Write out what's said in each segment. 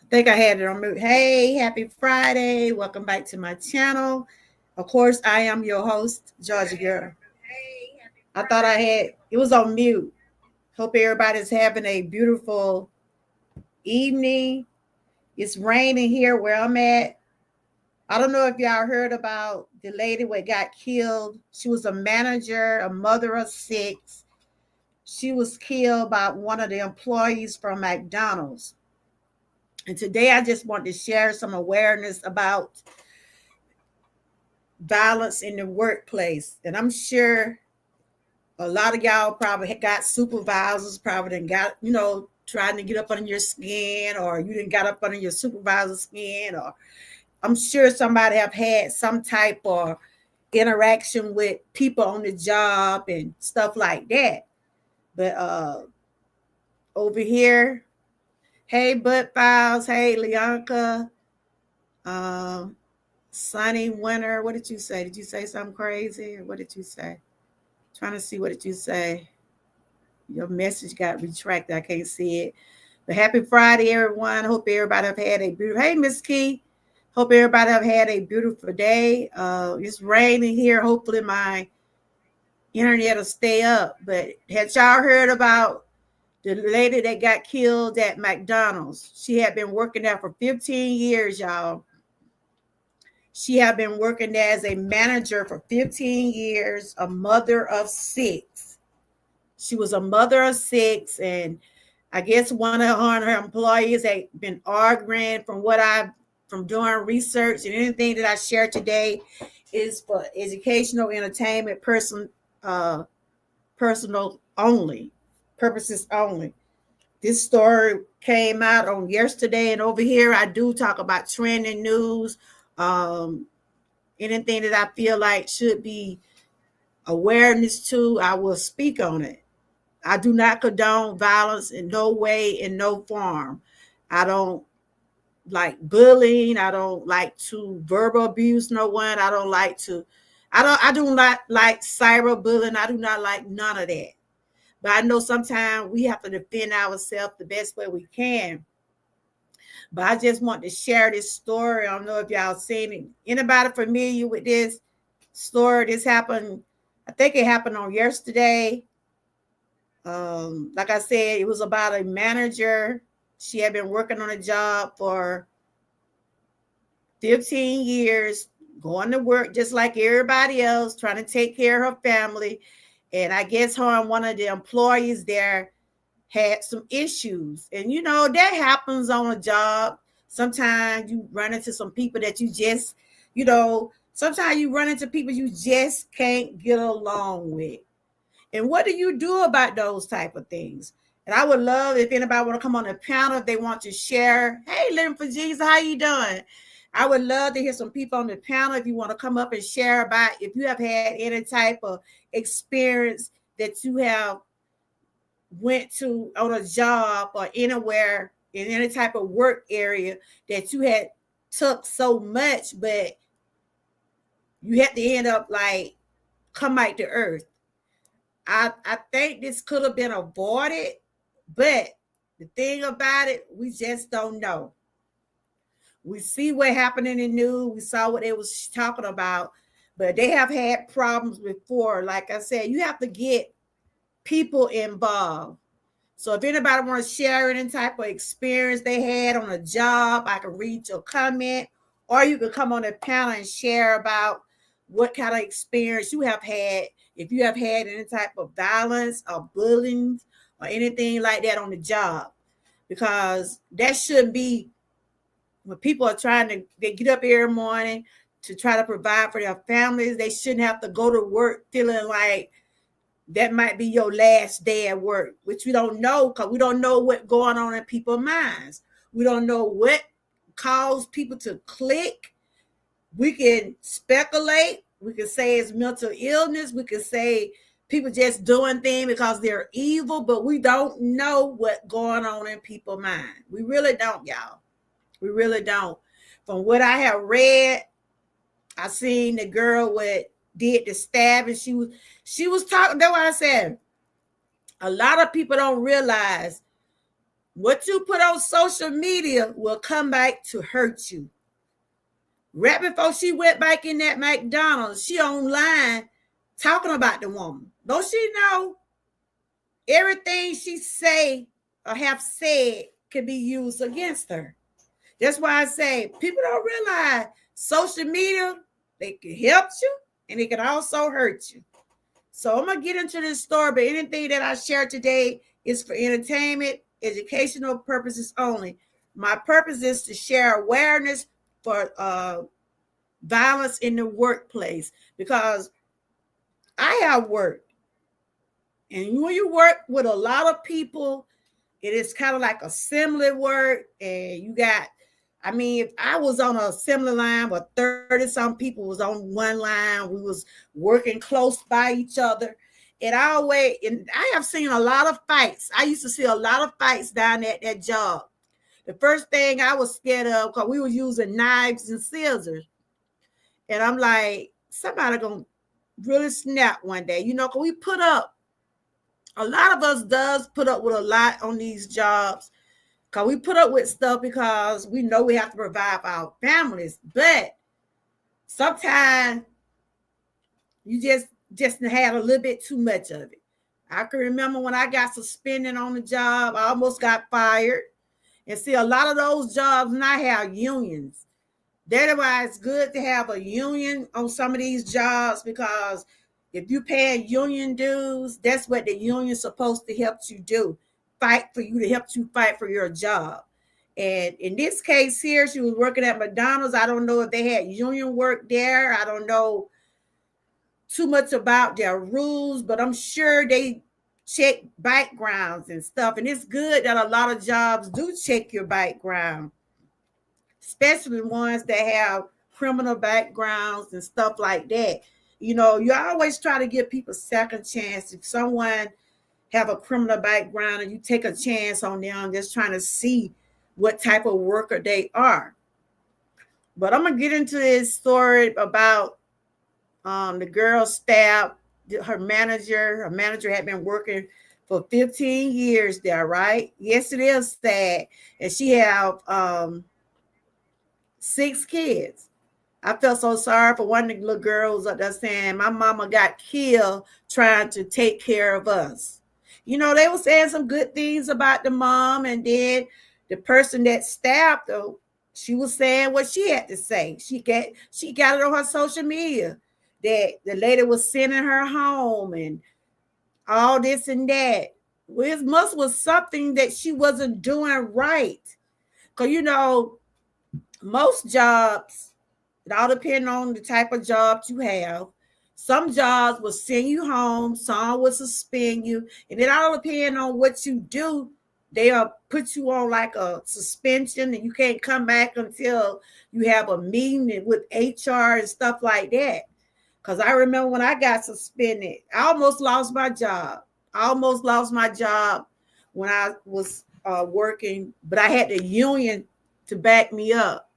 I think I had it on mute. Hey, happy Friday. Welcome back to my channel. Of course, I am your host, Georgia Girl. I thought I had it was on mute. Hope everybody's having a beautiful evening. It's raining here where I'm at. I don't know if y'all heard about the lady that got killed. She was a manager, a mother of six. She was killed by one of the employees from McDonald's. And today I just want to share some awareness about violence in the workplace. And I'm sure a lot of y'all probably got supervisors, probably didn't got, trying to get up under your skin, or you didn't got up under your supervisor's skin, or I'm sure somebody have had some type of interaction with people on the job and stuff like that. But over here, hey Butt Files, hey Leonka, um, Sunny Winter. What did you say? Did you say something crazy? Or what did you say? Trying to see what did you say. Your message got retracted. I can't see it. But happy Friday, everyone. Hope everybody have had a beautiful. Hey, Miss Key. Hope everybody have had a beautiful day. It's raining here. Hopefully, my internet will stay up. But had y'all heard about the lady that got killed at McDonald's? She had been working there for 15 years, y'all. She had been working there as a manager for 15 years, a mother of six. She was a mother of six, and I guess one of her employees had been arguing. From doing research, and anything that I share today is for educational, entertainment, personal only, purposes only. This story came out on yesterday, and over here I do talk about trending news, um, anything that I feel like should be awareness to, I will speak on it. I do not condone violence in no way, in no form. I don't like bullying. I don't like to verbal abuse no one. I do not like cyberbullying. I do not like none of that. But I know sometimes we have to defend ourselves the best way we can. But I just want to share this story. I don't know if y'all seen it. Anybody familiar with this story? This happened, I think it happened on yesterday. Like I said, it was about a manager. She had been working on a job for 15 years, going to work just like everybody else, trying to take care of her family. And I guess her and one of the employees there had some issues. And that happens on a job. Sometimes you run into some people that sometimes you run into people you just can't get along with. And what do you do about those type of things? And I would love if anybody want to come on the panel, if they want to share. Hey, Living for Jesus, how you doing? I would love to hear some people on the panel if you want to come up and share about if you have had any type of experience that you have went to on a job or anywhere in any type of work area that you had took so much, but you had to end up like come back to earth. I think this could have been avoided, but the thing about it, we just don't know. We see what happened in the news. We saw what they was talking about, but they have had problems before. Like I said, you have to get people involved. So if anybody want to share any type of experience they had on a job, I can read your comment, or you can come on the panel and share about what kind of experience you have had, if you have had any type of violence or bullying or anything like that on the job, because that shouldn't be when people are trying to they get up every morning to try to provide for their families. They shouldn't have to go to work feeling like that might be your last day at work, which we don't know because we don't know what's going on in people's minds. We don't know what caused people to click. We can speculate. We can say it's mental illness. We can say people just doing things because they're evil, but we don't know what's going on in people's mind. We really don't, y'all. We really don't. From what I have read, I seen the girl did the stabbing. She was talking. That's what I said. A lot of people don't realize What you put on social media will come back to hurt you. Right before she went back in that McDonald's, she online talking about the woman. Don't she know everything she say or have said can be used against her? That's why I say people don't realize social media, they can help you and it can also hurt you. So I'm gonna get into this story, but anything that I share today is for entertainment, educational purposes only. My purpose is to share awareness for violence in the workplace, because I have worked, and when you work with a lot of people, it is kind of like assembly work, and you got, I mean, if I was on an assembly line, but 30 some people was on one line, we was working close by each other. And I have seen a lot of fights. I used to see a lot of fights down at that job. The first thing I was scared of, because we was using knives and scissors. And I'm like, somebody gonna really snap one day, because we put up, a lot of us does put up with a lot on these jobs, because we put up with stuff because we know we have to provide for our families. But sometimes you just had a little bit too much of it. I can remember when I got suspended on the job, I almost got fired. And see, a lot of those jobs now have unions. That's why it's good to have a union on some of these jobs, because if you pay union dues, that's what the union's supposed to help you do. Fight for you, to help you fight for your job. And in this case here, she was working at McDonald's. I don't know if they had union work there. I don't know too much about their rules, but I'm sure they check backgrounds and stuff. And it's good that a lot of jobs do check your background, especially ones that have criminal backgrounds and stuff like that. You always try to give people second chance. If someone have a criminal background and you take a chance on them, just trying to see what type of worker they are. But I'm gonna get into this story about the girl stabbed her manager. Her manager had been working for 15 years there, right? Yes, it is sad. And she have 6 kids. I felt so sorry for one of the little girls up there saying, my mama got killed trying to take care of us. They were saying some good things about the mom, and then the person that stabbed her, she was saying what she had to say. She got it on her social media that the lady was sending her home and all this and that. Well, it must was something that she wasn't doing right. Because, most jobs, it all depends on the type of job you have. Some jobs will send you home, some will suspend you, and it all depends on what you do. They'll put you on like a suspension, and you can't come back until you have a meeting with HR and stuff like that. Because I remember when I got suspended, I almost lost my job. When I was working, but I had the union to back me up.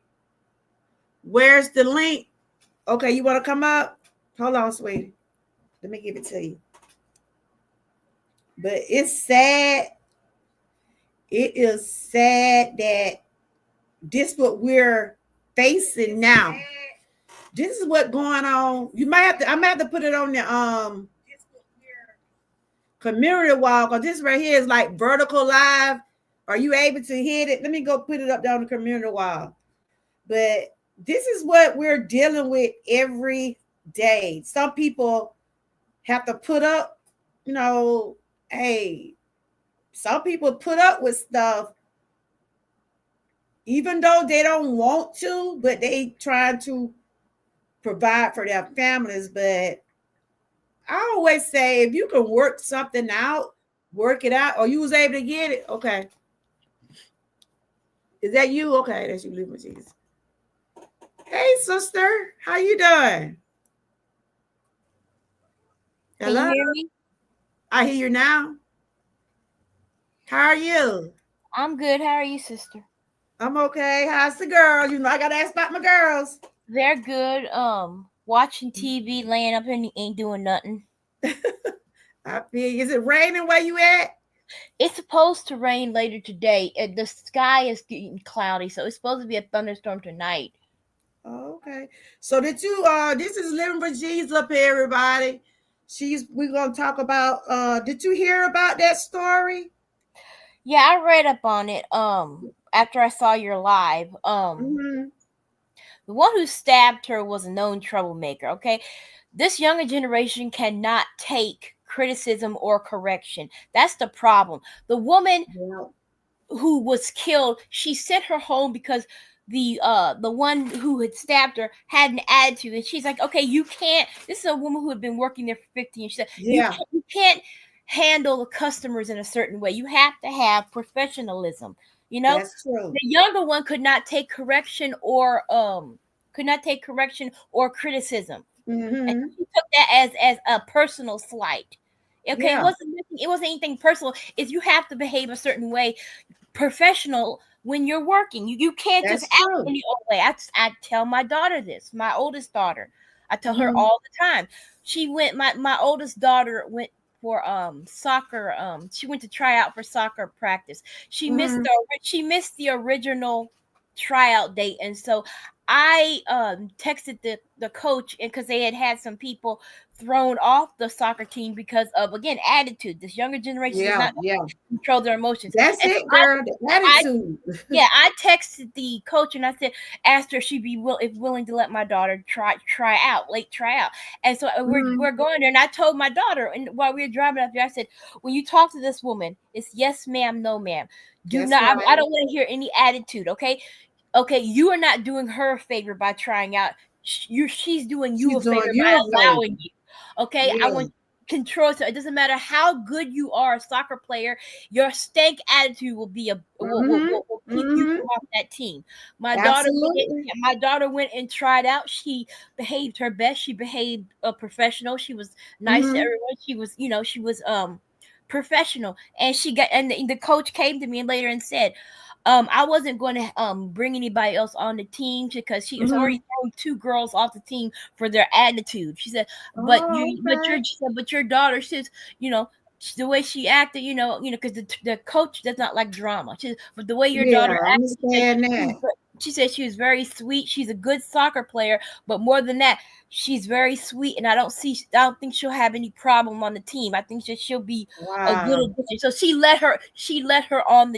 Where's the link? Okay, you want to come up? Hold on, sweetie. Let me give it to you. But it's sad. It is sad that this is what we're facing now. This is what's going on. I might have to put it on the community wall, because this right here is like vertical live. Are you able to hit it? Let me go put it up down the community wall. But this is what we're dealing with every day. Some people have to put up, hey, some people put up with stuff even though they don't want to, but they trying to provide for their families. But I always say, if you can work something out, work it out, or you was able to get it, okay. Is that you? Okay, that's you, Living Jesus. Hey, sister, how you doing? Hello? Can you hear me? I hear you now. How are you? I'm good. How are you, sister? I'm okay. How's the girls? I gotta ask about my girls. They're good. Watching TV, laying up and ain't doing nothing. I feel. Is it raining where you at? It's supposed to rain later today. The sky is getting cloudy, so it's supposed to be a thunderstorm tonight. Oh, okay. So did you this is Living for Jesus up here, everybody. We're gonna talk about did you hear about that story? Yeah, I read up on it after I saw your live. Mm-hmm. The one who stabbed her was a known troublemaker, okay? This younger generation cannot take criticism or correction. That's the problem. The woman Yeah. who was killed, she sent her home because the one who had stabbed her had an attitude, and she's like, okay, you can't, this is a woman who had been working there for 50 years. She said, Yeah, you can't handle the customers in a certain way. You have to have professionalism, you know. that's true. The younger one could not take correction or criticism, and Mm-hmm. she took that as a personal slight. Okay, Yeah, it wasn't anything personal. Is you have to behave a certain way, professional, when you're working. You can't just that's act true. any old way. I tell my daughter this, my oldest daughter. I tell her Mm-hmm. all the time. My oldest daughter went for soccer. She went to try out for soccer practice. Mm-hmm. She missed the original tryout date, and so I texted the coach, and because they had some people thrown off the soccer team because of, again, attitude. This younger generation does Yeah, not yeah. control their emotions. That's And so it, girl. The I attitude. yeah, I texted the coach and I said, asked her if she'd be willing to let my daughter try out. And so Mm-hmm. we're going there, and I told my daughter, and while we were driving up there, I said, when you talk to this woman, it's yes ma'am, no ma'am. Do That's not. right. I don't want to hear any attitude. Okay, you are not doing her a favor by trying out. She's doing you She's a favor doing by you a allowing favor. you. Okay, I Yeah. want control. So it doesn't matter how good you are a soccer player, your stank attitude Mm-hmm. will keep you Mm-hmm. from off that team. Absolutely. My daughter went and tried out. She behaved her best. She behaved professional. She was nice to Mm-hmm. everyone. She was professional, and the coach came to me later and said, I wasn't going to bring anybody else on the team because she was Mm-hmm. already throwing two girls off the team for their attitude. She said, Oh, okay. but your daughter says, you know, the way she acted, because the coach does not like drama. But the way your Yeah, daughter I acted, understand that. she said she was very sweet. She's a good soccer player, but more than that, she's very sweet, and I don't think she'll have any problem on the team. I think that she'll be a good Wow. addition. So she let her on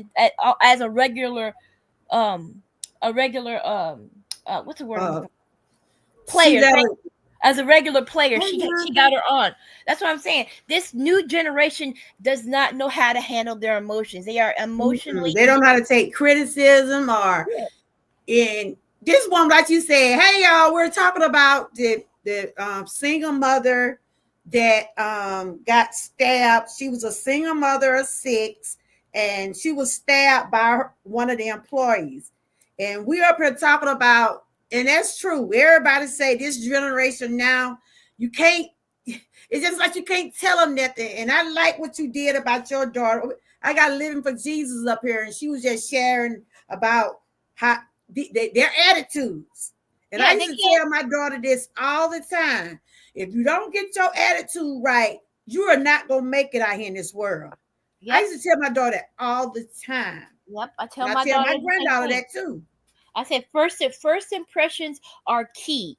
as um a regular what's the word I'm Uh, looking for? she Player. let Thank her. As a regular player, Hey, she girl. got her on. That's what I'm saying. This new generation does not know how to handle their emotions. They are Mm-mm. emotionally They don't know how to take criticism or yeah. in this one, like you said, hey y'all, we're talking about the single mother that got stabbed. She was a single mother of six, and she was stabbed by one of the employees. And we're up here talking about, and that's true. Everybody say this generation now, you can't. It's just like you can't tell them nothing. And I like what you did about your daughter. I got Living for Jesus up here, and she was just sharing about how their attitudes. And I Yeah, used they to can't. tell my daughter this all the time. If you don't get your attitude right, you are not going to make it out here in this world. I Yep. used to tell my daughter all the time. Yep. I And tell I my tell daughter my the same granddaughter thing. that too. I said first impressions are key.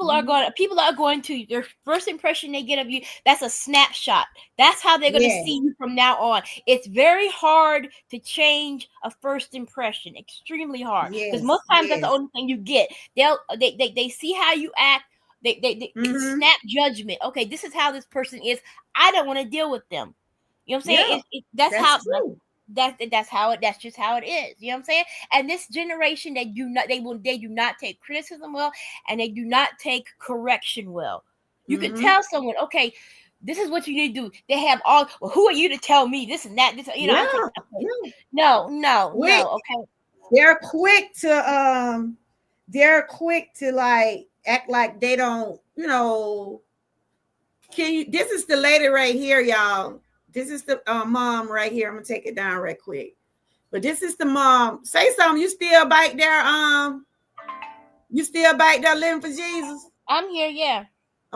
Mm-hmm. People are going to their first impression they get of you. That's a snapshot. That's how they're going to Yeah, see you from now on. It's very hard to change a first impression. Extremely hard, because yes, most times that's the yes. only thing you get. They see how you act. They can Mm-hmm. snap judgment. Okay, this is how this person is. I don't want to deal with them. You know what I'm Yeah, saying? That's that's how true. that's just how it is. You know what I'm saying? And this generation, they do not take criticism well, and they do not take correction well. You can Mm-hmm. tell someone, okay, this is what you need to do. They have all, well, who are you to tell me this and that? This, Yeah, I think, okay, yeah. Quick. no, okay. They're quick to like act like they don't, can you this is the lady right here, y'all. This is the mom right here. I'm gonna take it down right quick. But this is the mom. Say something. You still back there living for Jesus? I'm here, yeah.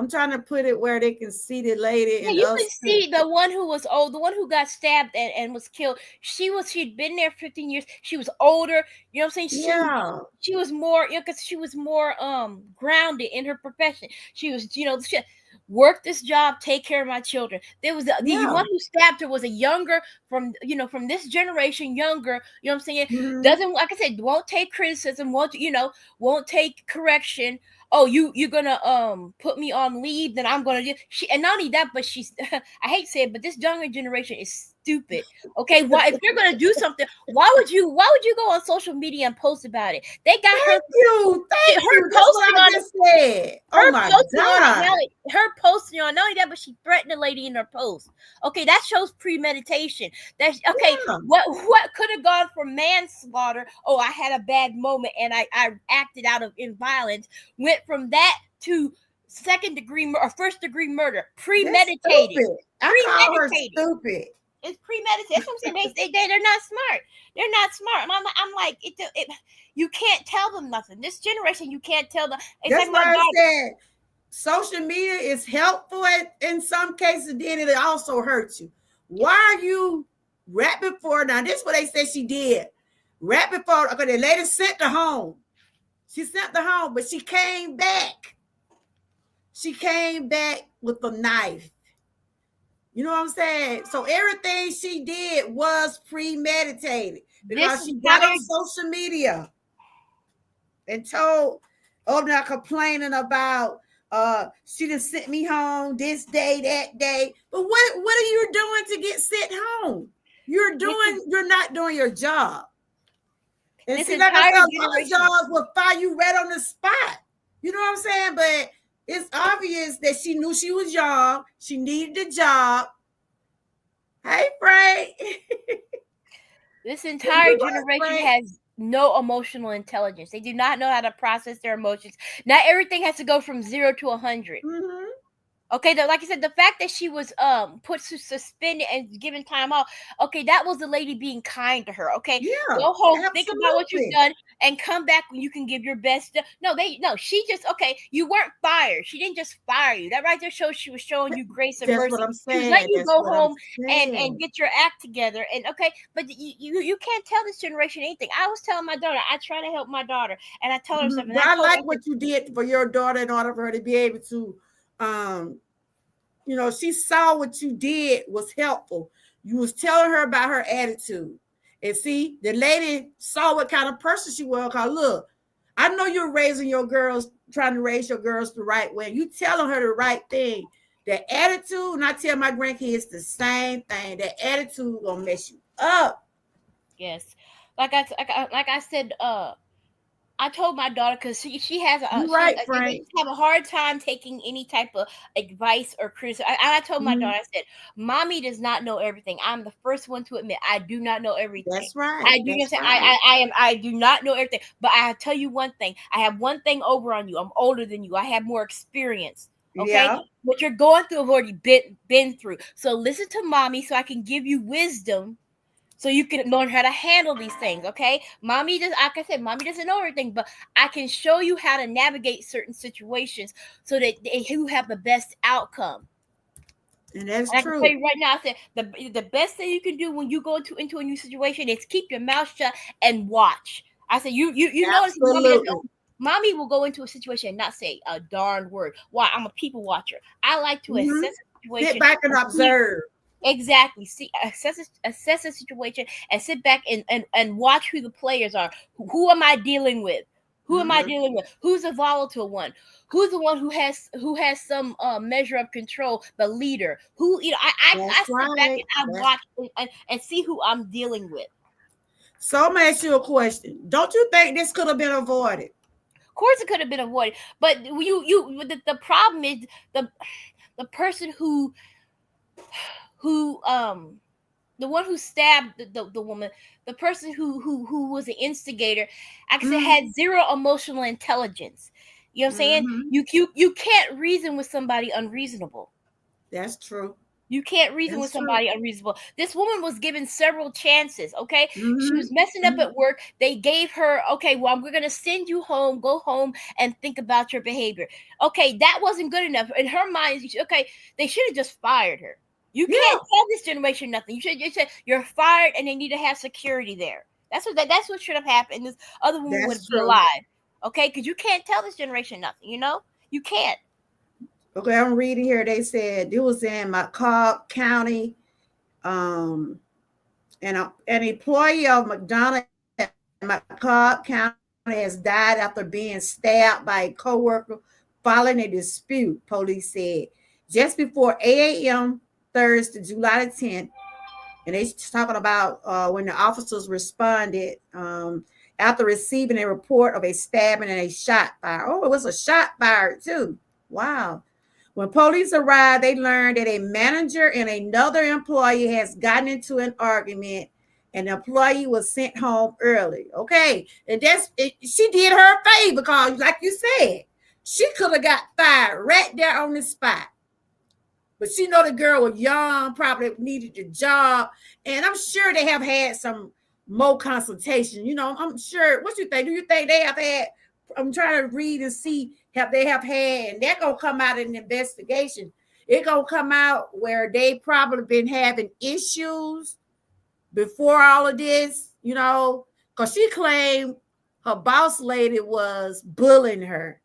I'm trying to put it where they can see the lady Yeah, and you can us too. see the one who was old, the one who got stabbed and was killed. She'd been there 15 years. She was older. You know what I'm saying? Yeah, She was more, because she was more grounded in her profession. She was, she work this job, take care of my children. There was the yeah. one who stabbed her was a younger, from this generation, younger. You know what I'm saying? Hmm. Doesn't, like I said, won't take criticism, won't take correction. Oh, you're gonna put me on leave, then I'm gonna do and not only that, but she's I hate to say it, but this younger generation is stupid. Okay, why, if you're gonna do something, why would you go on social media and post about it? They got Thank you, thank her you. That's what posting I on just said. Oh her my posting on it, God. her posting on not only that, but she threatened the lady in her post. Okay, that shows premeditation. That's okay. Yeah, What could have gone from manslaughter? Oh, I had a bad moment and I acted out of in violence. Went from that to second degree or first degree murder, that's premeditated, stupid. I call her premeditated. stupid. It's premeditated. That's what I'm saying. They're not smart. They're not smart. I'm like you can't tell them nothing. This generation, you can't tell them. It's That's like my why I daughter. said social media is helpful in some cases, then it also hurts you. Why are you rapping for? Now, this is what they said she did. Rapping for, okay, the lady sent her home. She sent her home, but she came back. She came back with a knife. You know what I'm saying? So everything she did was premeditated This because she got entire on social media and told, oh, not complaining about she done sent me home this day, that day. But what are you doing to get sent home? this You're not doing your job. And this see, like I said, entire a lot of generation. jobs will fire you right on the spot. You know what I'm saying? But it's obvious that she knew she was young. She needed the job. Hey, Frank. This entire You right, generation Frank. has no emotional intelligence. They do not know how to process their emotions. Not everything has to go from 0 to 100. Mm-hmm. Okay, like I said, the fact that she was put suspended and given time off. Okay, that was the lady being kind to her. Okay, Yeah, go home, think about what you've absolutely. done, and come back when you can give your best. No, she just okay. You weren't fired. She didn't just fire you. That right there shows she was showing you grace and That's what mercy. I'm She was letting saying. you That's go what I'm home and saying. get your act together. And okay, but you can't tell this generation anything. I was telling my daughter, I try to help my daughter, and I told her something. But I I told her, like what you did for your daughter in order for her to be able to, um, she saw what you did was helpful. You was telling her about her attitude. And see, the lady saw what kind of person she was. Cause look, I know you're raising your girls, trying to raise your girls the right way. You telling her the right thing. That attitude, and I tell my grandkids the same thing. That attitude gonna mess you up. yes, like I said, I told my daughter because she has a You right, they Frank. have a hard time taking any type of advice or criticism. I told my Mm-hmm. daughter, I said, "Mommy does not know everything. I'm the first one to admit I do not know everything. That's right. I do. You know That's what I'm saying? right. I do not know everything. But I tell you one thing. I have one thing over on you. I'm older than you. I have more experience. Okay." Yeah, What you're going through, I've already been through. So listen to mommy, so I can give you wisdom so you can learn how to handle these things. Okay, mommy does, like I said, mommy doesn't know everything, but I can show you how to navigate certain situations so that you have the best outcome. and that's And I can tell true. you right now, I said the best thing you can do when you go into a new situation is keep your mouth shut and watch. I said you notice mommy doesn't. Absolutely. Mommy will go into a situation and not say a darn word. Why? I'm a people watcher. I like to Mm-hmm. assess a Sit situation back and and see. observe. Exactly. See, assess the situation and sit back and watch who the players are. Who am I dealing with? Who am I Mm-hmm. dealing with? Who's the volatile one? Who's the one who has some measure of control? The leader. Who I That's sit back right. and I watch and see who I'm dealing with. So I'm gonna ask you a question. Don't you think this could have been avoided? Of course, it could have been avoided, but the problem is the the person who the one who stabbed the woman, the person who was the instigator, actually Mm-hmm. had zero emotional intelligence. You know what I'm saying? Mm-hmm. You can't reason with somebody unreasonable. That's true. You can't reason with That's true. somebody unreasonable. This woman was given several chances, okay? She was Mm-hmm. messing up at work. They gave her, okay, well, we're going to send you home, go home and think about your behavior. Okay, that wasn't good enough. In her mind, okay, they should have just fired her. You Yeah, can't tell this generation nothing. You said you're fired and they need to have security there. That's what should have happened. This other woman that's would be true. alive. Okay, because you can't tell this generation nothing, you know? You can't. Okay, I'm reading here. They said it was in McCobb County. Um, an employee of McDonald in McCobb County has died after being stabbed by a coworker following a dispute, police said. Just before 8 a.m. Thursday, July the 10th, and they talking about when the officers responded after receiving a report of a stabbing and a shot fired. Oh, it was a shot fired too. Wow. When police arrived, they learned that a manager and another employee has gotten into an argument, and the employee was sent home early. Okay, and she did her a favor because, like you said, she could have got fired right there on the spot. But she know the girl was young, probably needed the job, and I'm sure they have had some more consultation. You know, I'm sure. What you think? Do you think they have had? I'm trying to read and see have they have had, and they're gonna come out in an investigation. It's gonna come out where they probably been having issues before all of this. You know, because she claimed her boss lady was bullying her.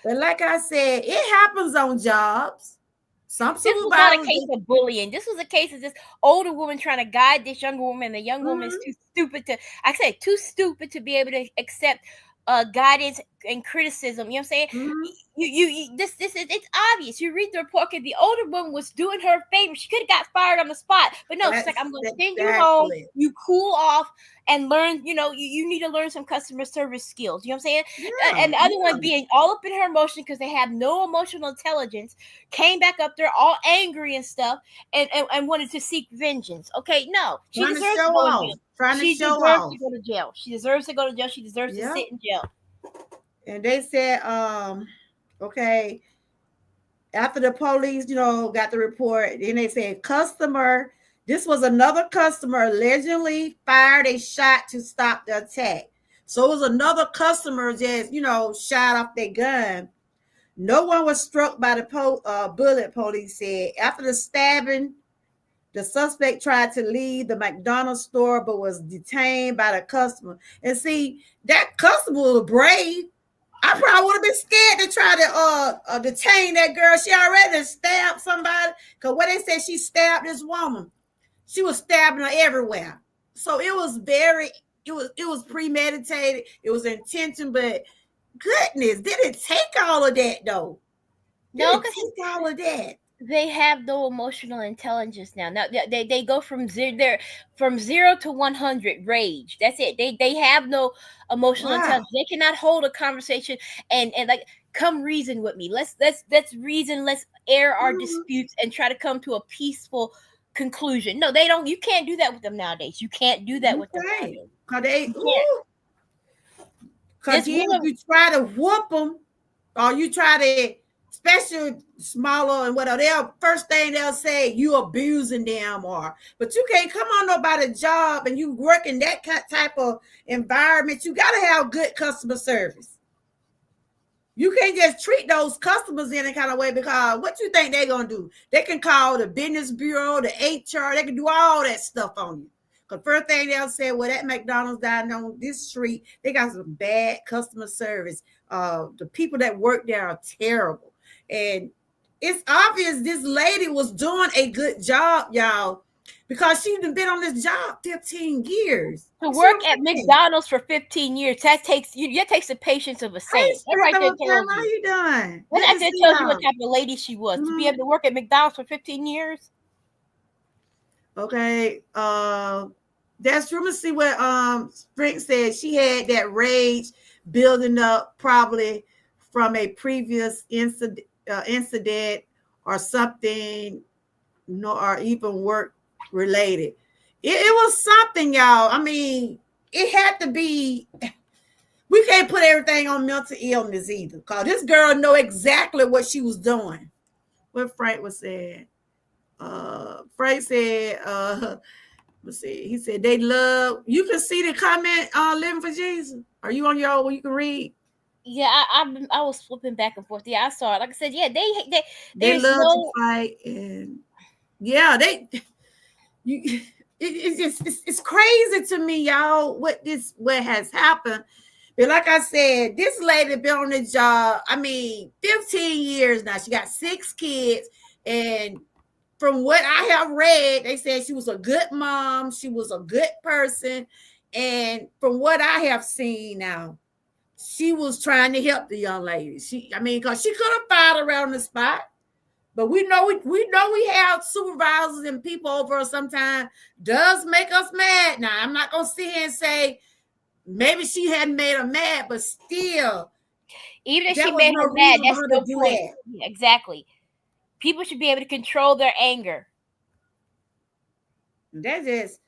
But like I said, it happens on jobs. Some This was not a supervisors, case of bullying. This was a case of this older woman trying to guide this younger woman. The young woman is mm-hmm, too stupid to, I said, too stupid to be able to accept guidance and criticism. You know what I'm saying? mm-hmm. This is it's obvious. You read the report. Okay, the older woman was doing her a favor. She could have got fired on the spot, but no, she's like, That's I'm going to send you home. exactly. You cool off and learn. You know, you need to learn some customer service skills. You know what I'm saying? Yeah, And the other yeah. one being all up in her emotion because they have no emotional intelligence, came back up there all angry and stuff, and wanted to seek vengeance. Okay, no, she Trying to deserves to show go in jail. off. Trying to She show deserves to off. go to jail. She deserves to go to jail. She deserves to Yeah. sit in jail. And they said, okay, after the police, got the report, then they said this was another customer allegedly fired a shot to stop the attack. So it was another customer just, shot off their gun. No one was struck by the bullet, police said. After the stabbing, the suspect tried to leave the McDonald store but was detained by the customer. And see, that customer was brave. I probably would have been scared to try to detain that girl. She already stabbed somebody. Because what they said, she stabbed this woman. She was stabbing her everywhere. So it was premeditated. It was intention, but goodness, did it take all of that though? Did No, it take all of that? they have no emotional intelligence now. Now they go from zero to 100 rage. That's it. They have no emotional Wow. intelligence. They cannot hold a conversation and like come reason with me. Let's reason. Let's air our disputes and try to come to a peaceful conclusion. No, they don't. You can't do that with them nowadays. You can't do that with them Okay. nowadays. Cause then you try to whoop them, or you try to, especially smaller and whatever, first thing they'll say, you abusing them, but you can't come on nobody's job and you work in that type of environment. You gotta have good customer service. You can't just treat those customers in a kind of way, because what you think they're gonna do? They can call the business bureau, the HR, they can do all that stuff on you. Because first thing they'll say, well, that McDonald's down on this street, they got some bad customer service. The people that work there are terrible. And it's obvious this lady was doing a good job, y'all, because she's been on this job 15 years. To work at McDonald's for 15 years, that takes the patience of a saint. That right there tells you. How you doing? That tells you what type of lady she was. To be able to work at McDonald's for 15 years. Okay. That's true. Let's see what Spring said. She had that rage building up probably from a previous incident or something, or even work related. It was something, y'all. I mean, it had to be. We can't put everything on mental illness either, because this girl know exactly what she was doing. What Frank was saying. Frank said, let's see. He said they love. You can see the comment on Living for Jesus. Are you on your own where you can read? Yeah, I was flipping back and forth. Yeah, I saw it. Like I said, yeah, they They there's love to no. fight, and yeah, they you. It's just it's crazy to me, y'all. What has happened? But like I said, this lady been on the job. I mean, 15 years now. She got 6 kids, and from what I have read, they said she was a good mom. She was a good person, and from what I have seen now, she was trying to help the young lady. I mean, because she could have fired around the spot. But we have supervisors and people over us sometimes does make us mad. Now I'm not gonna sit here and say maybe she hadn't made her mad, but still, Even if she there was made no her mad, reason for that's her to no do point. that. Yeah, exactly. People should be able to control their anger. That's just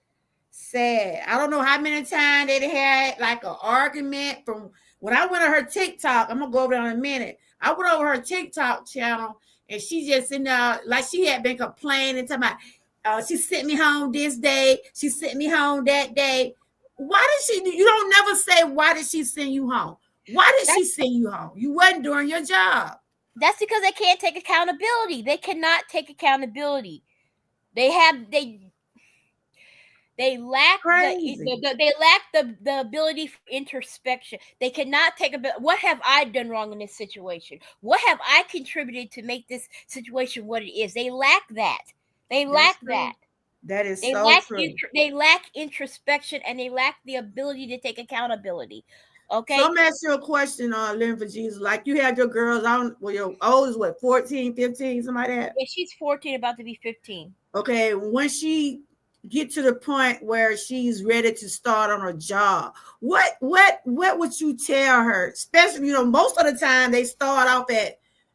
sad. I don't know how many times they had like an argument from when I went on her TikTok. I'm gonna go over there in a minute. I went over her TikTok channel and she just in there like she had been complaining talking about she sent me home this day, she sent me home that day. Why did she you don't never say why did she send you home? Why did That's she send you home? You wasn't doing your job. that's because they can't take accountability. They cannot take accountability. They have they lack Crazy. they lack the ability for introspection. They cannot take a what have I done wrong in this situation? What have I contributed to make this situation what it is? They lack that. They That's lack true. that. That is so true. They lack introspection and they lack the ability to take accountability. So Okay? I'm gonna ask you a question on Living for Jesus. Like you had your girls on, well, your oldest, what, 14, 15, something like that? Yeah, she's 14, about to be 15. Okay, when she get to the point where she's ready to start on her job, what would you tell her? Especially, most of the time they start off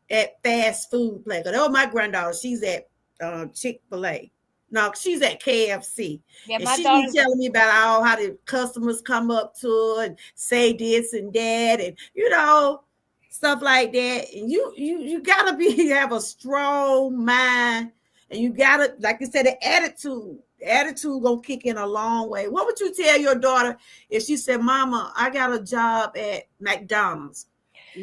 at fast food place. That was my granddaughter. She's at Chick-fil-A. No, she's at KFC. Yeah, And my she be daughter's telling me about all how the customers come up to her and say this and that and stuff like that. And you gotta be have a strong mind, and you gotta, like you said, the attitude. The attitude gonna kick in a long way. What would you tell your daughter if she said, "Mama, I got a job at McDonald's"?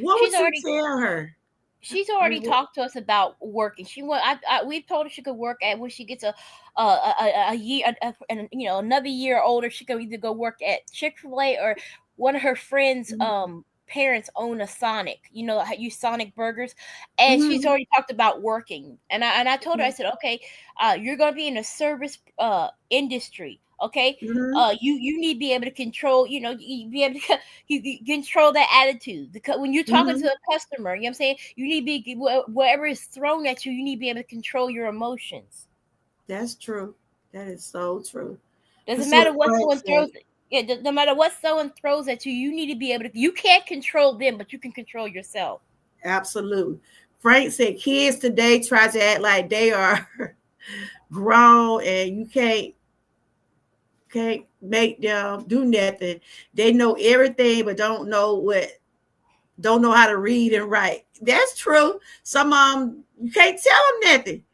What she's would you already tell her? she's I already mean, what, talked to us about working. She want we've told her she could work at when she gets a year and another year older. She could either go work at Chick-fil-A or one of her friends parents own a Sonic. You know, use Sonic burgers, and she's mm-hmm, already talked about working. And I told her, I said, okay, you're gonna be in a service industry. Okay, mm-hmm, you need to be able to control. You be able to you control that attitude. Because when you're talking to mm-hmm. a customer, you know what I'm saying, you need to be whatever is thrown at you. You need to be able to control your emotions. That's true. That is so true. Doesn't That's what matter what Frank someone said. throws. Yeah, no matter what someone throws at you, you need to be able to. You can't control them, but you can control yourself. Absolutely. Frank said kids today try to act like they are grown, and you can't make them do nothing. They know everything, but don't know how to read and write. That's true. Some you can't tell them nothing.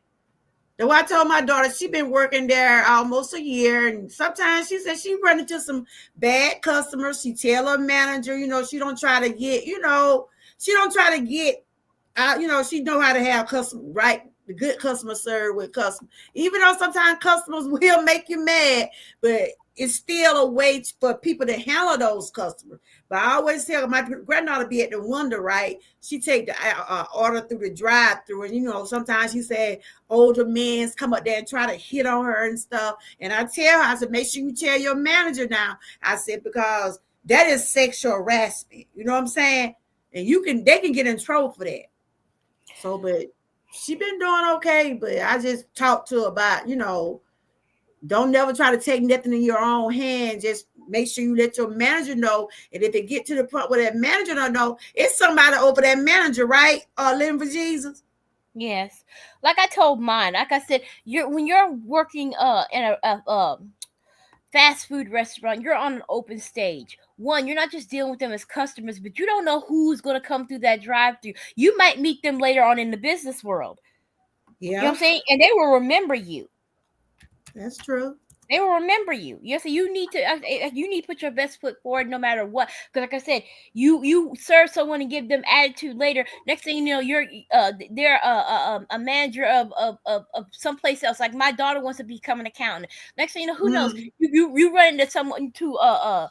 That's why I told my daughter she been working there almost a year, and sometimes she said she run into some bad customers. She tell her manager, she don't try to get, she don't try to get she know how to have customer right, the good customer serve with customers. Even though sometimes customers will make you mad, but it's still a way for people to handle those customers. But I always tell her, my granddaughter be at the Wonder, right? She take the order through the drive-through, and sometimes she said older men come up there and try to hit on her and stuff. And I tell her, I said, make sure you tell your manager now. I said, because that is sexual harassment. You know what I'm saying? And they can get in trouble for that. So, but she been doing okay. But I just talked to her about, don't never try to take nothing in your own hand. Just make sure you let your manager know. And if it get to the point where that manager don't know, it's somebody over that manager, right? Living for Jesus. Yes, like I told mine. Like I said, when you're working in a fast food restaurant, you're on an open stage. One, you're not just dealing with them as customers, but you don't know who's going to come through that drive-through. You might meet them later on in the business world. You know what Yeah, I'm saying? And they will remember you. that's true. They will remember you. You so you need to you need to put your best foot forward no matter what. Because like I said, you serve someone and give them attitude later. Next thing you know, you're they're a manager of someplace else. Like my daughter wants to become an accountant. Next thing you know, who knows? Mm, You run into someone to a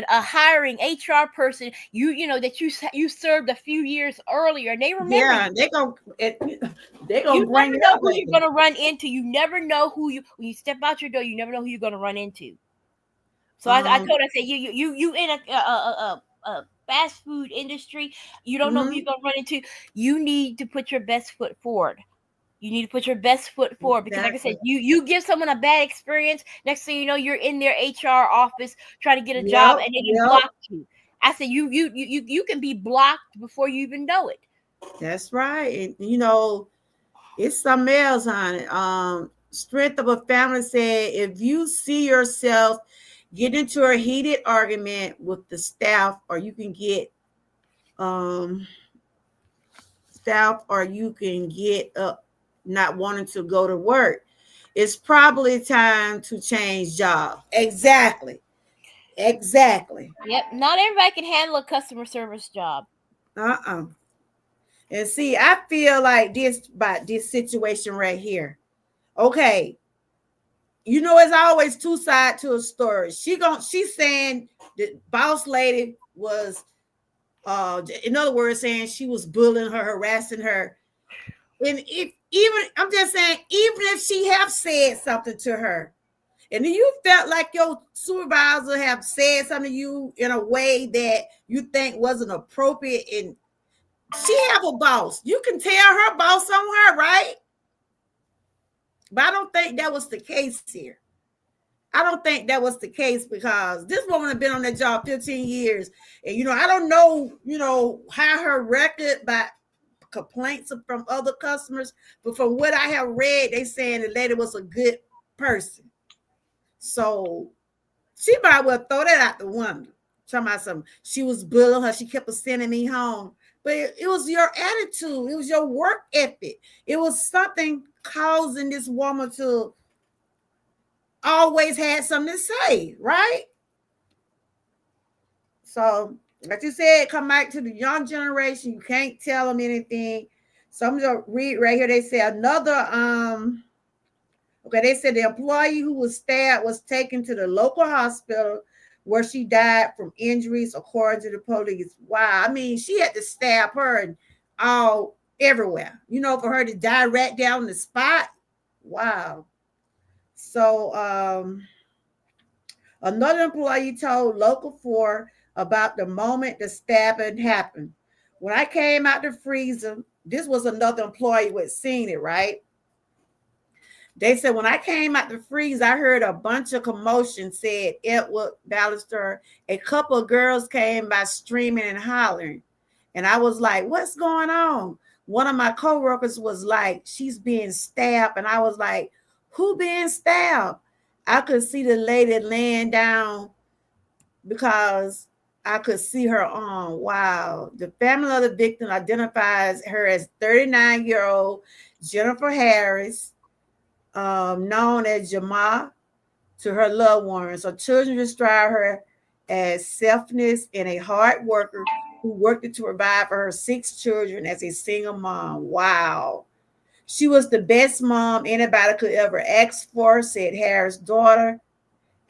hiring HR person you know that you served a few years earlier and they remember yeah, you. they You gonna never bring it know up who you're later. gonna run into. You never know who you when you step out your door. You never know who you're gonna run into. So I Um, told her, I said, you in a fast food industry. You don't know who you're mhm, gonna run into. You need to put your best foot forward. You need to put your best foot forward because, like I said, exactly. you give someone a bad experience. Next thing you know, you're in their HR office trying to get a job, Yep, and they just yep. block you. I said, you can be blocked before you even know it. That's right. And it's something else on it. Strength of a Family said if you see yourself get into a heated argument with the staff, or you can get um staff, or you can get up not wanting to go to work, it's probably time to change job. Exactly. Exactly. Yep, not everybody can handle a customer service job. Uh-uh. And see, I feel like this about this situation right here. Okay, it's always two sides to a story. She's saying the boss lady was in other words saying she was bullying her, harassing her. And if even I'm just saying, even if she have said something to her, and you felt like your supervisor have said something to you in a way that you think wasn't appropriate, and she have a boss, you can tell her boss on her, right? But I don't think that was the case here. I don't think that was the case because this woman had been on that job 15 years. And, I don't know, how her record by complaints from other customers, but from what I have read, they saying the lady was a good person. So she might well throw that out the window. Talking about something. She was bullying her. She kept sending me home. But it was your attitude. It was your work ethic. It was something causing this woman to always had something to say, right? So, like you said, come back to the young generation. You can't tell them anything. So I'm gonna read right here. They say another okay, they said the employee who was stabbed was taken to the local hospital where she died from injuries, according to the police. Wow, I mean, she had to stab her and all everywhere, for her to die right down the spot. Wow. So another employee told Local 4 about the moment the stabbing happened. When I came out the freezer, this was another employee who had seen it, right? They said, when I came out the freezer, I heard a bunch of commotion, said Edward Ballister. A couple of girls came by screaming and hollering. And I was like, what's going on? One of my coworkers was like, she's being stabbed. And I was like, who being stabbed? I could see the lady laying down because I could see her arm. Wow. The family of the victim identifies her as 39-year-old Jennifer Harris, known as Jama, to her loved ones. So children describe her as selfless and a hard worker who worked to provide for her 6 children as a single mom. Wow. She was the best mom anybody could ever ask for, said Harris' daughter,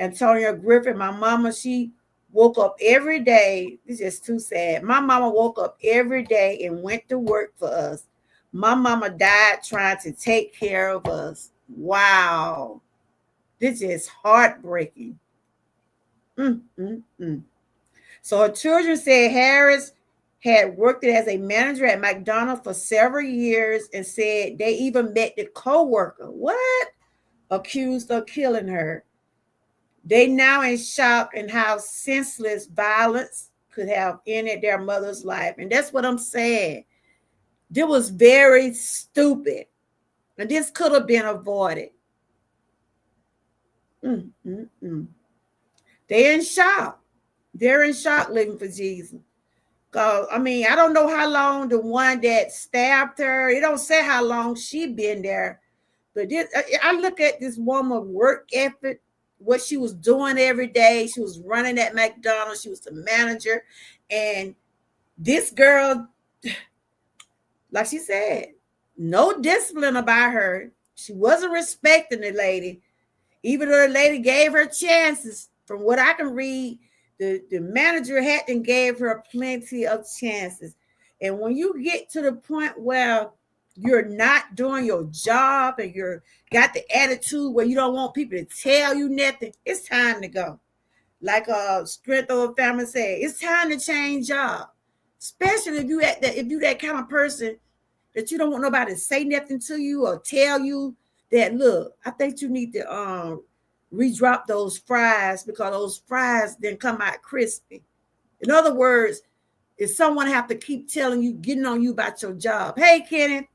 Antonia Griffin. My mama, she woke up every day. It's just too sad. My mama woke up every day and went to work for us. My mama died trying to take care of us. Wow. This is heartbreaking. Mm, mm, mm. So her children said Harris had worked as a manager at McDonald for several years and said they even met the co-worker. What? Accused of killing her. They now in shock and how senseless violence could have ended their mother's life. And that's what I'm saying. This was very stupid. And this could have been avoided. Mm, mm, mm. They're in shock. They're in shock living for Jesus. I mean, I don't know how long the one that stabbed her. It don't say how long she been there, but I look at this woman work ethic, what she was doing every day. She was running at McDonald's. She was the manager, and this girl, like she said, no discipline about her. She wasn't respecting the lady, even though the lady gave her chances. From what I can read, the manager had and gave her plenty of chances. And when you get to the point where you're not doing your job and you're got the attitude where you don't want people to tell you nothing, it's time to go. Like Strength Over Family said, it's time to change job. Especially if you that kind of person that you don't want nobody to say nothing to you or tell you that, look, I think you need to redrop those fries because those fries didn't come out crispy. In other words, if someone have to keep telling you, getting on you about your job. Hey, Kenny.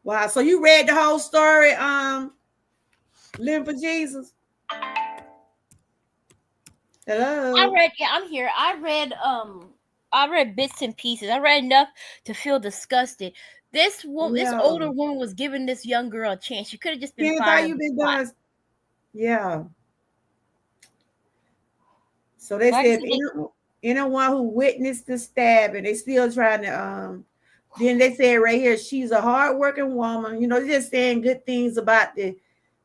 Wow. So you read the whole story, Living for Jesus? Hello. I'm here. I read bits and pieces. I read enough to feel disgusted. This older woman was giving this young girl a chance. She could have just been Kenny, fired. how you been doing? Yeah. So they said anyone who witnessed the stabbing, they still trying to then they said right here, she's a hardworking woman, just saying good things about the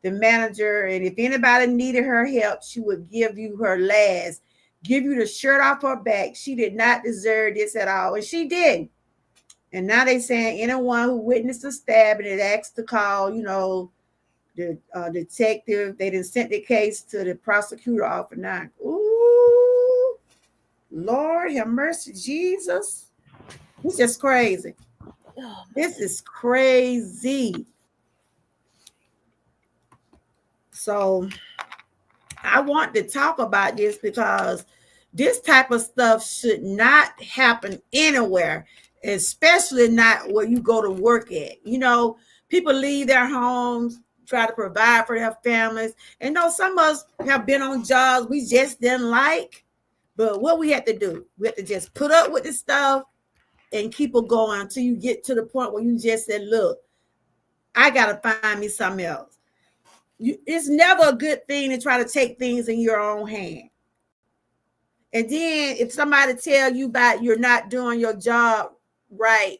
manager. And if anybody needed her help, she would give you her last, give you the shirt off her back. She did not deserve this at all. And she did. And now they saying anyone who witnessed the stabbing and asked to call, the detective, they didn't send the case to the prosecutor office now. Ooh, Lord have mercy, Jesus. It's just crazy. This is crazy. So I want to talk about this because this type of stuff should not happen anywhere, especially not where you go to work at. People leave their homes, try to provide for their families. And some of us have been on jobs we just didn't like. But what we have to do, we have to just put up with this stuff and keep it going until you get to the point where you just said, look, I got to find me something else. It's never a good thing to try to take things in your own hand. And then if somebody tell you about you're not doing your job right,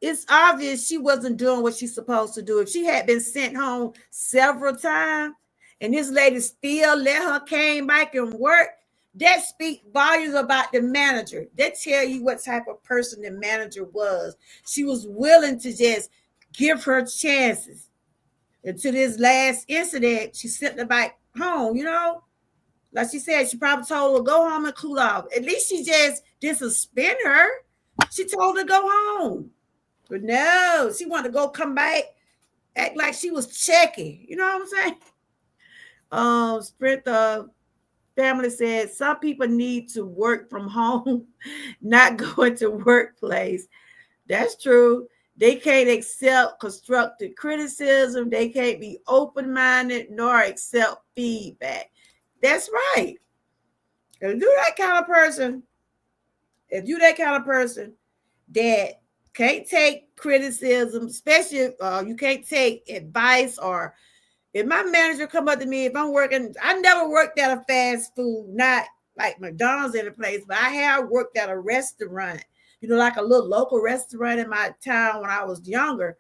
it's obvious she wasn't doing what she's supposed to do. If she had been sent home several times and this lady still let her came back and work, that speaks volumes about the manager. That tell you what type of person the manager was. She was willing to just give her chances. And to this last incident, she sent her back home, Like she said, she probably told her, go home and cool off. At least she just didn't suspend her. She told her to go home. But no, she wanted to go come back, act like she was checking. You know what I'm saying? Strength Family said some people need to work from home, not go into workplace. That's true. They can't accept constructive criticism. They can't be open-minded nor accept feedback. That's right. If you're that kind of person that can't take criticism, especially if you can't take advice, or if my manager come up to me, if I'm working, I never worked at a fast food, not like McDonald's in a place, but I have worked at a restaurant, like a little local restaurant in my town when I was younger.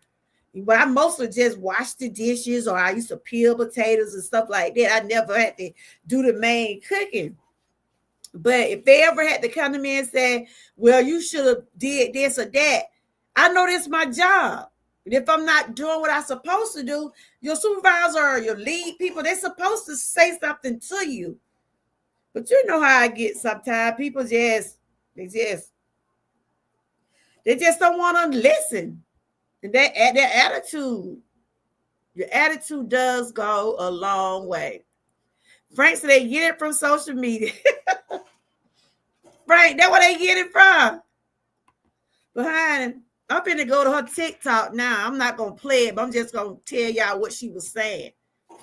But I mostly just washed the dishes, or I used to peel potatoes and stuff like that. I never had to do the main cooking. But if they ever had to come to me and say, well, you should have did this or that, I know this is my job. And if I'm not doing what I'm supposed to do, your supervisor or your lead people, they're supposed to say something to you. But you know how I get sometimes. People they just don't want to listen. And their attitude, your attitude does go a long way. Frank said they get it from social media. Frank, that's where they get it from. Behind, I'm finna go to her TikTok now. I'm not gonna play it, but I'm just gonna tell y'all what she was saying. I'm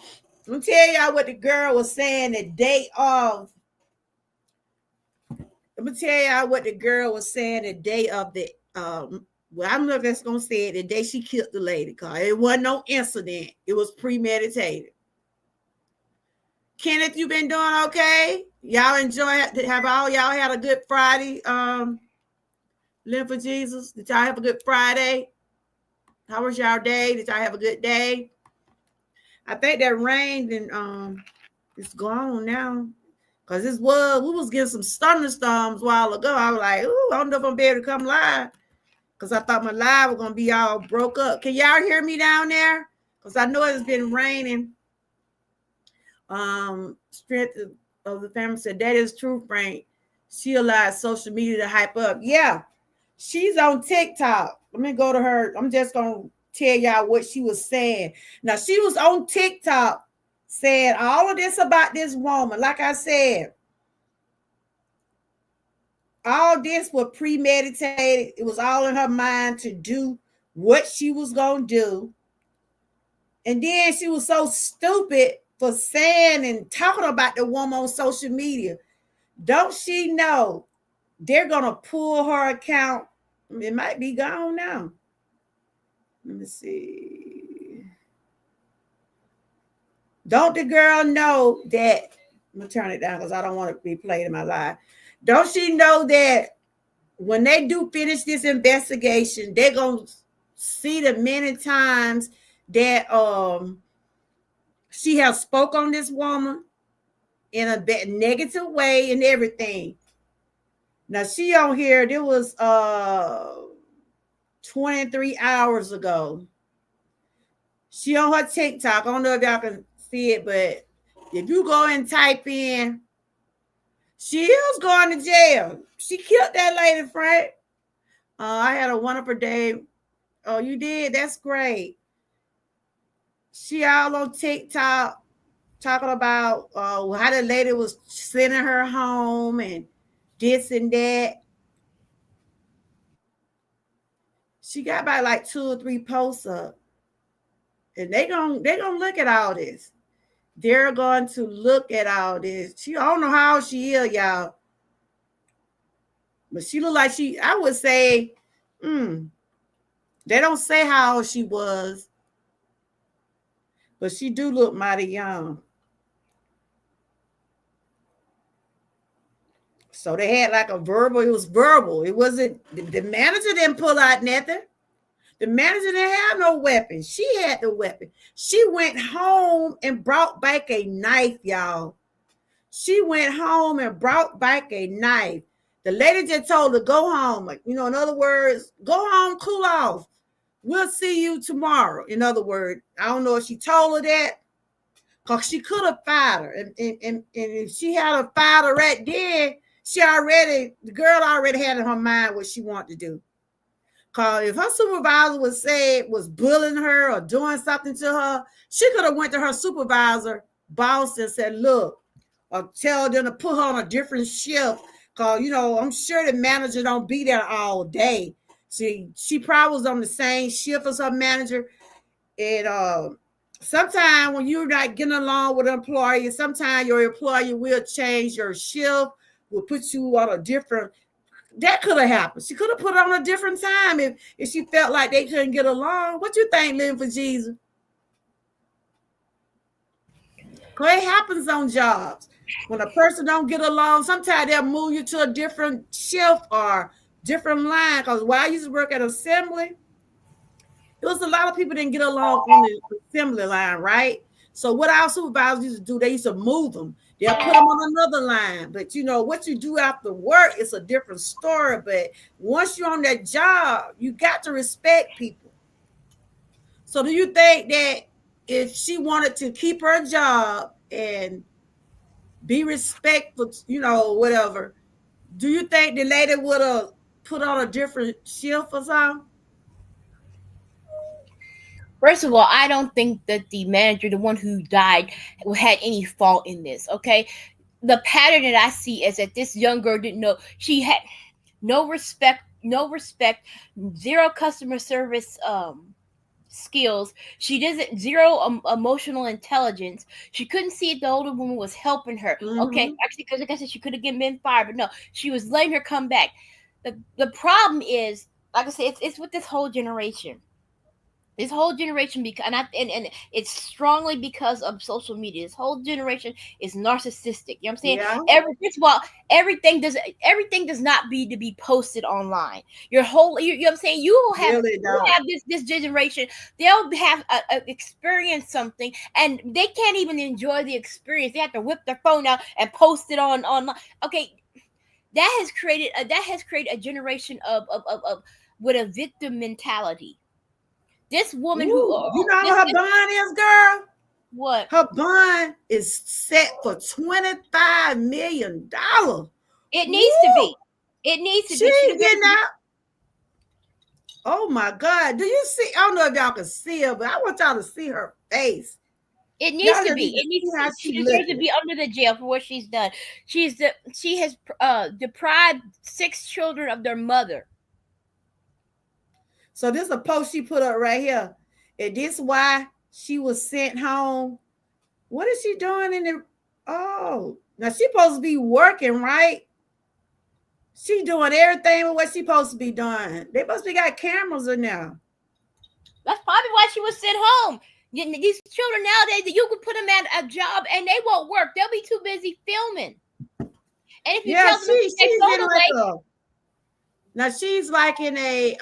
gonna tell y'all what the girl was saying the day of Let me tell y'all what the girl was saying the day of the well, I'm not just gonna say it the day she killed the lady, cause it wasn't no incident. It was premeditated. Kenneth, you been doing okay? Y'all enjoy it? Have all y'all had a good Friday? Live for Jesus. Did y'all have a good Friday? How was y'all day? Did y'all have a good day? I think that rain and it's gone now. Cause we was getting some thunderstorms a while ago. I was like, ooh, I don't know if I'm be able to come live. Cause I thought my live was gonna be all broke up. Can y'all hear me down there? Cause I know it's been raining. Strength of the family said that is true, Frank. She allows social media to hype up. Yeah, she's on TikTok. Let me go to her. I'm just gonna tell y'all what she was saying. Now she was on TikTok saying all of this about this woman. Like I said, all this was premeditated. It was all in her mind to do what she was gonna do. And then she was so stupid for saying and talking about the woman on social media. Don't she know they're gonna pull her account? It might be gone now. Let me see. Don't the girl know that? I'm gonna turn it down because I don't want to be played in my life. Don't she know that when they do finish this investigation, they're gonna see the many times that she has spoke on this woman in a negative way and everything. Now she on here, there was 23 hours ago. She on her TikTok. I don't know if y'all can see it, but if you go and type in, she is going to jail. She killed that lady, Frank. I had a wonderful day. Oh, you did? That's great. She all on TikTok talking about how the lady was sending her home and this and that. She got about like 2 or 3 posts up. And they gonna look at all this. They're going to look at all this. I don't know how old she is, y'all. But she look like I would say, they don't say how old she was. But she do look mighty young. So they had like a verbal, it was verbal. It wasn't, the manager didn't pull out nothing. The manager didn't have no weapon. She had the weapon. She went home and brought back a knife, y'all. She went home and brought back a knife. The lady just told her, go home. Like, in other words, go home, cool off. We'll see you tomorrow. In other words, I don't know if she told her that, because she could have fired her. And if she had a fired her right then, the girl already had in her mind what she wanted to do. Because if her supervisor was bullying her or doing something to her, she could have went to her supervisor, boss, and said, look, or tell them to put her on a different shift. Because, I'm sure the manager don't be there all day. She probably was on the same shift as her manager. And sometimes when you're not getting along with an employee, sometimes your employer will change your shift, will put you on a different. That could have happened. She could have put it on a different time if she felt like they couldn't get along. What you think, Living for Jesus? Because it happens on jobs. When a person don't get along, sometimes they'll move you to a different shift or different line. Because while I used to work at assembly, it was a lot of people didn't get along on the assembly line, right? So what our supervisors used to do, they used to move them. They'll put them on another line. But what you do after work is a different story. But once you're on that job, you got to respect people. So do you think that if she wanted to keep her job and be respectful, whatever, do you think the lady would have put on a different shift or something? First of all, I don't think that the manager, the one who died, had any fault in this. Okay, the pattern that I see is that this young girl didn't know. She had no respect, zero customer service skills. She doesn't zero emotional intelligence. She couldn't see if the older woman was helping her. Okay, Mm-hmm. actually, because like I said, she could have been fired, but no, she was letting her come back. The problem is, like I said, it's with this whole generation. This whole generation, because and it's strongly because of social media. This whole generation is narcissistic. You know what I'm saying? Yeah, First of all, everything does not need to be posted online. Your whole, you know what I'm saying? really You don't. have this generation. They'll have experience something, and they can't even enjoy the experience. They have to whip their phone out and post it on online. Okay, that has created a generation of with a victim mentality. This woman who Ooh, you know this, how her this bond is, girl? what Her bond is set for $25 million. it needs to Woo! be. It needs to She be. She ain't deserves getting to be. out. Oh my God. Do you see? I don't know if y'all can see her, but I want y'all to see her face. It needs Y'all to just be. need to It needs. see how She she deserves to looking. be under the jail for what she's done. She has deprived 6 children of their mother. So this is a post she put up right here. And this why she was sent home. What is she doing in the oh now she supposed to be working, right? She doing everything with what she supposed to be doing. They must be got cameras in there. That's probably why she was sent home. These children nowadays, you could put them at a job and they won't work. They'll be too busy filming. And if you Yeah, tell them to put that she's in phone like away, a now she's like in a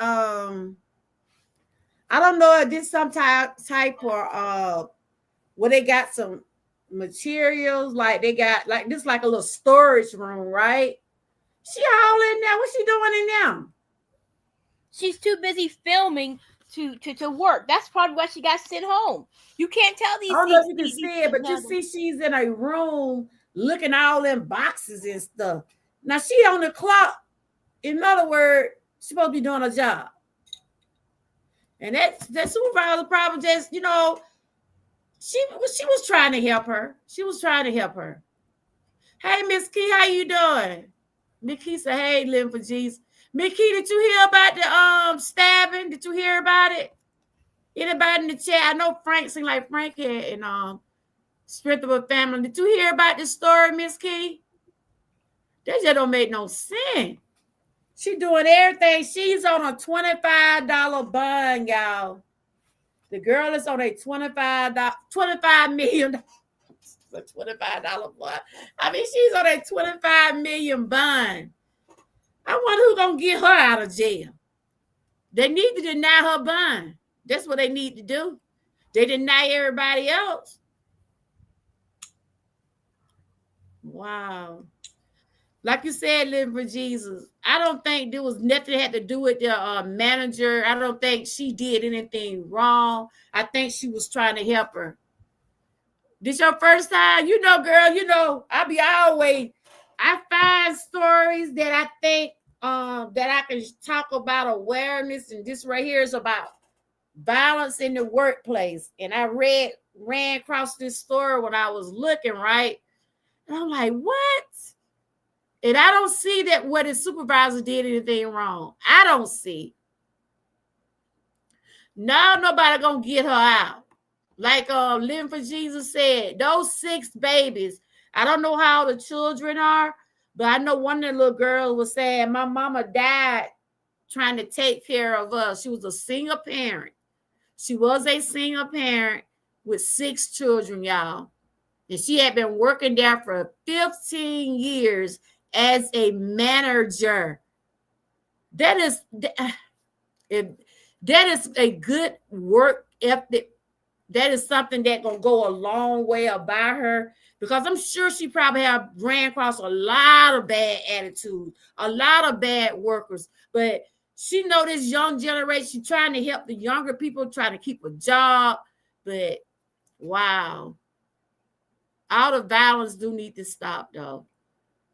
I don't know if this some type or where they got some materials, like they got like this like a little storage room, right? She all in there. What she doing in there? she's too busy filming to work. That's probably why she got sent home. You can't tell I these don't know if these you can these, these see it, kids but you nowadays. see she's in a room looking all in boxes and stuff. Now she on the clock. In other words, she's supposed to be doing a job. And that supervisor probably just, she was trying to help her. She was trying to help her. Hey, Miss Key, how you doing? Miss Key said, hey, living for Jesus. Miss Key, did you hear about the stabbing? Did you hear about it? Anybody in the chat? I know Frank seemed like Frank had and Strength of a Family. Did you hear about this story, Miss Key? That just don't make no sense. She doing everything. She's on a $25 bond, y'all. The girl is on a $25 million. A $25 bond. I mean, she's on a 25 million bond. I wonder who's gonna get her out of jail. They need to deny her bond. That's what they need to do. They deny everybody else. Wow. Like you said, living for Jesus. I don't think there was nothing that had to do with the manager. I don't think she did anything wrong. I think she was trying to help her. This your first time? Girl, I find stories that I think that I can talk about awareness, and this right here is about violence in the workplace. And I ran across this story when I was looking, right? And I'm like, what? And I don't see that what his supervisor did anything wrong. I don't see. Now nobody gonna get her out. Like Living for Jesus said, those 6 babies. I don't know how the children are, but I know one of the little girls was saying, my mama died trying to take care of us. She was a single parent. She was a single parent with 6 children, y'all. And she had been working there for 15 years as a manager. That is a good work ethic. That is something that gonna go a long way about her, because I'm sure she probably have ran across a lot of bad attitudes, a lot of bad workers. But she know this young generation trying to help the younger people, trying to keep a job. But wow, all the violence do need to stop, though.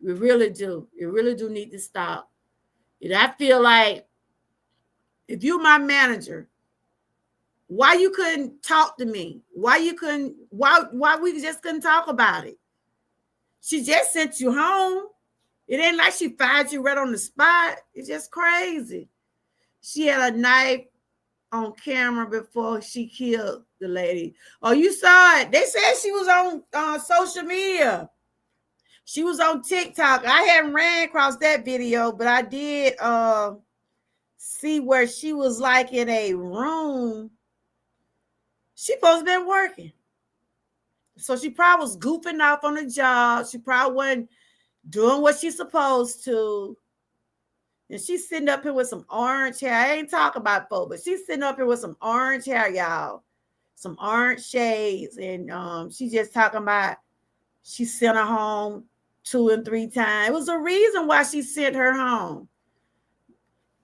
We really do. It really do need to stop. And I feel like if you my manager, why you couldn't talk to me? Why we just couldn't talk about it? She just sent you home. It ain't like she fired you right on the spot. It's just crazy. She had a knife on camera before she killed the lady. Oh, you saw it. They said she was on social media. She was on TikTok. I haven't ran across that video, but I did see where she was like in a room. She supposed to been working. So she probably was goofing off on the job. She probably wasn't doing what she's supposed to. And she's sitting up here with some orange hair. I ain't talking about folk, but she's sitting up here with some orange hair, y'all. Some orange shades. And she's just talking about she sent her home 2 and 3 times. It was a reason why she sent her home.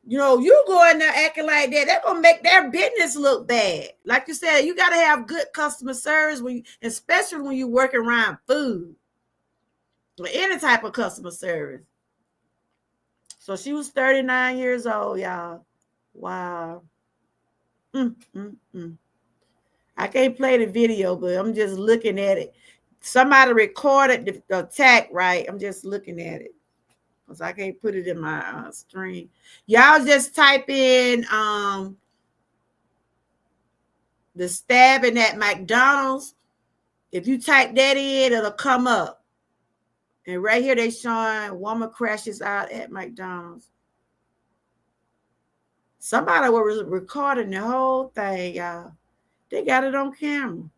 You know, you go in there acting like that, they're gonna make their business look bad. Like you said, you gotta have good customer service when you, especially when you work around food or any type of customer service. So she was 39 years old, y'all. Wow. Mm. I can't play the video, but I'm just looking at it. Somebody recorded the attack, right? I'm just looking at it because I can't put it in my stream. Y'all just type in the stabbing at McDonald's. If you type that in, it'll come up. And right here, they showing woman crashes out at McDonald's. Somebody was recording the whole thing, y'all. They got it on camera.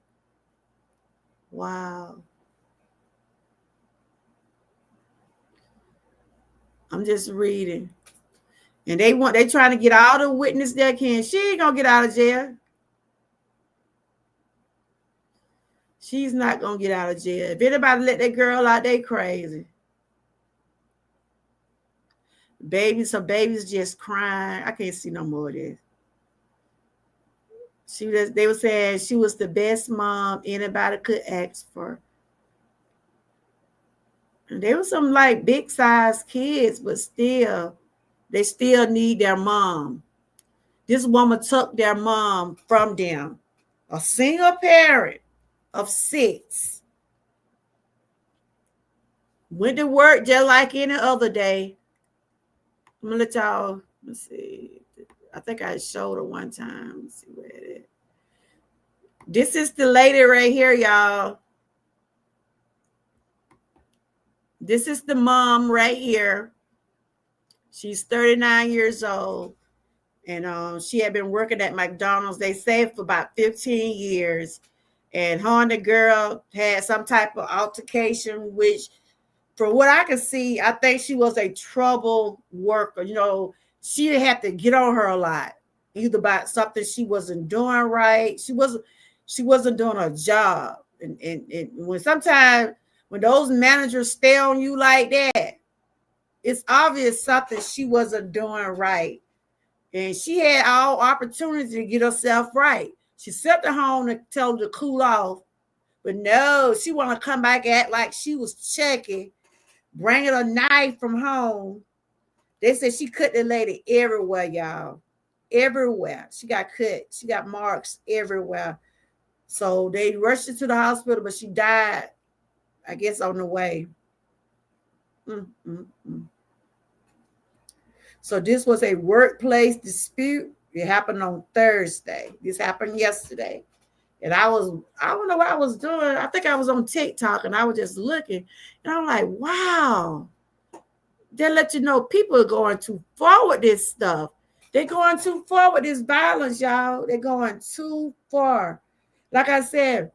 Wow. I'm just reading. And they trying to get all the witness they can. She ain't gonna get out of jail. She's not gonna get out of jail. If anybody let that girl out, they crazy. Babies, her baby's just crying. I can't see no more of this. They were saying she was the best mom anybody could ask for. And there were some like big size kids, but still, they still need their mom. This woman took their mom from them. A single parent of 6. Went to work just like any other day. I'm gonna let y'all, let's see. I think I showed her one time. Let's see where it is. This is the lady right here, y'all. This is the mom right here. She's 39 years old. And she had been working at McDonald's, they say, for about 15 years. And her and the girl had some type of altercation, which, from what I can see, I think she was a trouble worker. You know, she had to get on her a lot, either about something she wasn't doing right. She wasn't doing her job. And when sometimes when those managers stay on you like that, it's obvious something she wasn't doing right. And she had all opportunity to get herself right. She sent her home to tell her to cool off. But no, she want to come back act like she was checking, bringing a knife from home. They said she cut the lady everywhere, y'all. Everywhere. She got cut. She got marks everywhere. So they rushed her to the hospital, but she died, I guess, on the way. So this was a workplace dispute. It happened on Thursday. This happened yesterday. And I don't know what I was doing. I think I was on TikTok and I was just looking. And I'm like, wow. They let you know people are going too far with this stuff. They're going too far with this violence, y'all. They're going too far. Like I said,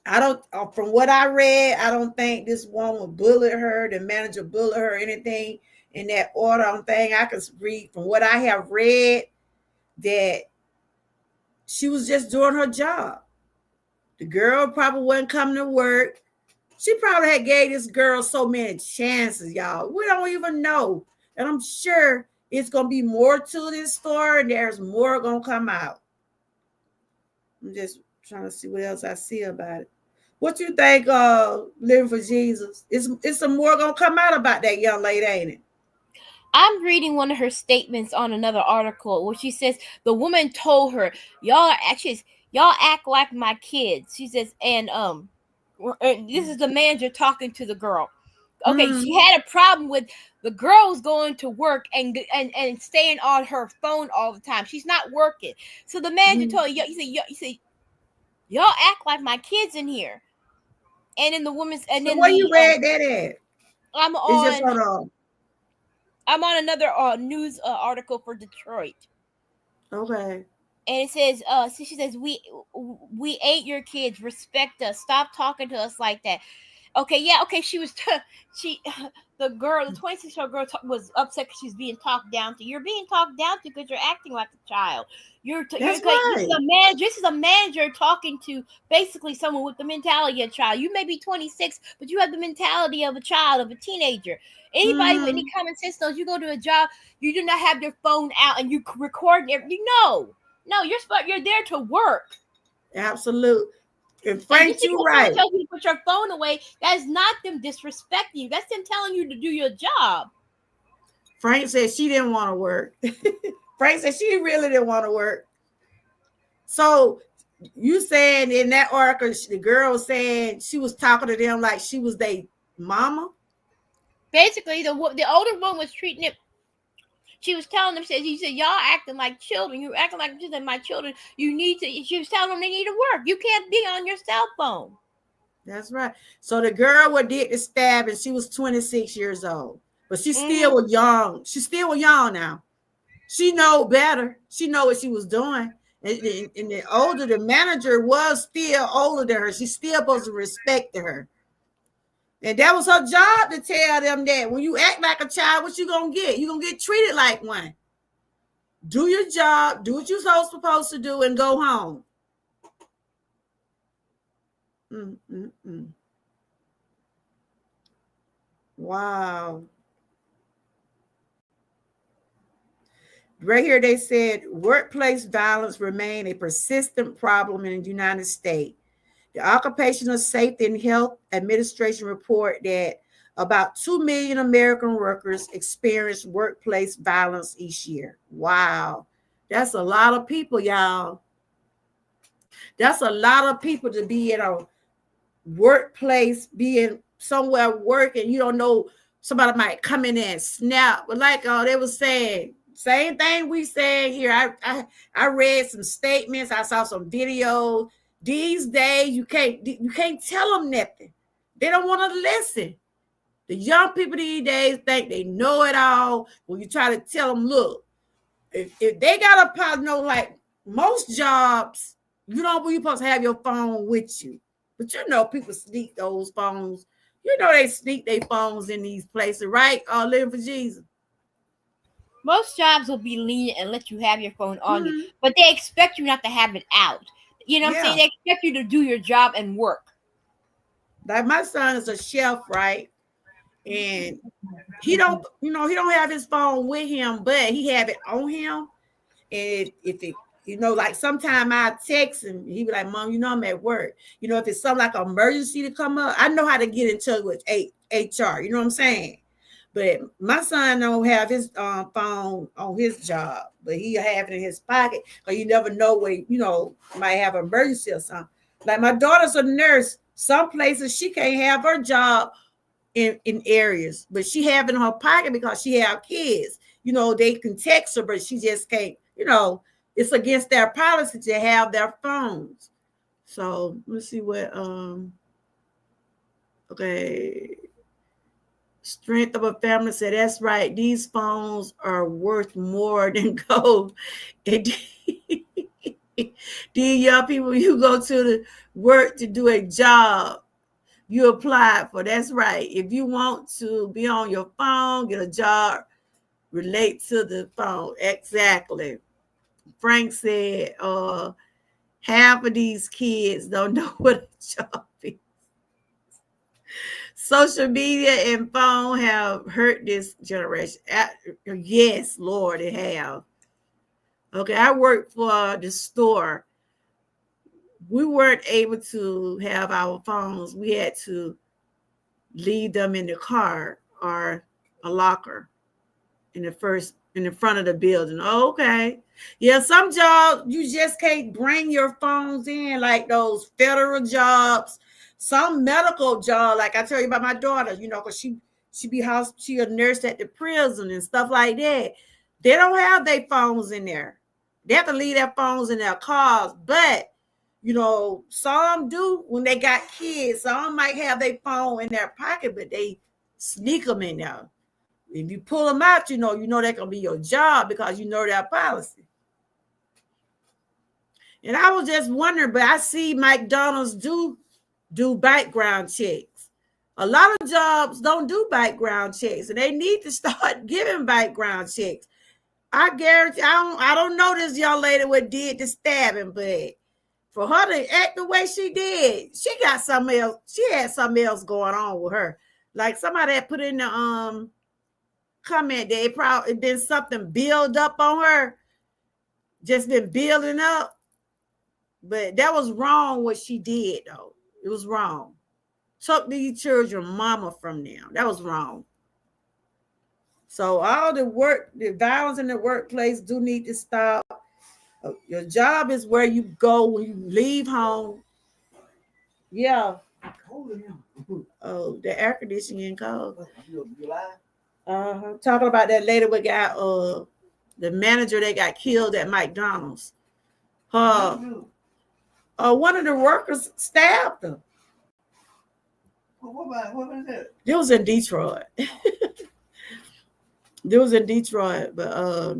from what I read, I don't think this woman bullied her, the manager bullied her, or anything in that order. On thing I could read from what I have read, that she was just doing her job. The girl probably wasn't coming to work. She probably had gave this girl so many chances, y'all. We don't even know. And I'm sure it's going to be more to this story, and there's more going to come out. I'm just trying to see what else I see about it. What you think, Living for Jesus? It's some more going to come out about that young lady, ain't it? I'm reading one of her statements on another article where she says the woman told her, y'all act like my kids. She says, and this is the manager talking to the girl. Okay, she had a problem with the girls going to work and staying on her phone all the time. She's not working. So the manager told her, he said, y'all act like my kids in here. And then the woman's and So then where you the read that at? I'm It's just on on I'm on another news article for Detroit. okay. And it says, so she says, we ate your kids. Respect us. Stop talking to us like that. Okay, yeah, okay. She was, she, the 26-year-old girl was upset because she's being talked down to. You're being talked down to because you're acting like a child. That's right. This is a manager talking to basically someone with the mentality of a child. You may be 26, but you have the mentality of a child, of a teenager. Anybody with any common sense knows you go to a job, you do not have your phone out and you record everything. No, you're there to work. Absolute. And And Frank, just you because someone right. tells you to put your phone away, that is not them disrespecting you. That's them telling you to do your job. Frank said she didn't want to work. Frank said she really didn't want to work. So you saying in that article, the girl was saying she was talking to them like she was their mama? Basically, the older one was treating it. She was telling them, she said, y'all acting like children. You're acting like just my children. You need to. She was telling them they need to work. You can't be on your cell phone. That's right. So the girl what did the stabbing, she was 26 years old, but she still was young. She still was young now. She know better. She know what she was doing. And the older the manager was still older than her. She still supposed to respect her. And that was her job to tell them that when you act like a child, what you gonna get? You gonna get treated like one. Do your job, do what you're supposed to do, and go home. Wow. Right here, they said workplace violence remain a persistent problem in the United States. The Occupational Safety and Health Administration report that about 2 million American workers experience workplace violence each year. Wow. That's a lot of people, y'all. That's a lot of people to be in a workplace, being somewhere working. You don't know, somebody might come in and snap. But like they were saying, same thing we said here. I read some statements. I saw some videos. These days, you can't tell them nothing. They don't want to listen. The young people these days think they know it all. When you try to tell them, look, if they got a partner, like most jobs, you don't you're supposed to have your phone with you. But you know, people sneak those phones. You know, they sneak their phones in these places, right? Living for Jesus. Most jobs will be lenient and let you have your phone on you, but they expect you not to have it out. You know what I'm saying? They expect you to do your job and work. Like my son is a chef, right? And he don't have his phone with him, but he have it on him. And if it, like sometime I text him, he be like, "Mom, I'm at work." If it's something like an emergency to come up, I know how to get in touch with HR. You know what I'm saying? But my son don't have his phone on his job, but he have it in his pocket because you never know where might have an emergency or something. Like my daughter's a nurse. Some places she can't have her job in areas, but she have it in her pocket because she have kids. They can text her, but she just can't. It's against their policy to have their phones. So let's see what. Okay. Strength of a family said, that's right. These phones are worth more than gold. These young people, you go to the work to do a job you applied for. That's right. If you want to be on your phone, get a job, relate to the phone. Exactly. Frank said, half of these kids don't know what a job is. Social media and phone have hurt this generation. Yes, Lord, it have. Okay, I worked for the store. We weren't able to have our phones. We had to leave them in the car or a locker in the front of the building. Okay. Yeah, some jobs you just can't bring your phones in, like those federal jobs. Some medical job, like I tell you about my daughter, because She a nurse at the prison and stuff like that. They don't have their phones in there. They have to leave their phones in their cars. But some do when they got kids. Some might have their phone in their pocket, but they sneak them in there. If you pull them out, they're gonna be your job because you know that policy. And I was just wondering, but I see McDonald's do background checks. A lot of jobs don't do background checks, and they need to start giving background checks. I guarantee I don't know this young lady what did the stabbing, but for her to act the way she did, she got something else. She had something else going on with her. Like somebody had put in the comment that it probably been something build up on her, just been building up. But that was wrong what she did though. It was wrong. Took these children mama from them. That was wrong. So all the violence in the workplace do need to stop. Your job is where you go when you leave home. Yeah. Oh, the air conditioning cold. Talking about that lady we got the manager that got killed at McDonald's. One of the workers stabbed her. What was that? It was in Detroit. But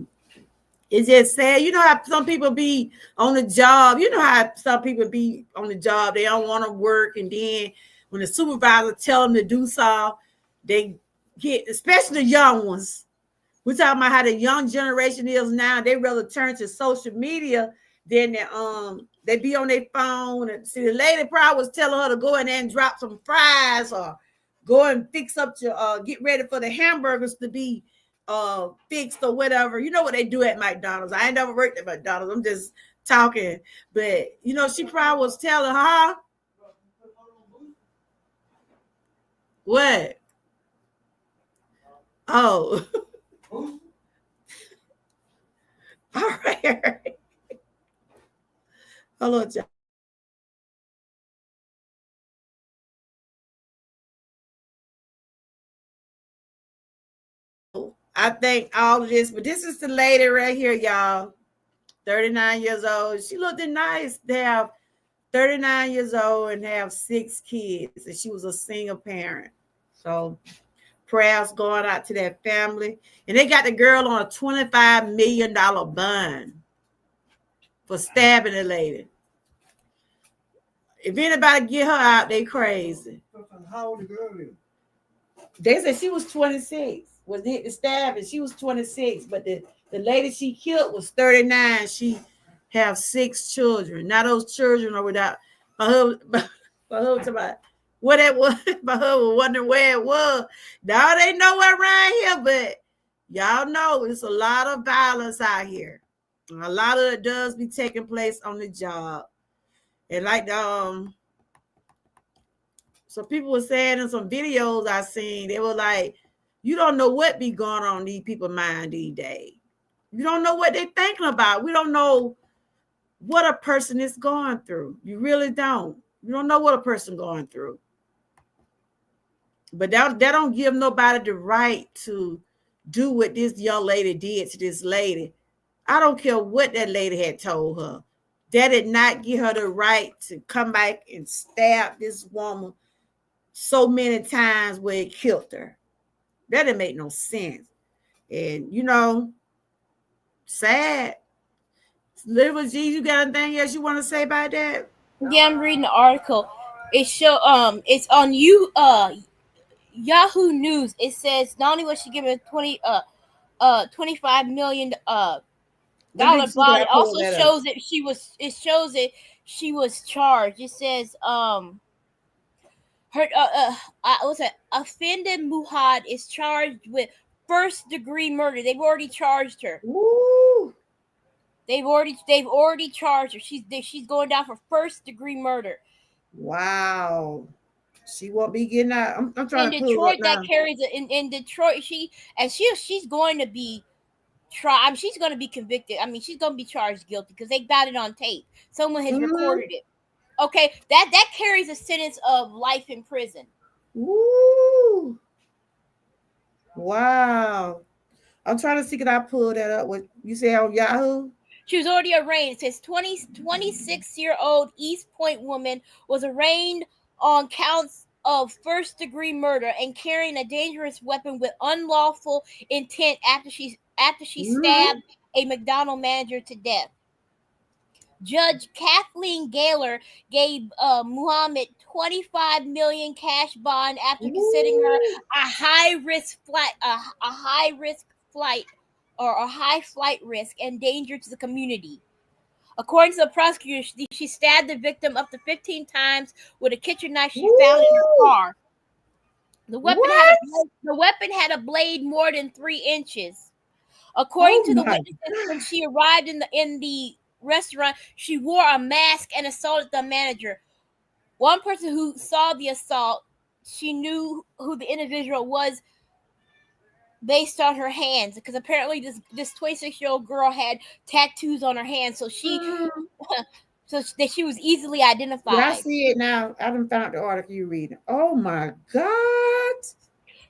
it's just sad. You know how some people be on the job. You know how some people be on the job. They don't want to work, and then when the supervisor tell them to do so, they get, especially the young ones. We're talking about how the young generation is now. They rather turn to social media than they be on their phone. And see, the lady probably was telling her to go in there and drop some fries or go and fix up your get ready for the hamburgers to be fixed or whatever. You know what they do at McDonald's. I ain't never worked at McDonald's. I'm just talking. But she probably was telling her what? Oh. All right. Hello, John. I think all of this, but this is the lady right here, y'all. 39 years old. She looked nice to have 39 years old and have 6 kids. And she was a single parent. So prayers going out to that family. And they got the girl on a $25 million bond for stabbing the lady. If anybody get her out, they crazy. How old the girl is? They said she was 26. Was hit the stab and she was 26, but the lady she killed was 39. She have 6 children. Now those children are without my husband. What it was, my husband wondering where it was. Now they know it around here, but y'all know it's a lot of violence out here. And a lot of it does be taking place on the job. And like some people were saying in some videos I seen, they were like, you don't know what be going on in these people's mind these days. You don't know what they're thinking about. We don't know what a person is going through. You really don't. You don't know what a person going through. But that don't give nobody the right to do what this young lady did to this lady. I don't care what that lady had told her. That did not give her the right to come back and stab this woman so many times where it killed her. That didn't make no sense. And sad. Little G, you got anything else you want to say about that? Yeah, I'm reading the article. It's on Yahoo News. It says not only was she given $25 million dollar bond, it also shows that she was charged. It says her what's that? Offended Muhammad is charged with first-degree murder. They've already charged her. Woo. They've already charged her. She's going down for first-degree murder. Wow. She won't be getting out. I'm trying in to Detroit. That carries it in Detroit. She's going to be tried. She's going to be convicted. She's going to be charged guilty because they got it on tape. Someone has recorded it. Okay, that carries a sentence of life in prison. Woo. Wow. I'm trying to see, can I pull that up? What you say on Yahoo? She was already arraigned. It says 26-year-old East Point woman was arraigned on counts of first-degree murder and carrying a dangerous weapon with unlawful intent after she Mm-hmm. stabbed a McDonald manager to death. Judge Kathleen Gaylor gave Muhammad 25 million cash bond after considering her Ooh. a high risk flight or a high flight risk and danger to the community. According to the prosecutor, she stabbed the victim up to 15 times with a kitchen knife she found in her Ooh. car. What? The weapon had a blade more than 3 inches. According Oh to the my witnesses, when she arrived in the restaurant, she wore a mask and assaulted the manager. One person who saw the assault, she knew who the individual was based on her hands, because apparently this 26-year-old girl had tattoos on her hands, so God. that she was easily Yeah, I identified. see it now. I done found the article you reading. Oh my God.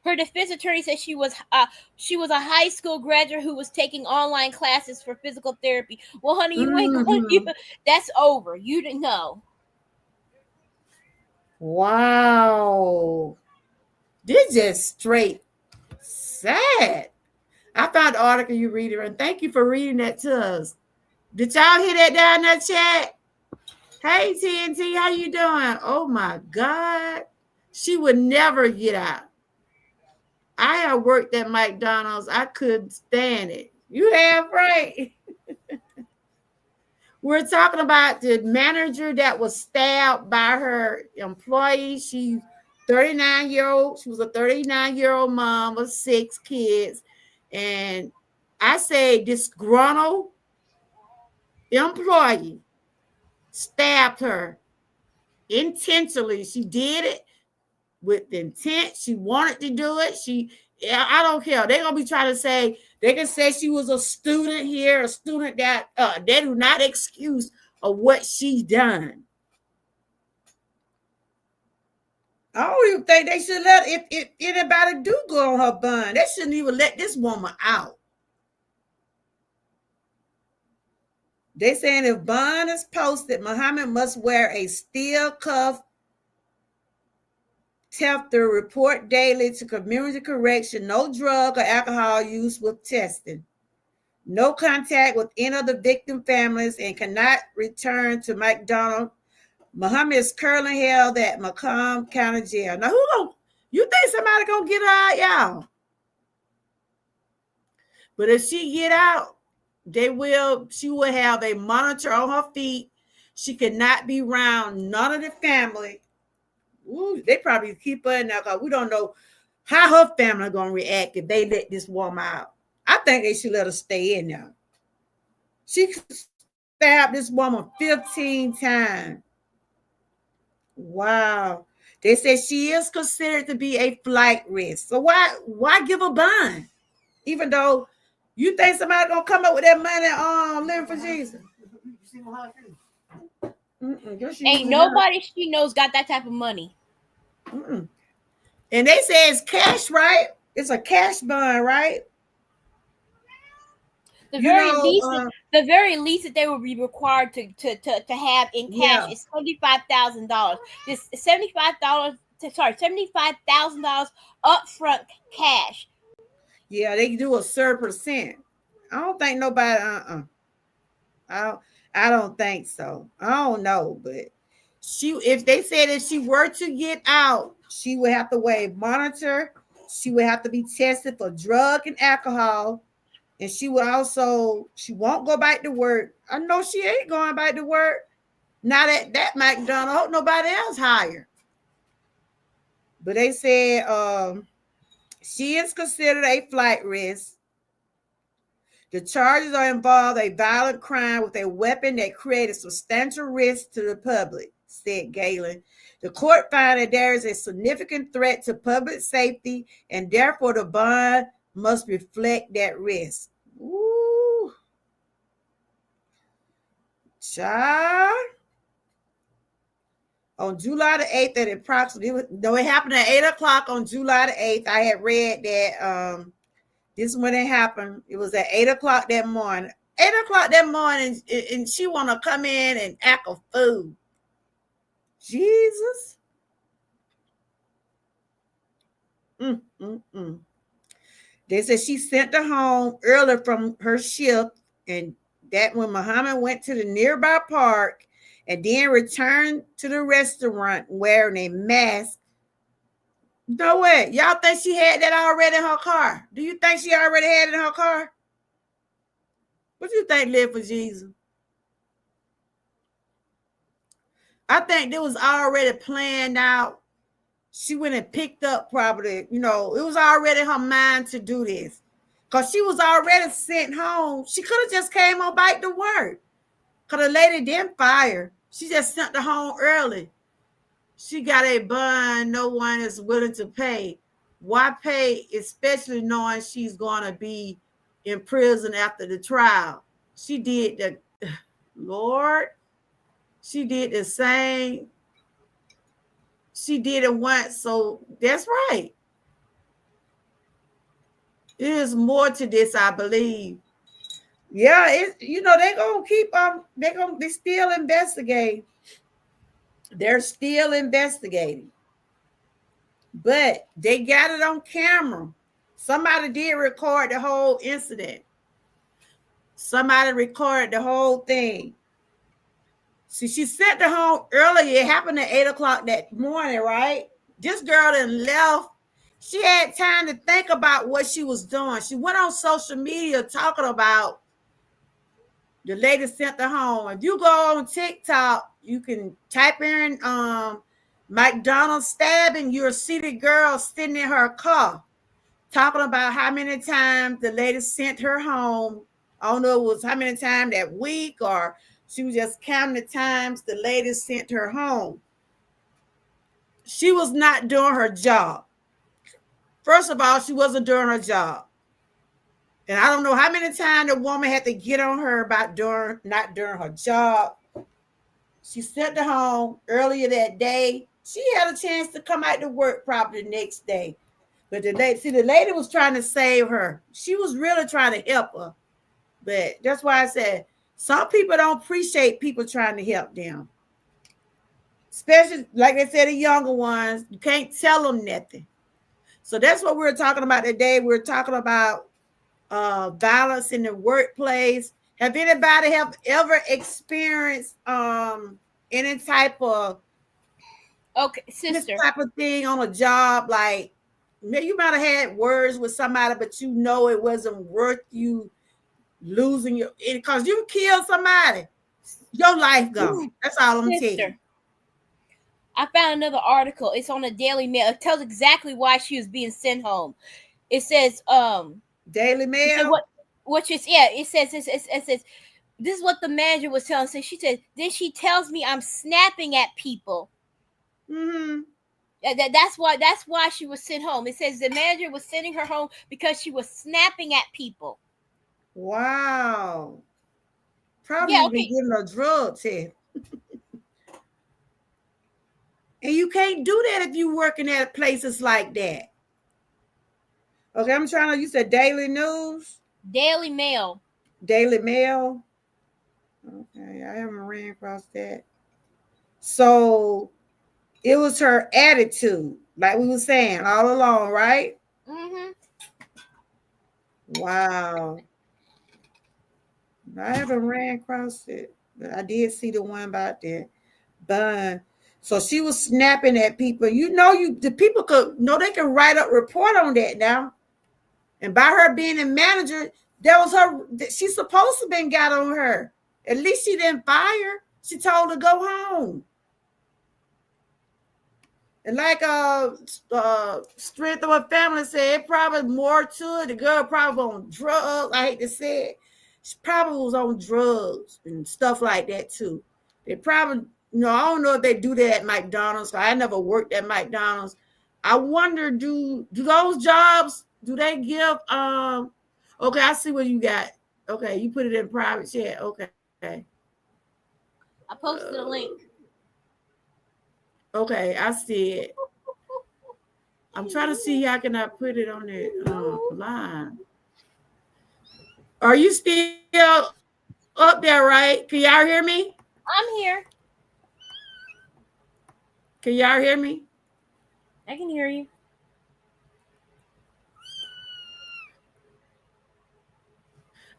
Her defense attorney said she was a high school graduate who was taking online classes for physical therapy. Well, honey, you ain't going. Mm-hmm. That's over. You didn't know. Wow. This just straight sad. I found the article you reading, and thank you for reading that to us. Did y'all hear that down in that chat? Hey TNT, how you doing? Oh my God. She would never get out. I have worked at McDonald's. I couldn't stand it. You have, right? We're talking about the manager that was stabbed by her employee. She 39-year-old. She was a 39-year-old mom of 6 kids. And I say disgruntled employee stabbed her intentionally. She did it with intent. She wanted to do it. I don't care. They're gonna be trying to say, they can say she was a student here, a student that they do not excuse of what she done. I don't even think they should let, if anybody do go on her bun, they shouldn't even let this woman out. They saying if bond is posted, Muhammad must wear a steel cuff Tefter report daily to community correction, no drug or alcohol use with testing, no contact with any of the victim families, and cannot return to McDonald. Muhammad is currently held at Macomb County Jail. Now, you think somebody gonna get her out, y'all? But if she get out, she will have a monitor on her feet. She cannot be around none of the family. Ooh, they probably keep her in there because we don't know how her family gonna react if they let this woman out. I think they should let her stay in there. She stabbed this woman 15 times. Wow. They said she is considered to be a flight risk. So why give a bond? Even though you think somebody gonna come up with that money living for Jesus. Ain't nobody she knows got that type of money. Mm-mm. And they say it's cash, right? It's a cash bond, right? The You very know, least, the very least that they would be required to have in cash yeah, is $75,000. This $75,000 upfront cash. yeah, they do a certain percent. I don't think nobody. I don't. I don't think so. I don't know, but if they said if she were to get out, she would have to wear a monitor. She would have to be tested for drug and alcohol, and she won't go back to work. I know she ain't going back to work. Now that McDonald, I hope nobody else hired. But they said she is considered a flight risk. The charges are involved a violent crime with a weapon that created substantial risk to the public, said Galen. The court found that there is a significant threat to public safety, and therefore the bond must reflect that risk. Ooh, child. On July the 8th at approximately, though it happened at 8 o'clock on July the 8th. I had read that this is when it happened. It was at 8 o'clock that morning. 8 o'clock that morning, and she want to come in and act a fool. Jesus. Mm, mm, mm. They said she sent her home early from her shift, and that when Muhammad went to the nearby park and then returned to the restaurant wearing a mask. No way. Y'all think she had that already in her car? Do you think she already had it in her car? What do you think, Live for Jesus? I think it was already planned out. She went and picked up probably, it was already her mind to do this. Because she was already sent home. She could have just came on back to work. Because the lady didn't fire. She just sent her home early. She got a bond no one is willing to pay. Why pay, especially knowing she's going to be in prison after the trial? She did the, Lord, she did the same. She did it once, so that's right. There's more to this, I believe. Yeah, they're gonna keep they still investigate. They're still investigating. But they got it on camera. Somebody did record the whole incident. Somebody recorded the whole thing. See, she sent her home early. It happened at 8 o'clock that morning, right? This girl then left. She had time to think about what she was doing. She went on social media talking about the lady sent her home. If you go on TikTok, you can type in McDonald stabbing. You'll see the girl sitting in her car talking about how many times the lady sent her home. I don't know if it was how many times that week or she was just counting the times the lady sent her home. She was not doing her job. First of all, she wasn't doing her job. And I don't know how many times the woman had to get on her about not doing her job. She sent her home earlier that day. She had a chance to come out to work probably the next day. But the lady was trying to save her. She was really trying to help her. But that's why I said some people don't appreciate people trying to help them. Especially, like they said, the younger ones, you can't tell them nothing. So that's what we're talking about today. We're talking about violence in the workplace. Have anybody ever experienced any type of this sister? type of thing on a job? Like you might have had words with somebody, but it wasn't worth you losing your, because you killed somebody, your life gone. That's all I'm telling you. I found another article. It's on the Daily Mail. It tells exactly why she was being sent home. It says, Daily Mail. It says this is what the manager was telling. So she said, then she tells me I'm snapping at people. Mm-hmm. That's why she was sent home. It says the manager was sending her home because she was snapping at people. Wow. Probably been giving her drugs here. And you can't do that if you're working at places like that. Okay, I'm trying to, you said Daily News? Daily Mail. Daily Mail? Okay, I haven't ran across that. So it was her attitude, like we were saying all along, right? Mm-hmm. Wow. I haven't ran across it, but I did see the one about that bun. So she was snapping at people. The people they can write up report on that now. And by her being a manager, that was her. She's supposed to have been got on her. At least she didn't fire. She told her to go home. And like strength of her family said, it probably more to it. The girl probably on drugs. I hate to say it. She probably was on drugs and stuff like that too. They probably, I don't know if they do that at McDonald's. I never worked at McDonald's. I wonder, do those jobs, do they give okay, I see what you got. Okay, you put it in private chat. Okay. I posted a link. Okay, I see it. I'm trying to see how can I put it on the line. Are you still up there, right? Can y'all hear me? I'm here. Can y'all hear me? I can hear you.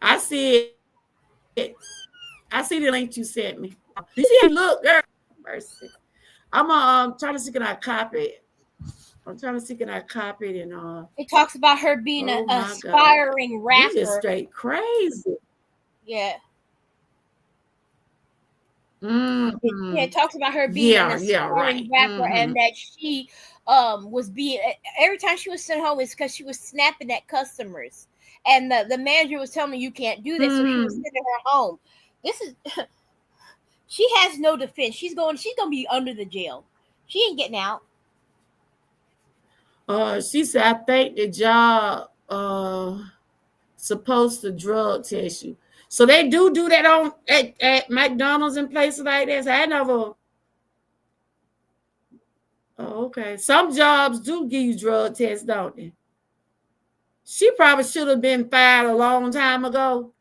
I see it. I see the link you sent me. Do you see how you look, girl? Mercy. I'm trying to see can I copy it. I'm trying to see can I copy it and It talks about her being oh an my God. aspiring This is rapper. straight crazy. Yeah. Yeah, Mm-hmm. it talks about her being an Yeah, aspiring right. rapper and Mm-hmm. that she was being every time she was sent home it's because she was snapping at customers. And the manager was telling me you can't do this, so she was Mm-hmm. sending her home. This is she has no defense. She's gonna be under the jail. She ain't getting out. She said I think the job supposed to drug test you. So they do that on at McDonald's and places like this. I never. Oh, okay. Some jobs do give you drug tests, don't they? She probably should have been fired a long time ago.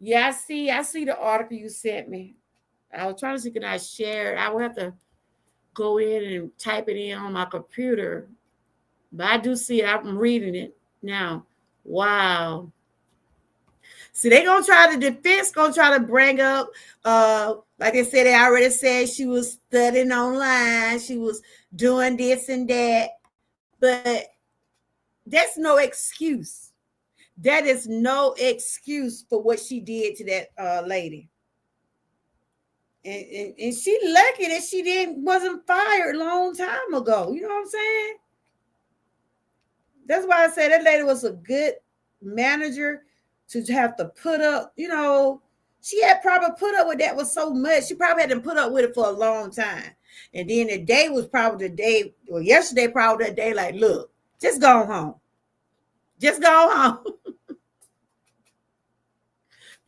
Yeah, I see. I see the article you sent me. I was trying to see can I share it. I would have to go in and type it in on my computer. But I do see it. I'm reading it now. Wow. See, they gonna try the defense gonna try to bring up like they said, they already said she was studying online, she was doing this and that, but that's no excuse. That is no excuse for what she did to that lady. And she lucky that she didn't wasn't fired a long time ago. You know what I'm saying? That's why I said that lady was a good manager to have to put up, she had probably put up with that with so much. She probably had to put up with it for a long time. And then the day was probably the day, or yesterday, probably that day, like, look, just go home. Just go home.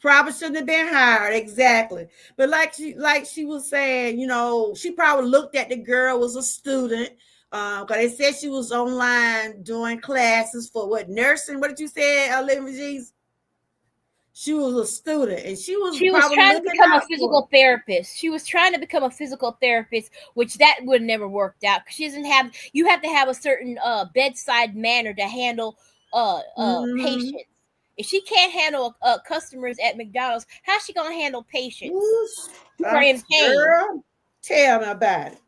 Probably shouldn't have been hired, exactly. But like she was saying, she probably looked at the girl was a student. Because they said she was online doing classes for what nursing. What did you say, Olivia G's? She was a student, and she was She was probably trying to looking become a out for. physical therapist. She was trying to become a physical therapist, which that would never worked out. She doesn't have. You have to have a certain bedside manner to handle Mm-hmm. patients. If she can't handle customers at McDonald's, how's she gonna handle patients Ooh, who are in pain? girl, tell me about it.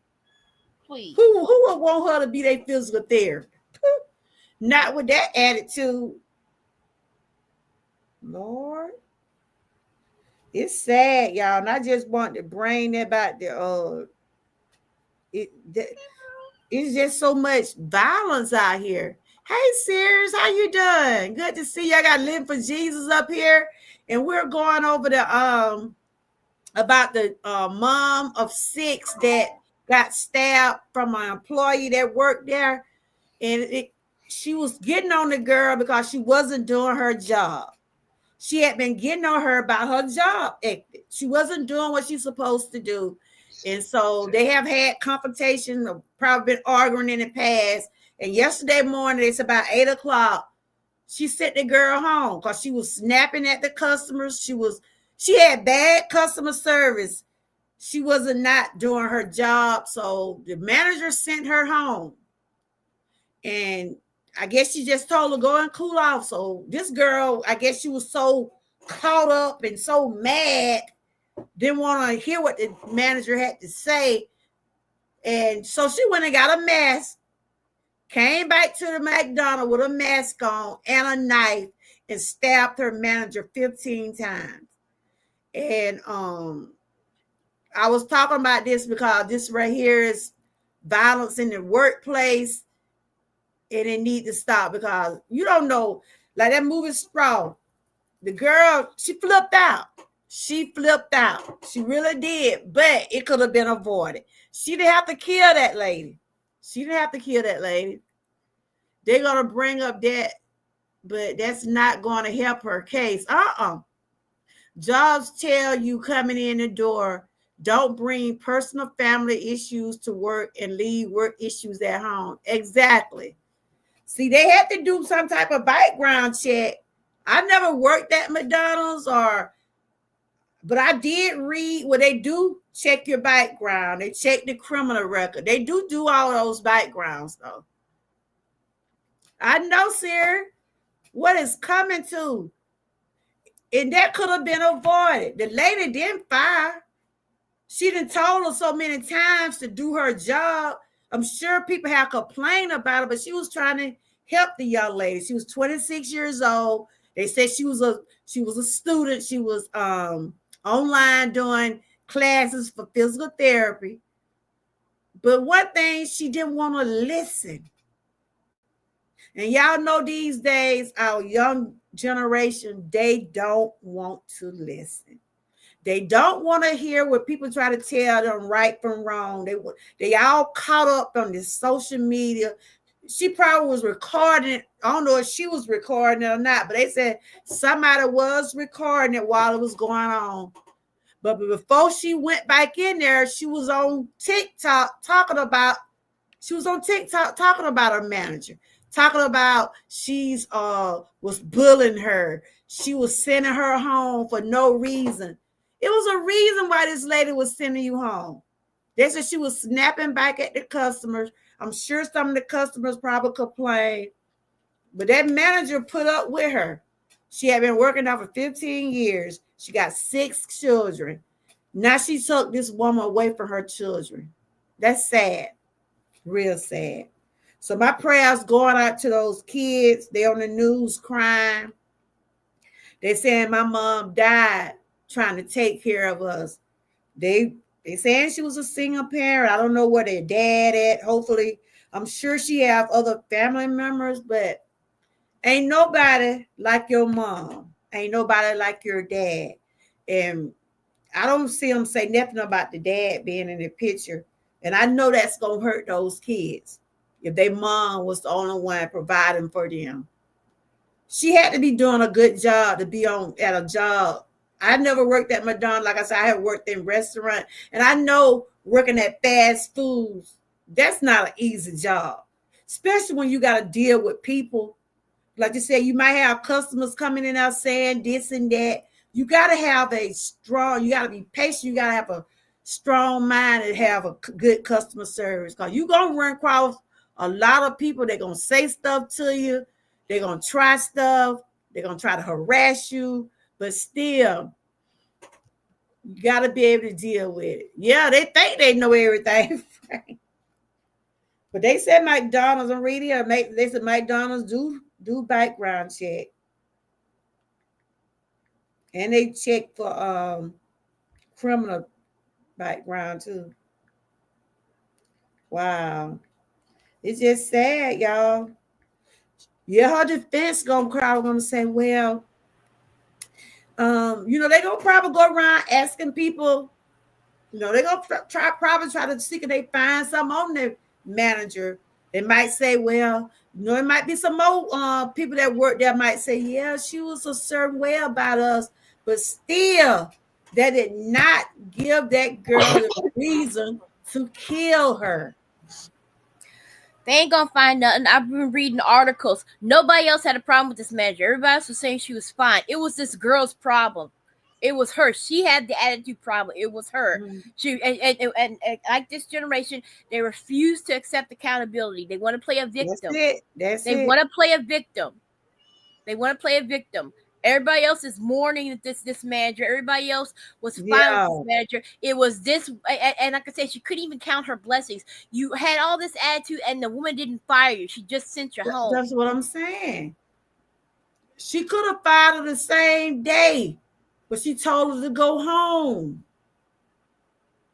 Please. Who would want her to be their physical therapist? Not with that attitude, Lord. It's sad, y'all. And I just want to bring that back to it. It's just so much violence out here. Hey, Sears, how you doing? Good to see you. I got Live for Jesus up here, and we're going over the about the mom of six that got stabbed from an employee that worked there, and she was getting on the girl because she wasn't doing her job. She had been getting on her about her job ethic. She wasn't doing what she's supposed to do. And so they have had confrontation, probably been arguing in the past. And yesterday morning, it's about 8 o'clock. She sent the girl home because she was snapping at the customers. She had bad customer service. She wasn't not doing her job. So the manager sent her home. And I guess she just told her go and cool off. So this girl, I guess she was so caught up and so mad, didn't want to hear what the manager had to say. And so she went and got a mask, came back to the McDonald with a mask on and a knife and stabbed her manager 15 times. And I was talking about this because this right here is violence in the workplace, and it need to stop because you don't know, like that movie Sprawl, the girl, she flipped out. She flipped out. She really did, but it could have been avoided. She didn't have to kill that lady. She didn't have to kill that lady. They're gonna bring up that, but that's not going to help her case. Jobs tell you coming in the door, Don't bring personal family issues to work and leave work issues at home. Exactly. See, they had to do some type of background check. I never worked at McDonald's but I did read where they do check your background. They check the criminal record. They do all those backgrounds though. I know, sir, what is coming to. And that could have been avoided. The lady didn't fire. She done told her so many times to do her job. I'm sure people have complained about it, but she was trying to help the young lady. She was 26 years old. They said she was a student. She was online doing classes for physical therapy. But one thing, she didn't want to listen. And y'all know these days, our young generation, they don't want to listen. They don't want to hear what people try to tell them right from wrong. They all caught up on this social media. She probably was recording it. I don't know if she was recording it or not, but they said somebody was recording it while it was going on. But before she went back in there, she was on TikTok talking about her manager, talking about she's was bullying her. She was sending her home for no reason. It was a reason why this lady was sending you home. They said she was snapping back at the customers. I'm sure some of the customers probably complained, but that manager put up with her. She had been working there for 15 years. She got 6 children. Now she took this woman away from her children. That's sad. Real sad. So my prayers going out to those kids. They on the news crying. They saying my mom died trying to take care of us. They saying she was a single parent. I don't know where their dad at. Hopefully, I'm sure she have other family members, but ain't nobody like your mom. Ain't nobody like your dad. And I don't see them say nothing about the dad being in the picture. And I know that's going to hurt those kids if their mom was the only one providing for them. She had to be doing a good job to be at a job. I never worked at McDonald's. Like I said, I have worked in restaurant. And I know working at fast foods, that's not an easy job. Especially when you got to deal with people. Like you said, you might have customers coming in out saying this and that. You got to have you got to be patient. You got to have a strong mind and have a good customer service. Because you're going to run across a lot of people. They're going to say stuff to you. They're going to try stuff. They're going to try to harass you. But still, you got to be able to deal with it. Yeah, they think they know everything. But they said McDonald's, I'm reading here, they said McDonald's do background check. And they check for criminal background too. Wow. It's just sad, y'all. Yeah, her defense gonna say, well, they gonna probably go around asking people, they gonna probably try to see if they find something on their manager. They might say, well, it might be some more people that work there might say, yeah, she was a certain way about us, but still, that did not give that girl the reason to kill her. They ain't gonna find nothing. I've been reading articles. Nobody else had a problem with this manager. Everybody else was saying she was fine. It was this girl's problem. It was her. She had the attitude problem. It was her. Mm-hmm. She and like this generation, they refuse to accept accountability. They want to play a victim. They want to play a victim. They want to play a victim. Everybody else is mourning this manager. Everybody else was fine with this manager. It was this, and like I said, she couldn't even count her blessings. You had all this attitude, and the woman didn't fire you. She just sent you home. That's what I'm saying. She could have fired her the same day, but she told her to go home.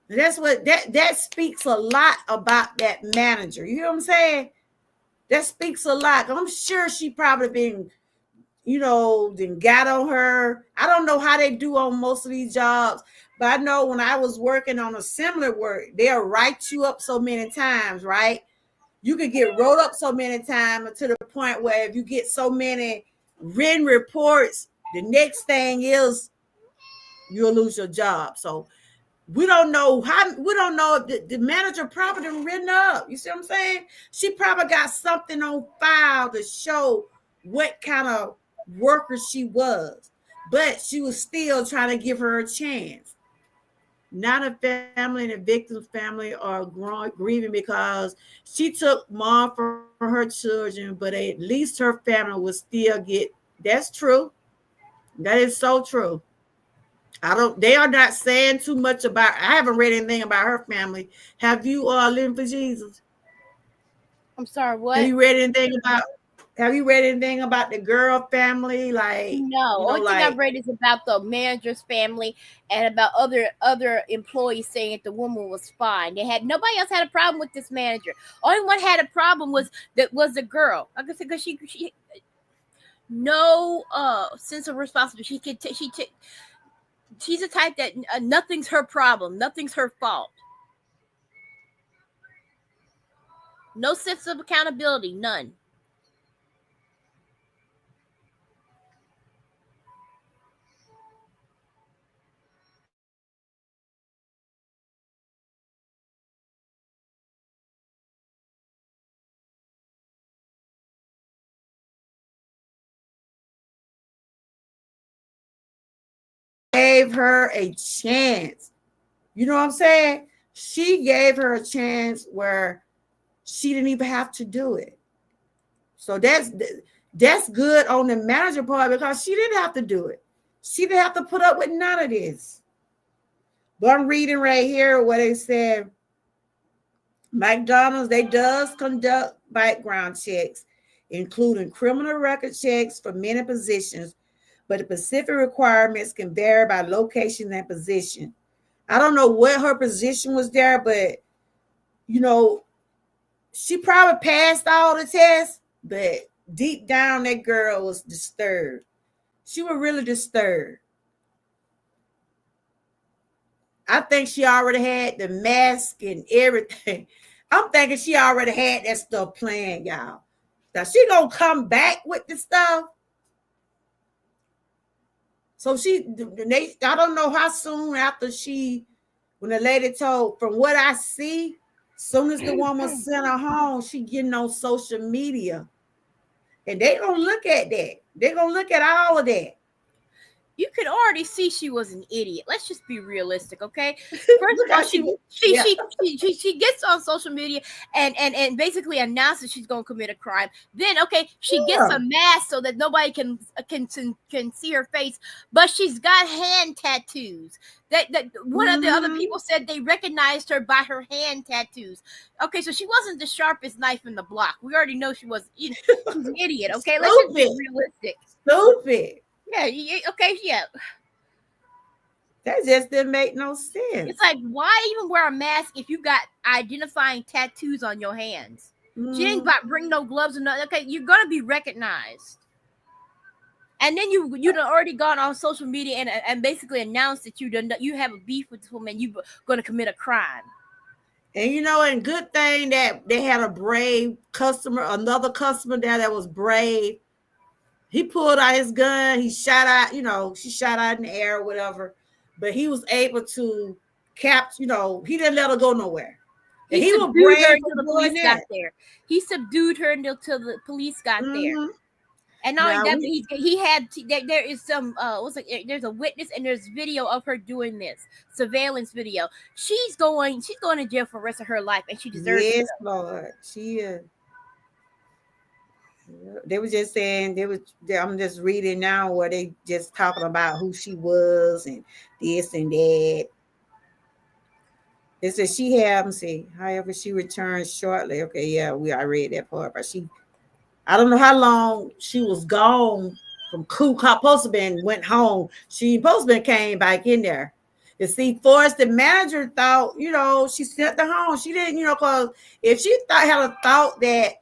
And that's what that speaks a lot about that manager. You hear what I'm saying? That speaks a lot. I'm sure she probably been, then got on her. I don't know how they do on most of these jobs, but I know when I was working on a similar work, they'll write you up so many times, right? You could get wrote up so many times to the point where if you get so many written reports, the next thing is you'll lose your job. So We don't know if the manager probably done written up. You see what I'm saying? She probably got something on file to show what kind of worker she was. But she was still trying to give her a chance. Now the family and the victim's family are grieving because she took mom for her children, but at least her family will still get. That's true. That is so true. I don't. They are not saying too much about. I haven't read anything about her family. Have you, Living for Jesus? I'm sorry, Have what? you read anything about? Have you read anything about the girl family? Like, No, only thing I've like, read is about the manager's family and about other employees saying that the woman was fine. They had nobody else had a problem with this manager. Only one had a problem was the girl. Like I said, because she no sense of responsibility. She's a type that nothing's her problem, nothing's her fault. No sense of accountability, none. gave her a chance. You know what I'm saying? She gave her a chance where she didn't even have to do it. So that's good on the manager part because she didn't have to do it. She didn't have to put up with none of this. But I'm reading right here what they said. McDonald's, they does conduct background checks, including criminal record checks for many positions, but the specific requirements can vary by location and position. I don't know what her position was there, but you know, she probably passed all the tests, but deep down that girl was disturbed. She was really disturbed. I think she already had the mask and everything. I'm thinking she already had that stuff planned, y'all. Now she gonna come back with the stuff. So I don't know how soon after when the lady told, from what I see, soon as the woman sent her home, she getting on social media. And they gonna look at that. They gonna look at all of that. You could already see she was an idiot. Let's just be realistic, okay? First Look of all, how yeah. she gets on social media and basically announces she's gonna commit a crime. Then okay, she gets Yeah. a mask so that nobody can see her face, but she's got hand tattoos. That one of the other Mm-hmm. people said they recognized her by her hand tattoos. Okay, so she wasn't the sharpest knife in the block. We already know she was. You know, she's an idiot. Okay, let's just be Stupid. realistic. Stupid. Yeah, okay, yeah. That just didn't make no It's sense. like, why even wear a mask if you got identifying tattoos on your hands? She didn't Mm. bring no gloves or nothing. Okay, you're gonna be recognized. And then you'd already gone on social media and basically announced that you have a beef with this woman. You gonna commit a crime. And and good thing that they had a brave customer, another customer there that was brave. He pulled out his gun, he shot out, she shot out in the air or whatever. But he was able to he didn't let her go nowhere. And He he was subdued her brave for until the doing police got that. there. He subdued her until the police got there. Mm-hmm. And not only Now that, but we he had there is some there's a witness and there's video of her doing this surveillance video. She's going to jail for the rest of her life and she deserves it. yes, Lord. They were just saying I'm just reading now where they just talking about who she was and this and that. It says she had, let me see, however, she returned shortly. Okay, yeah, I read that part, but I don't know how long she was gone from Cook. Supposed to been went home. She supposed to been came back in there. You see, Forrest, the manager thought, she sent her home. She didn't, because if she had a thought that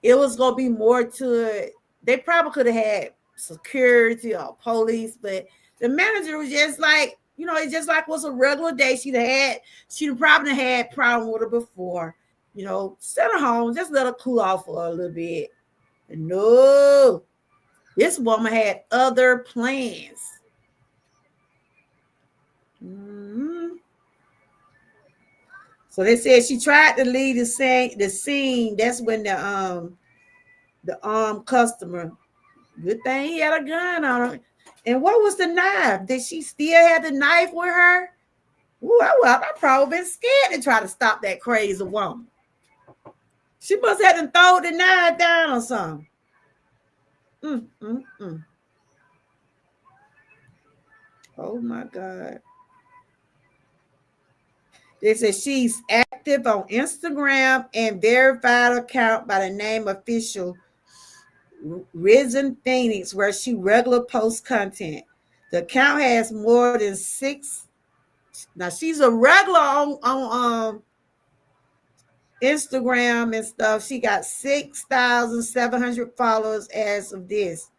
it was gonna be more to it, they probably could have had security or police, but the manager was just like, it's just like was a regular day. She'd probably had problem with her before. Send her home, just let her cool off for a little bit. No, this woman had other plans. Mm-hmm. So they said she tried to leave the scene. That's when the armed customer. Good thing he had a gun on him. And what was the knife? Did she still have the knife with her? Ooh, I probably been scared to try to stop that crazy woman. She must have to throw the knife down or something. Mm, mm, mm. Oh my God. They said she's active on Instagram and verified account by the name official Risen Phoenix, where she regular posts content. The account has more than six. Now she's a regular on Instagram and stuff. She got 6,700 followers as of this.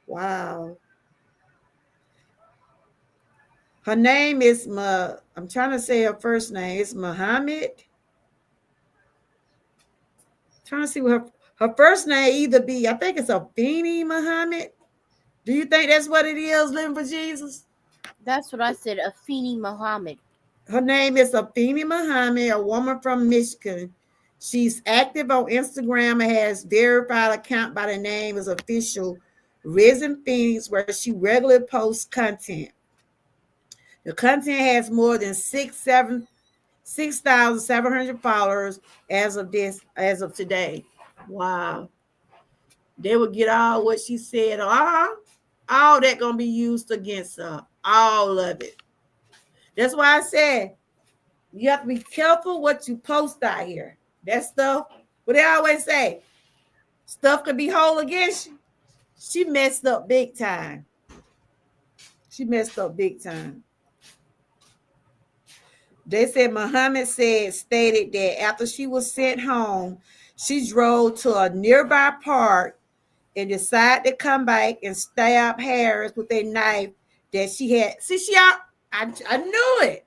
Wow. Her name is I'm trying to say her first name. It's Muhammad. Trying to see what her first name either be. I think it's Afeni Muhammad. Do you think that's what it is, living for Jesus? That's what I said, Afeni Muhammad. Her name is Afeni Muhammad, a woman from Michigan. She's active on Instagram and has verified account by the name as official Risen Phoenix, where she regularly posts content. The content has more than 6,700 followers as of today. Wow. They would get all what she said. All that gonna be used against her. All of it. That's why I said you have to be careful what you post out here. That stuff, what they always say, stuff could be whole against you. She messed up big time. She messed up big time. They said Muhammad stated that after she was sent home, she drove to a nearby park and decided to come back and stab Harris with a knife that she had. See, I knew it.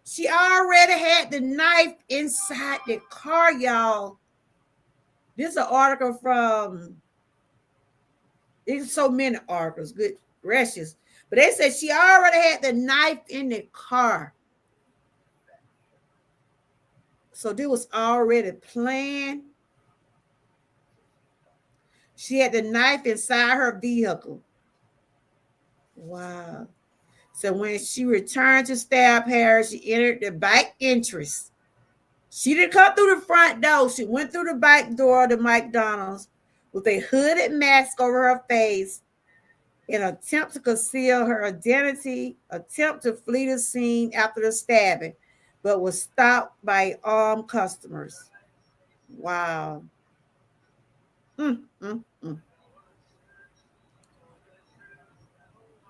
She already had the knife inside the car, y'all. This is an article from, there's so many articles, good gracious. But they said she already had the knife in the car. So this was already planned. She had the knife inside her vehicle. Wow. So when she returned to stab Harris, she entered the back entrance. She didn't come through the front door. She went through the back door of the McDonald's with a hooded mask over her face in an attempt to conceal her identity, attempt to flee the scene after the stabbing, but was stopped by armed customers. Wow. Mm, mm, mm.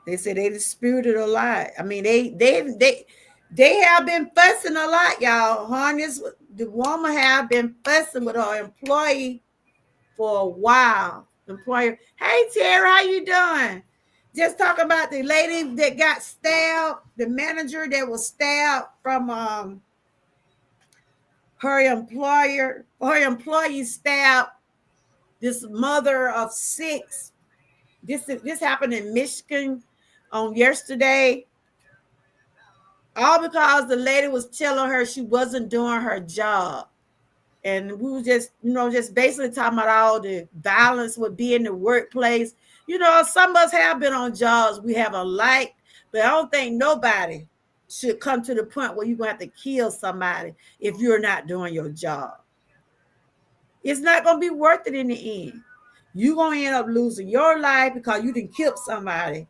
They said they disputed a lot. I mean, they have been fussing a lot, y'all. Harness, the woman have been fussing with her employee for a while. Employer, hey Terry, how you doing? Just talk about the lady that got stabbed, the manager that was stabbed from her employer. Her employee stabbed this mother of six. This happened in Michigan on yesterday. All because the lady was telling her she wasn't doing her job. And we were just, just basically talking about all the violence would be in the workplace. Some of us have been on jobs we haven't liked, but I don't think nobody should come to the point where you're going to have to kill somebody if you're not doing your job. It's not going to be worth it in the end. You're going to end up losing your life because you didn't kill somebody.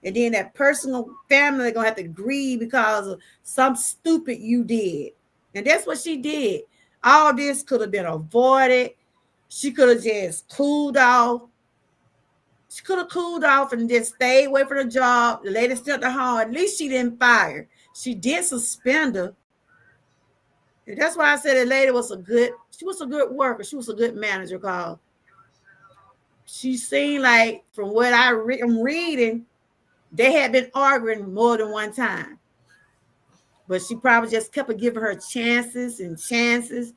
And then that personal family going to have to grieve because of some stupid you did. And that's what she did. All this could have been avoided. She could have just cooled off. She could have cooled off and just stayed away from the job. The lady still at the home. At least she didn't fire. She did suspend her. And that's why I said the lady was a good worker. She was a good manager, because she seemed like, from what I'm reading, they had been arguing more than one time. But she probably just kept giving her chances and chances.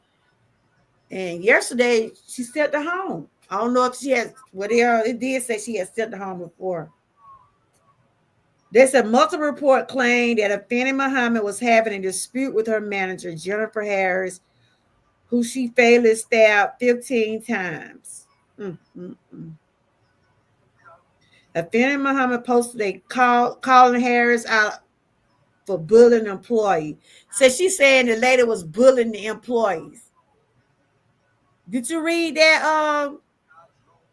And yesterday, she stayed at home. I don't know if she has, it did say she had stayed at home before. There's a multiple report claimed that Afeni Muhammad was having a dispute with her manager, Jennifer Harris, who she fatally stabbed 15 times. Mm. Afeni Muhammad posted a calling Harris out for bullying an employee. So she's saying the lady was bullying the employees. Did you read that,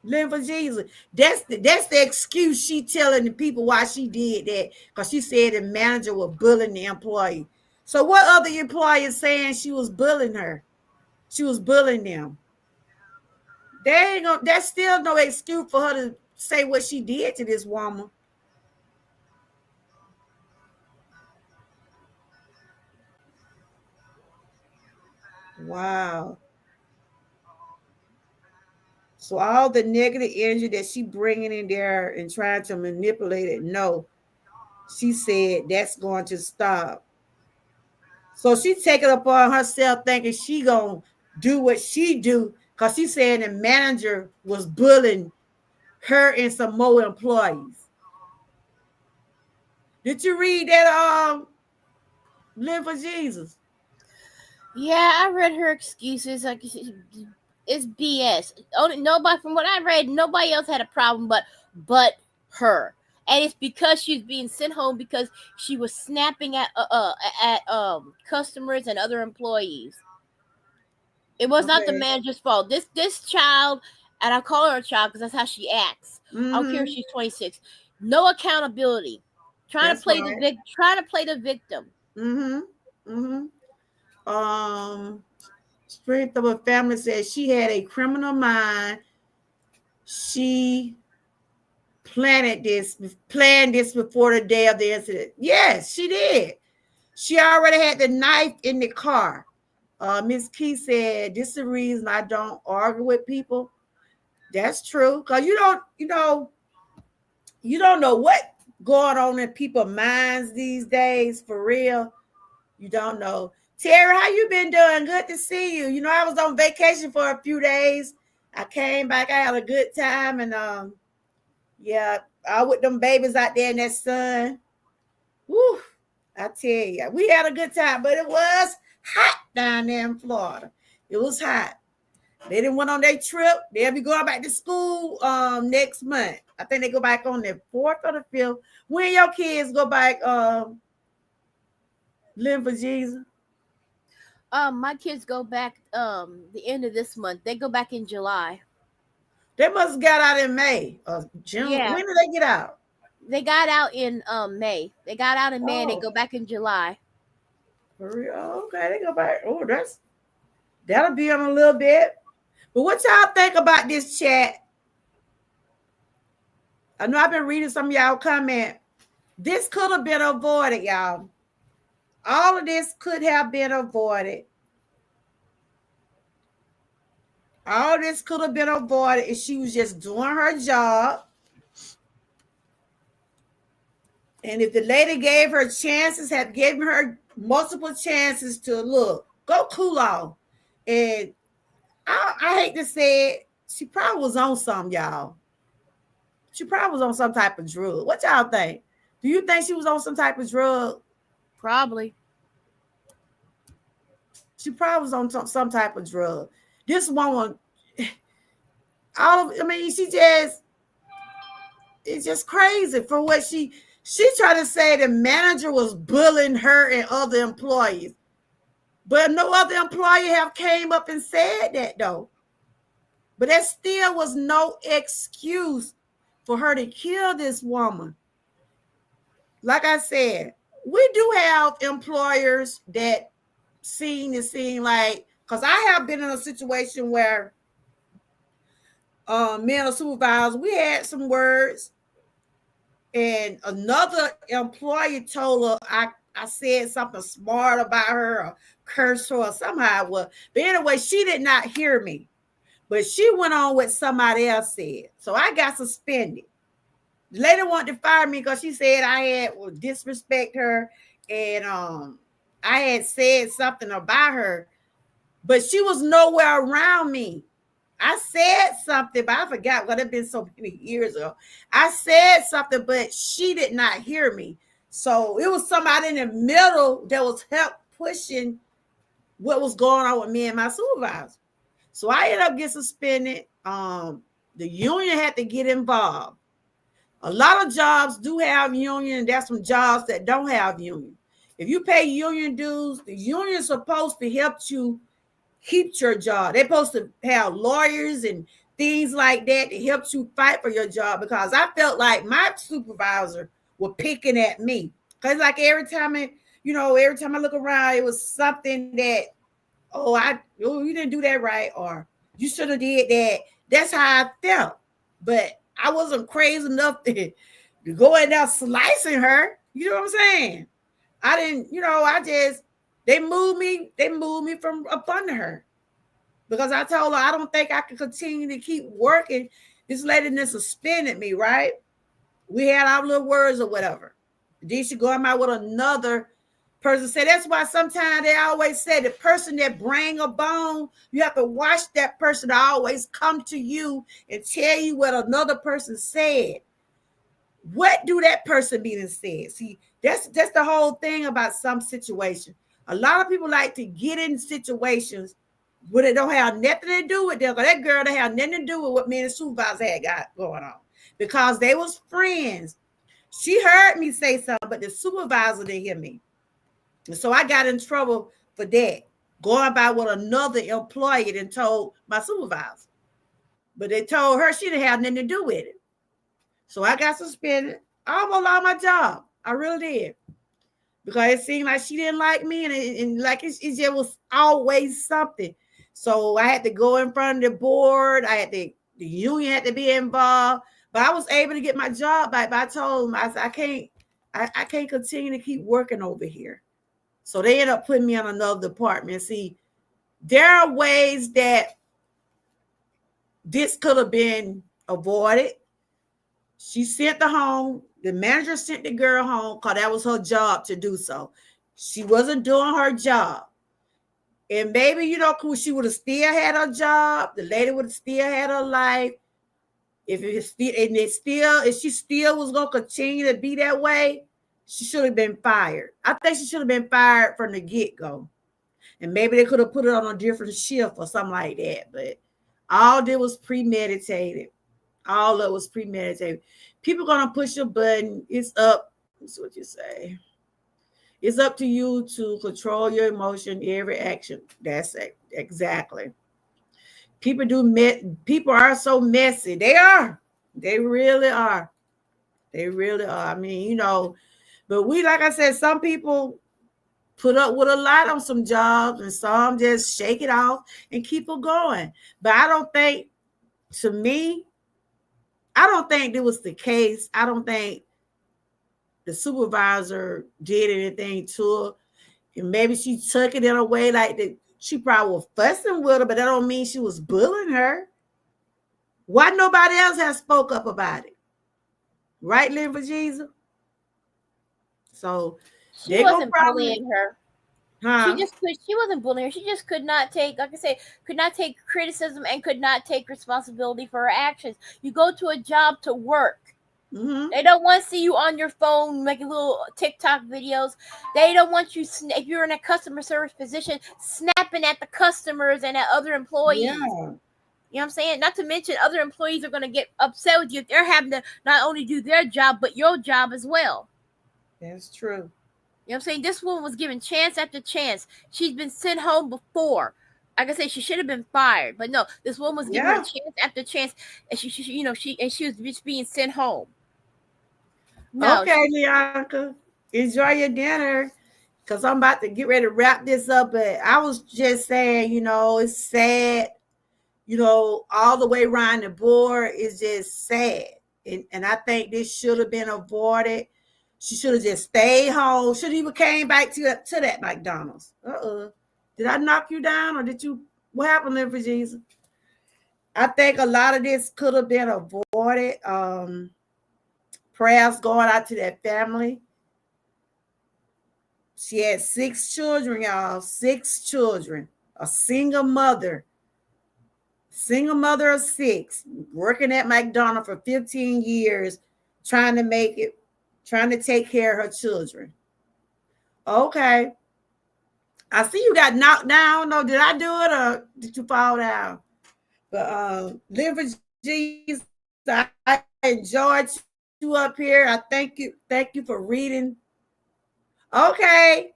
Living for Jesus? That's the excuse she telling the people why she did that, because she said the manager was bullying the employee. So what other employee is saying she was bullying her? She was bullying them. They ain't gonna, that's still no excuse for her to say what she did to this woman. Wow. So all the negative energy that she bringing in there and trying to manipulate it, no, she said that's going to stop. So she take it upon herself thinking she gonna do what she do, because she said the manager was bullying her and some more employees. Did you read that, Live for Jesus? Yeah, I read her excuses. Like it's BS. Only nobody from what I read, nobody else had a problem, but her. And it's because she's being sent home because she was snapping at customers and other employees. It was not the Okay. manager's fault. This child, and I call her a child because that's how she acts. I don't care if Mm-hmm. she's 26. No accountability. That's right. Trying to play the victim. Mm-hmm. Mm-hmm. Strength of a family says she had a criminal mind. She planned this before the day of the incident. Yes, she did. She already had the knife in the car. Miss Key said, "This is the reason I don't argue with people." That's true, because you don't know what going on in people's minds these days. For real, you don't know. Terry, how you been doing? Good to see you. I was on vacation for a few days. I came back. I had a good time, and yeah, I with them babies out there in that sun. Woo! I tell you, we had a good time, but it was hot down there in Florida. It was hot. They didn't went on their trip. They'll be going back to school next month. I think they go back on the 4th or the 5th. When your kids go back, Live for Jesus? My kids go back the end of this month. They go back in July. They must have got out in May or June. Yeah, When did they get out? they got out in May. They got out in May and they Oh, go back in July. for real? Oh, okay, they go back. Oh, that'll be on a little bit. But what y'all think about this chat? I know I've been reading some of y'all comment. This could have been avoided, y'all. All of this could have been avoided. All this could have been avoided if she was just doing her job. And if the lady gave her chances, had given her multiple chances to go cool off. And I hate to say it, she probably was on some, y'all. She probably was on some type of drug. What y'all think? Do you think she was on some type of drug? Probably. She probably was on some type of drug. This woman, it's just crazy for what she tried to say the manager was bullying her and other employees. But no other employee have came up and said that though. But that still was no excuse for her to kill this woman. Like I said, we do have employers that seem like, because I have been in a situation where me and a supervisor, we had some words, and another employee told her I said something smart about her or cursed her or somehow it was. But anyway, she did not hear me. But she went on what somebody else said. So I got suspended. The lady wanted to fire me because she said I had disrespect her, and I had said something about her, but she was nowhere around me. I said something, but I forgot what had been so many years ago. I said something, but she did not hear me. So it was somebody in the middle that was help pushing what was going on with me and my supervisor. So I ended up getting suspended. The union had to get involved. A lot of jobs do have union, and there's some jobs that don't have union. If you pay union dues, the union is supposed to help you keep your job. They're supposed to have lawyers and things like that to help you fight for your job, because I felt like my supervisor were picking at me. Because like every time I look around, it was something that, you didn't do that right, or you should have did that. That's how I felt. But I wasn't crazy enough to go in there slicing her. You know what I'm saying? I didn't, I just they moved me from up under her, because I told her I don't think I could continue to keep working. This lady then suspended me, right? We had our little words or whatever. Then she going out with another person. Say that's why sometimes they always say the person that bring a bone, you have to watch that person to always come to you and tell you what another person said. What do that person mean and said? See, that's the whole thing about some situation. A lot of people like to get in situations where they don't have nothing to do with them. That girl that had nothing to do with what me and the supervisor had got going on, because they was friends. She heard me say something, but the supervisor didn't hear me. And so I got in trouble for that, going by what another employee then told my supervisor. But they told her she didn't have nothing to do with it. So I got suspended. I almost lost my job. I really did. Because it seemed like she didn't like me, and like it just was always something. So I had to go in front of the board. The union had to be involved. But I was able to get my job back. But I told them, I said, I can't continue to keep working over here. So they ended up putting me on another department. See, there are ways that this could have been avoided. She sent the home. The manager sent the girl home because that was her job to do so. She wasn't doing her job. And maybe, she would have still had her job. The lady would have still had her life. If she still was going to continue to be that way, she should have been fired. I think she should have been fired from the get-go. And maybe they could have put it on a different shift or something like that. But all that was premeditated. All of it was premeditated. People gonna push a button. It's up. That's what you say. It's up to you to control your emotion, every action. That's it. Exactly. People are so messy. They are. They really are. They really are. I mean, but like I said, some people put up with a lot on some jobs, and some just shake it off and keep it going. But to me, I don't think that was the case. I don't think the supervisor did anything to her. And maybe she took it in a way like that. She probably was fussing with her, but that don't mean she was bullying her. Why nobody else has spoke up about it? Right, Live for Jesus? So she wasn't bullying her. Huh? She wasn't bullying her. She just could not take, like I said, could not take criticism and could not take responsibility for her actions. You go to a job to work. Mm-hmm. They don't want to see you on your phone making little TikTok videos. They don't want you, if you're in a customer service position, snapping at the customers and at other employees. Yeah. You know what I'm saying? Not to mention other employees are going to get upset with you if they're having to not only do their job, but your job as well. That's true. You know what I'm saying? This woman was given chance after chance. She's been sent home before. Like I said, she should have been fired. But no, this woman was given chance after chance, and she was just being sent home. No, okay, Bianca, enjoy your dinner, because I'm about to get ready to wrap this up. But I was just saying, it's sad, all the way around the board is just sad. And I think this should have been avoided. She should have just stayed home. Should have even came back to that McDonald's. Did I knock you down, or what happened there for Jesus? I think a lot of this could have been avoided. Prayers going out to that family. She had 6 children, y'all. 6 children. A single mother. single mother of 6, working at McDonald for 15 years, trying to make it, trying to take care of her children. Okay. I see you got knocked down. No, did I do it or did you fall down? But Live for Jesus, I enjoyed you up here. I thank you for reading. Okay.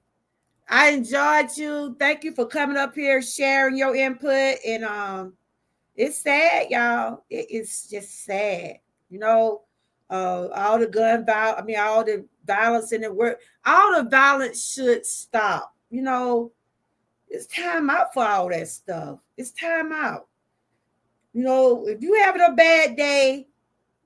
I enjoyed you. Thank you for coming up here, sharing your input. And it's sad, y'all. It's just sad. You know, all the gun violence, I mean, all the violence in the world, all the violence should stop. You know, it's time out for all that stuff. It's time out. You know, if you having a bad day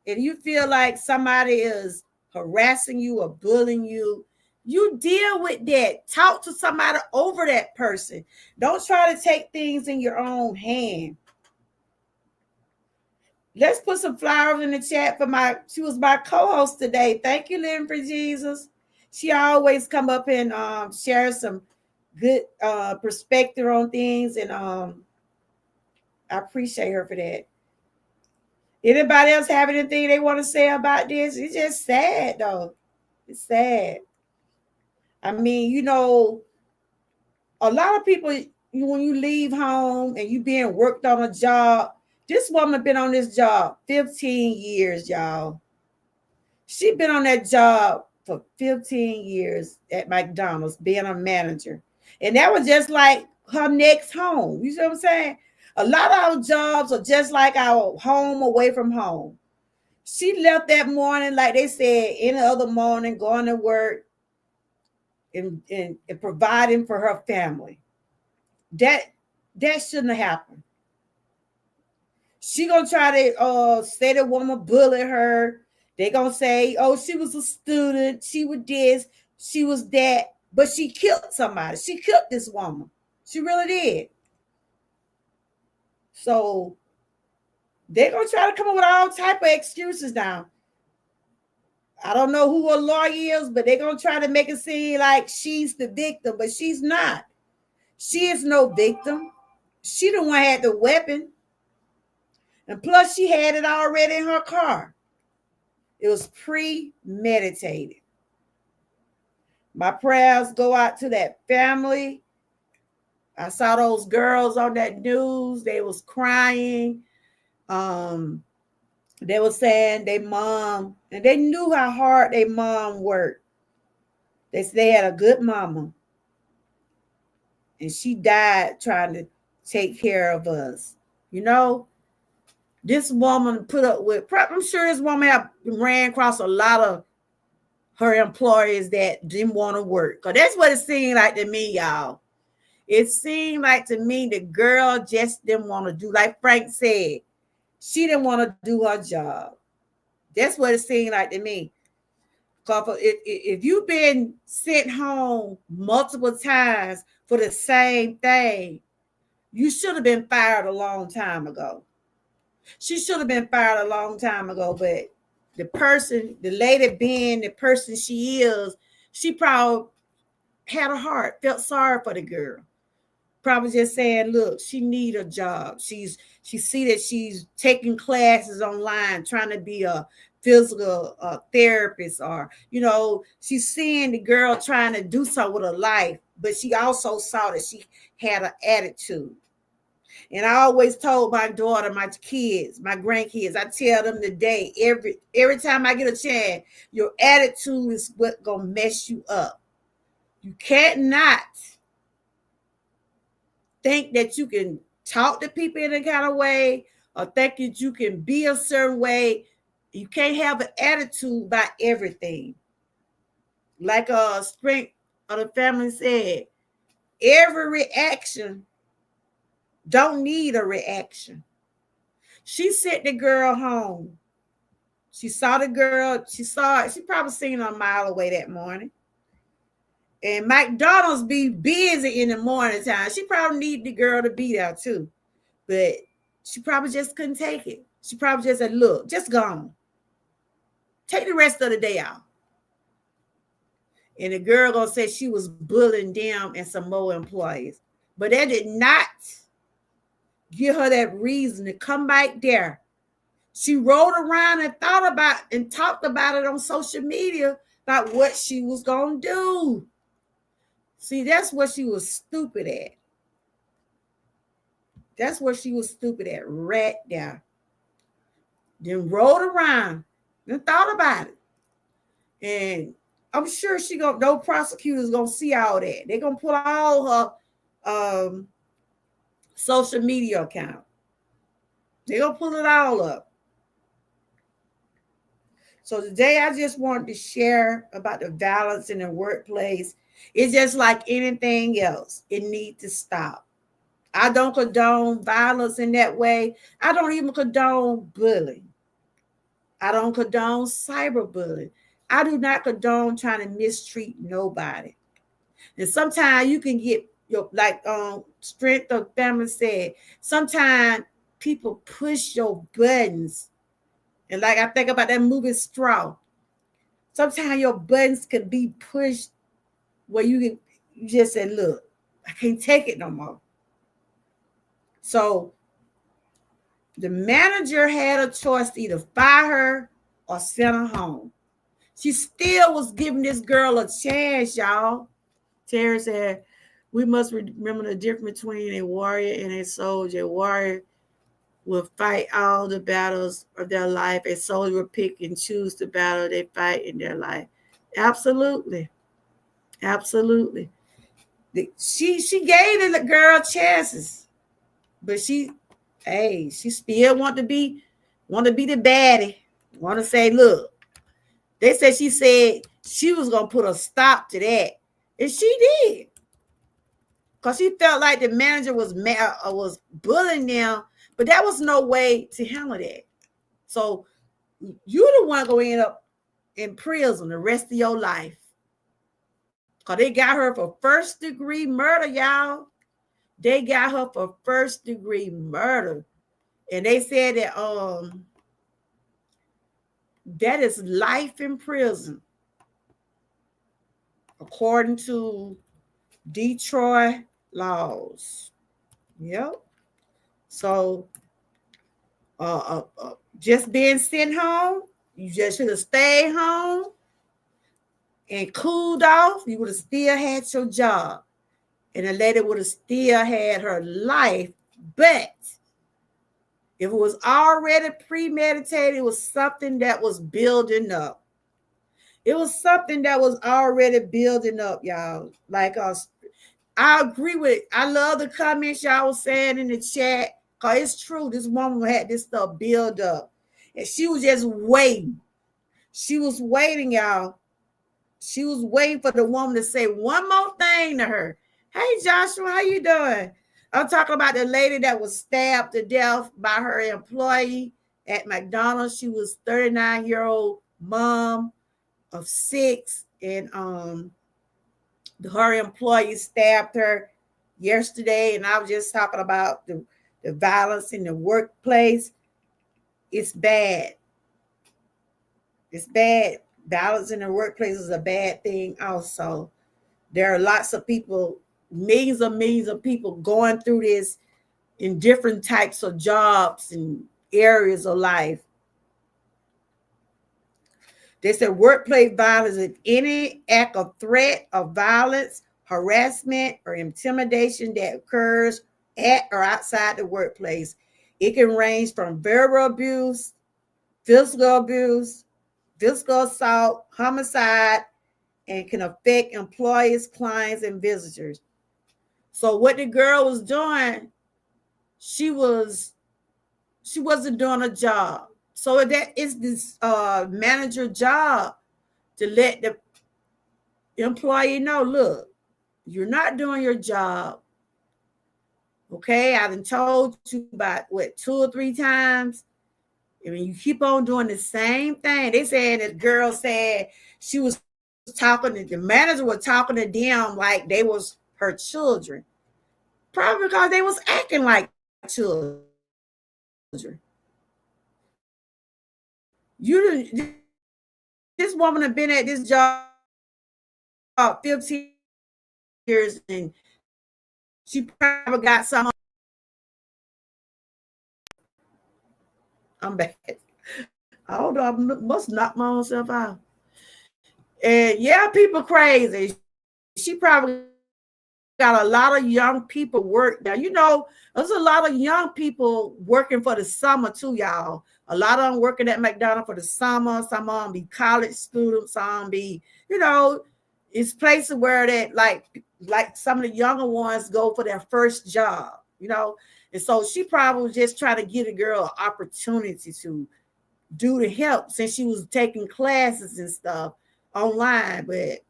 and you feel like somebody is harassing you or bullying you, you deal with that. Talk to somebody over that person. Don't try to take things in your own hand. Let's put some flowers in the chat for she was my co-host today. Thank you, Living for Jesus. She always come up and share some good perspective on things, and I appreciate her for that. Anybody else have anything they want to say about this? It's just sad, though. It's sad. I mean, you know, a lot of people, when you leave home and you being worked on a job, this woman been on this job 15 years, y'all. She been on that job for 15 years at McDonald's, being a manager. And that was just like her next home. You see what I'm saying? A lot of our jobs are just like our home away from home. She left that morning, like they said, any other morning, going to work and providing for her family. That shouldn't have happened. She gonna try to say the woman bullied her. They gonna say, oh, she was a student, she was this, she was that, but she killed somebody. She killed this woman. She really did. So they're gonna try to come up with all type of excuses now. I don't know who a lawyer is, but they're gonna try to make it seem like she's the victim, but she's not. She is no victim. She the one had the weapon. And plus she had it already in her car. It was premeditated. My prayers go out to that family. I saw those girls on that news. They was crying. They were saying their mom, and they knew how hard their mom worked. They said they had a good mama. And she died trying to take care of us. You know, this woman put up with, I'm sure this woman have ran across a lot of her employees that didn't want to work. Because that's what it seemed like to me, y'all. It seemed like to me the girl just didn't want to do, like Frank said, she didn't want to do her job. That's what it seemed like to me. Because if you've been sent home multiple times for the same thing, you should have been fired a long time ago. She should have been fired a long time ago, but the lady being the person she is, she probably had a heart, felt sorry for the girl. Probably just saying, look, she need a job. She see that she's taking classes online, trying to be a physical therapist, or, you know, she's seeing the girl trying to do something with her life, but she also saw that she had an attitude. And I always told my daughter, my kids, my grandkids, I tell them today, every time I get a chance, your attitude is what gonna mess you up. You can't not think that you can talk to people in a kind of way, or think that you can be a certain way. You can't have an attitude about everything. Like Strength of the Family said, every reaction don't need a reaction. She sent the girl home. She saw the girl. She probably seen her a mile away that morning. And McDonald's be busy in the morning time. She probably need the girl to be there too. But she probably just couldn't take it. She probably just said, look, just go on. Take the rest of the day out. And the girl gonna say she was bullying them and some more employees. But that did not give her that reason to come back there. She rolled around and thought about and talked about it on social media about what she was going to do. See, that's what she was stupid at. That's what she was stupid at right there. Then rolled around and thought about it. And I'm sure no prosecutor's gonna see all that. They're gonna put all her social media account. They're gonna pull it all up. So today I just wanted to share about the violence in the workplace. It's just like anything else. It needs to stop. I don't condone violence in that way. I don't even condone bullying. I don't condone cyberbullying. I do not condone trying to mistreat nobody. And sometimes you can get your Strength of Family said, sometimes people push your buttons. And like I think about that movie Straw. Sometimes your buttons can be pushed where you just say, look, I can't take it no more. So the manager had a choice to either fire her or send her home. She still was giving this girl a chance, y'all. Terry said, we must remember the difference between a warrior and a soldier. A warrior will fight all the battles of their life. A soldier will pick and choose the battle they fight in their life. Absolutely. Absolutely. She gave the girl chances, but she still want to be the baddie. Want to say, look, they said she said she was gonna put a stop to that, and she did, because she felt like the manager was bullying them, but that was no way to handle that. So you the one gonna end up in prison the rest of your life, because they got her for first-degree murder, y'all. They got her for first-degree murder, and they said that is life in prison, according to Detroit laws. Yep. So just being sent home, you just should have stayed home and cooled off. You would have still had your job, and the lady would have still had her life. But if it was already premeditated, it was something that was building up. It was something that was already building up, y'all. Like I agree with it. I love the comments y'all was saying in the chat, because it's true. This woman had this stuff build up, and she was just waiting. She was waiting, y'all. She was waiting for the woman to say one more thing to her. Hey, Joshua, how you doing? I'm talking about the lady that was stabbed to death by her employee at McDonald. She was 39-year-old mom of 6, and her employee stabbed her yesterday. And I was just talking about the violence in the workplace. It's bad. It's bad. Violence in the workplace is a bad thing also. There are lots of people, millions of people going through this in different types of jobs and areas of life. They said workplace violence is any act of threat of violence, harassment, or intimidation that occurs at or outside the workplace. It can range from verbal abuse, physical assault, homicide, and can affect employees, clients, and visitors. So what the girl was doing, she wasn't doing a job. So that is this manager job to let the employee know, look, you're not doing your job. Okay, I've been told you about 2 or 3 times. I mean, you keep on doing the same thing. They said the girl said she was talking to the manager was talking to them like they was her children. Probably because they was acting like children. This woman have been at this job 15 years, and she probably got some I'm back. I don't know. I must knock my own self out. And yeah, people crazy. She probably got a lot of young people work now. There's a lot of young people working for the summer too, y'all. A lot of them working at McDonald for the summer. Some of them be college students. Some be, it's places where that like some of the younger ones go for their first job. And so she probably was just trying to get a girl an opportunity to do the help since she was taking classes and stuff online. But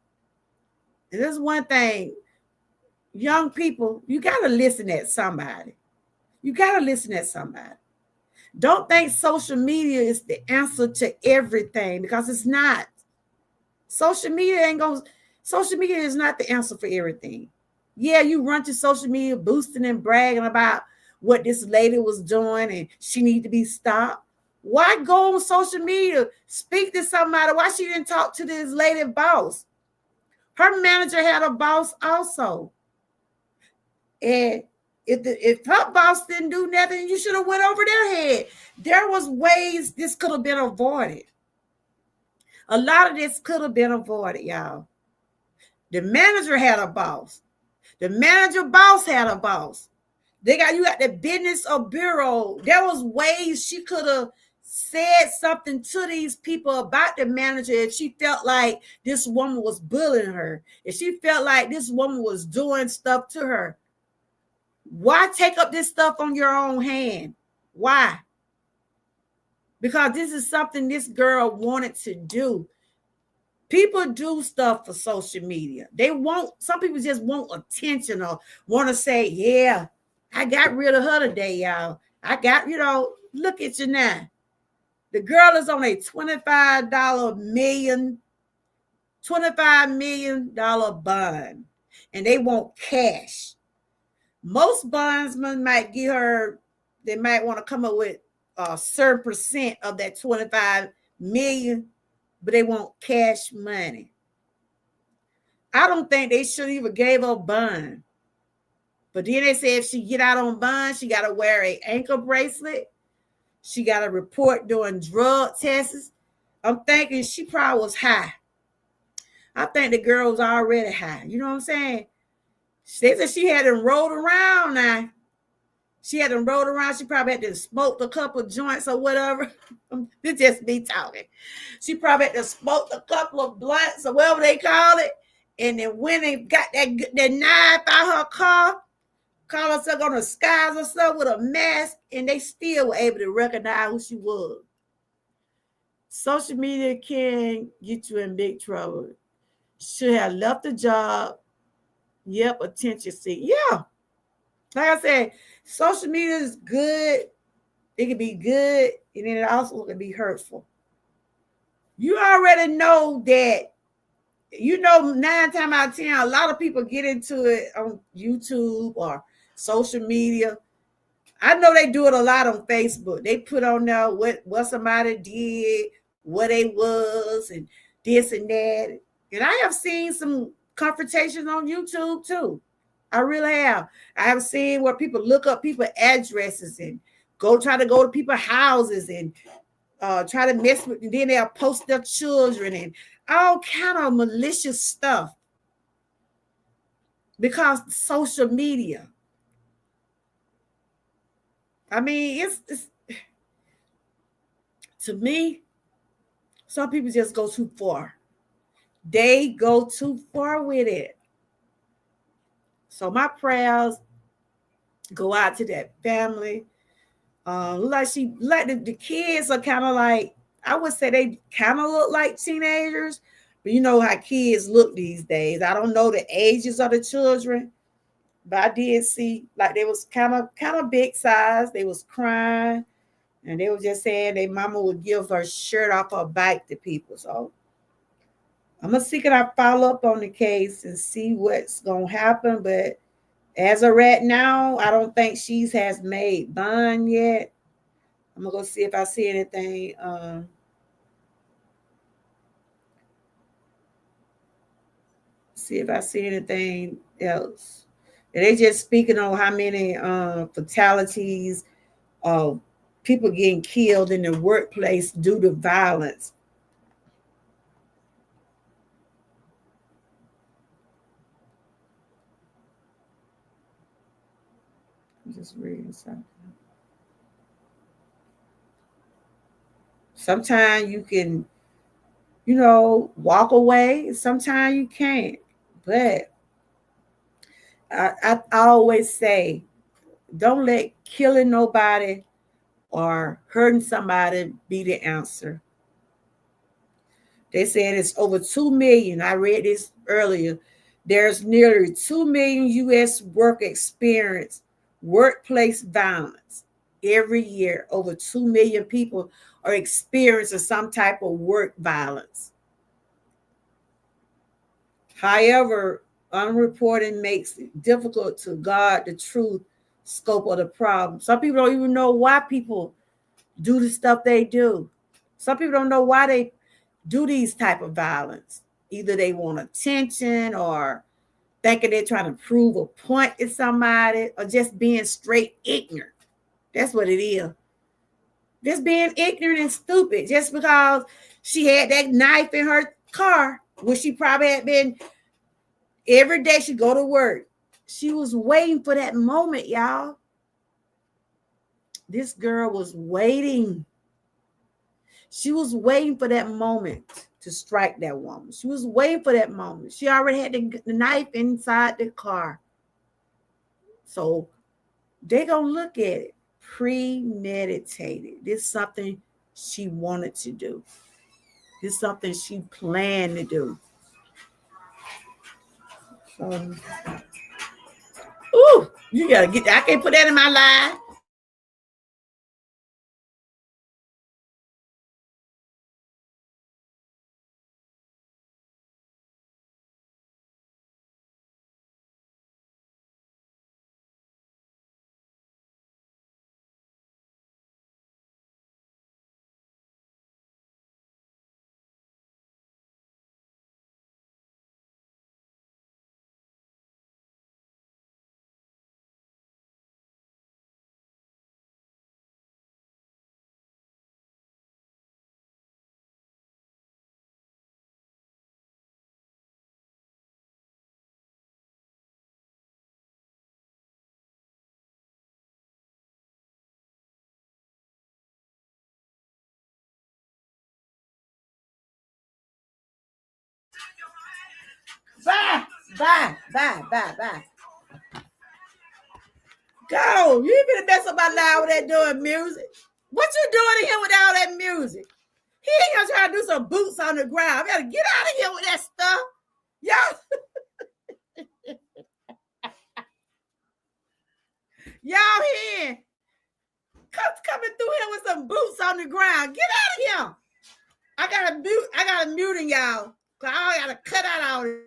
there's one thing, young people, you gotta listen at somebody. You gotta listen at somebody. Don't think social media is the answer to everything because it's not. Social media ain't gonna. Social media is not the answer for everything. Yeah, you run to social media boosting and bragging about what this lady was doing and she need to be stopped. Why go on social media? Speak to somebody. Why she didn't talk to this lady boss? Her manager had a boss also. And if her boss didn't do nothing, you should have went over their head. There was ways this could have been avoided. A lot of this could have been avoided, y'all. The manager had a boss. The manager boss had a boss. You got the business of bureau. There was ways she could have said something to these people about the manager if she felt like this woman was bullying her. If she felt like this woman was doing stuff to her. Why take up this stuff on your own hand? Why? Because this is something this girl wanted to do. People do stuff for social media. Some people just want attention or want to say, yeah, I got rid of her today, y'all. Look at you now. The girl is on a $25 million bond, and they want cash. Most bondsmen might give her, they might want to come up with a certain percent of that 25 million, but they want cash money. I don't think they should even gave her a bond. But then they say if she get out on bond, she got to wear an ankle bracelet. She got to report doing drug tests. I'm thinking she probably was high. I think the girl was already high. You know what I'm saying? They said she had them rolled around now. She had them rolled around. She probably had to smoke a couple of joints or whatever. It's just me talking. She probably had to smoke a couple of blunts or whatever they call it. And then when they got that knife out her car, call herself on the skies or stuff with a mask, and they still were able to recognize who she was. Social media can get you in big trouble. Should have left the job. Yep, attention seek. Yeah. Like I said, social media is good. It can be good, and then it also can be hurtful. You already know that, 9 times out of 10, a lot of people get into it on YouTube or social media. I know they do it a lot on Facebook. They put on there what somebody did, what they was, and this and that. And I have seen some confrontations on YouTube too. I really have. I have seen where people look up people's addresses and try to go to people's houses and try to mess with, and then they'll post their children and all kind of malicious stuff because social media. I mean, it's to me, some people just go too far. They go too far with it. So my prayers go out to that family. Like the kids are kind of like, I would say they kind of look like teenagers, but you know how kids look these days. I don't know the ages of the children, but I did see like they was kind of big size. They was crying, and they were just saying their mama would give her shirt off her back to people. So I'm gonna see can I follow up on the case and see what's gonna happen. But as of right now, I don't think she has made bond yet. I'm gonna go see if I see anything. See if I see anything else. And they just speaking on how many fatalities of people getting killed in the workplace due to violence. I'm just reading something. Sometimes you can, walk away. Sometimes you can't. But I always say, don't let killing nobody or hurting somebody be the answer. They said it's over 2 million. I read this earlier. There's nearly 2 million U.S. workers experience workplace violence every year. Over 2 million people are experiencing some type of work violence. However, unreported makes it difficult to guard the true scope of the problem. Some people don't even know why people do the stuff they do. Some people don't know why they do these type of violence. Either they want attention or thinking they're trying to prove a point to somebody or just being straight ignorant. That's what it is. Just being ignorant and stupid just because she had that knife in her car, which she probably had been every day she go to work. She was waiting for that moment, y'all. This girl was waiting. She was waiting for that moment to strike that woman. She was waiting for that moment. She already had the knife inside the car. So they're going to look at it premeditated. This is something she wanted to do. This is something she planned to do. Ooh, you got to get that. I can't put that in my life. Bye, bye, bye, bye, bye. Go. You ain't gonna mess up my life with that doing music. What you doing in here with all that music? He ain't gonna try to do some boots on the ground. We gotta get out of here with that stuff. Y'all here. Coming through here with some boots on the ground. Get out of here. I gotta muting y'all. Cause I gotta cut out all this.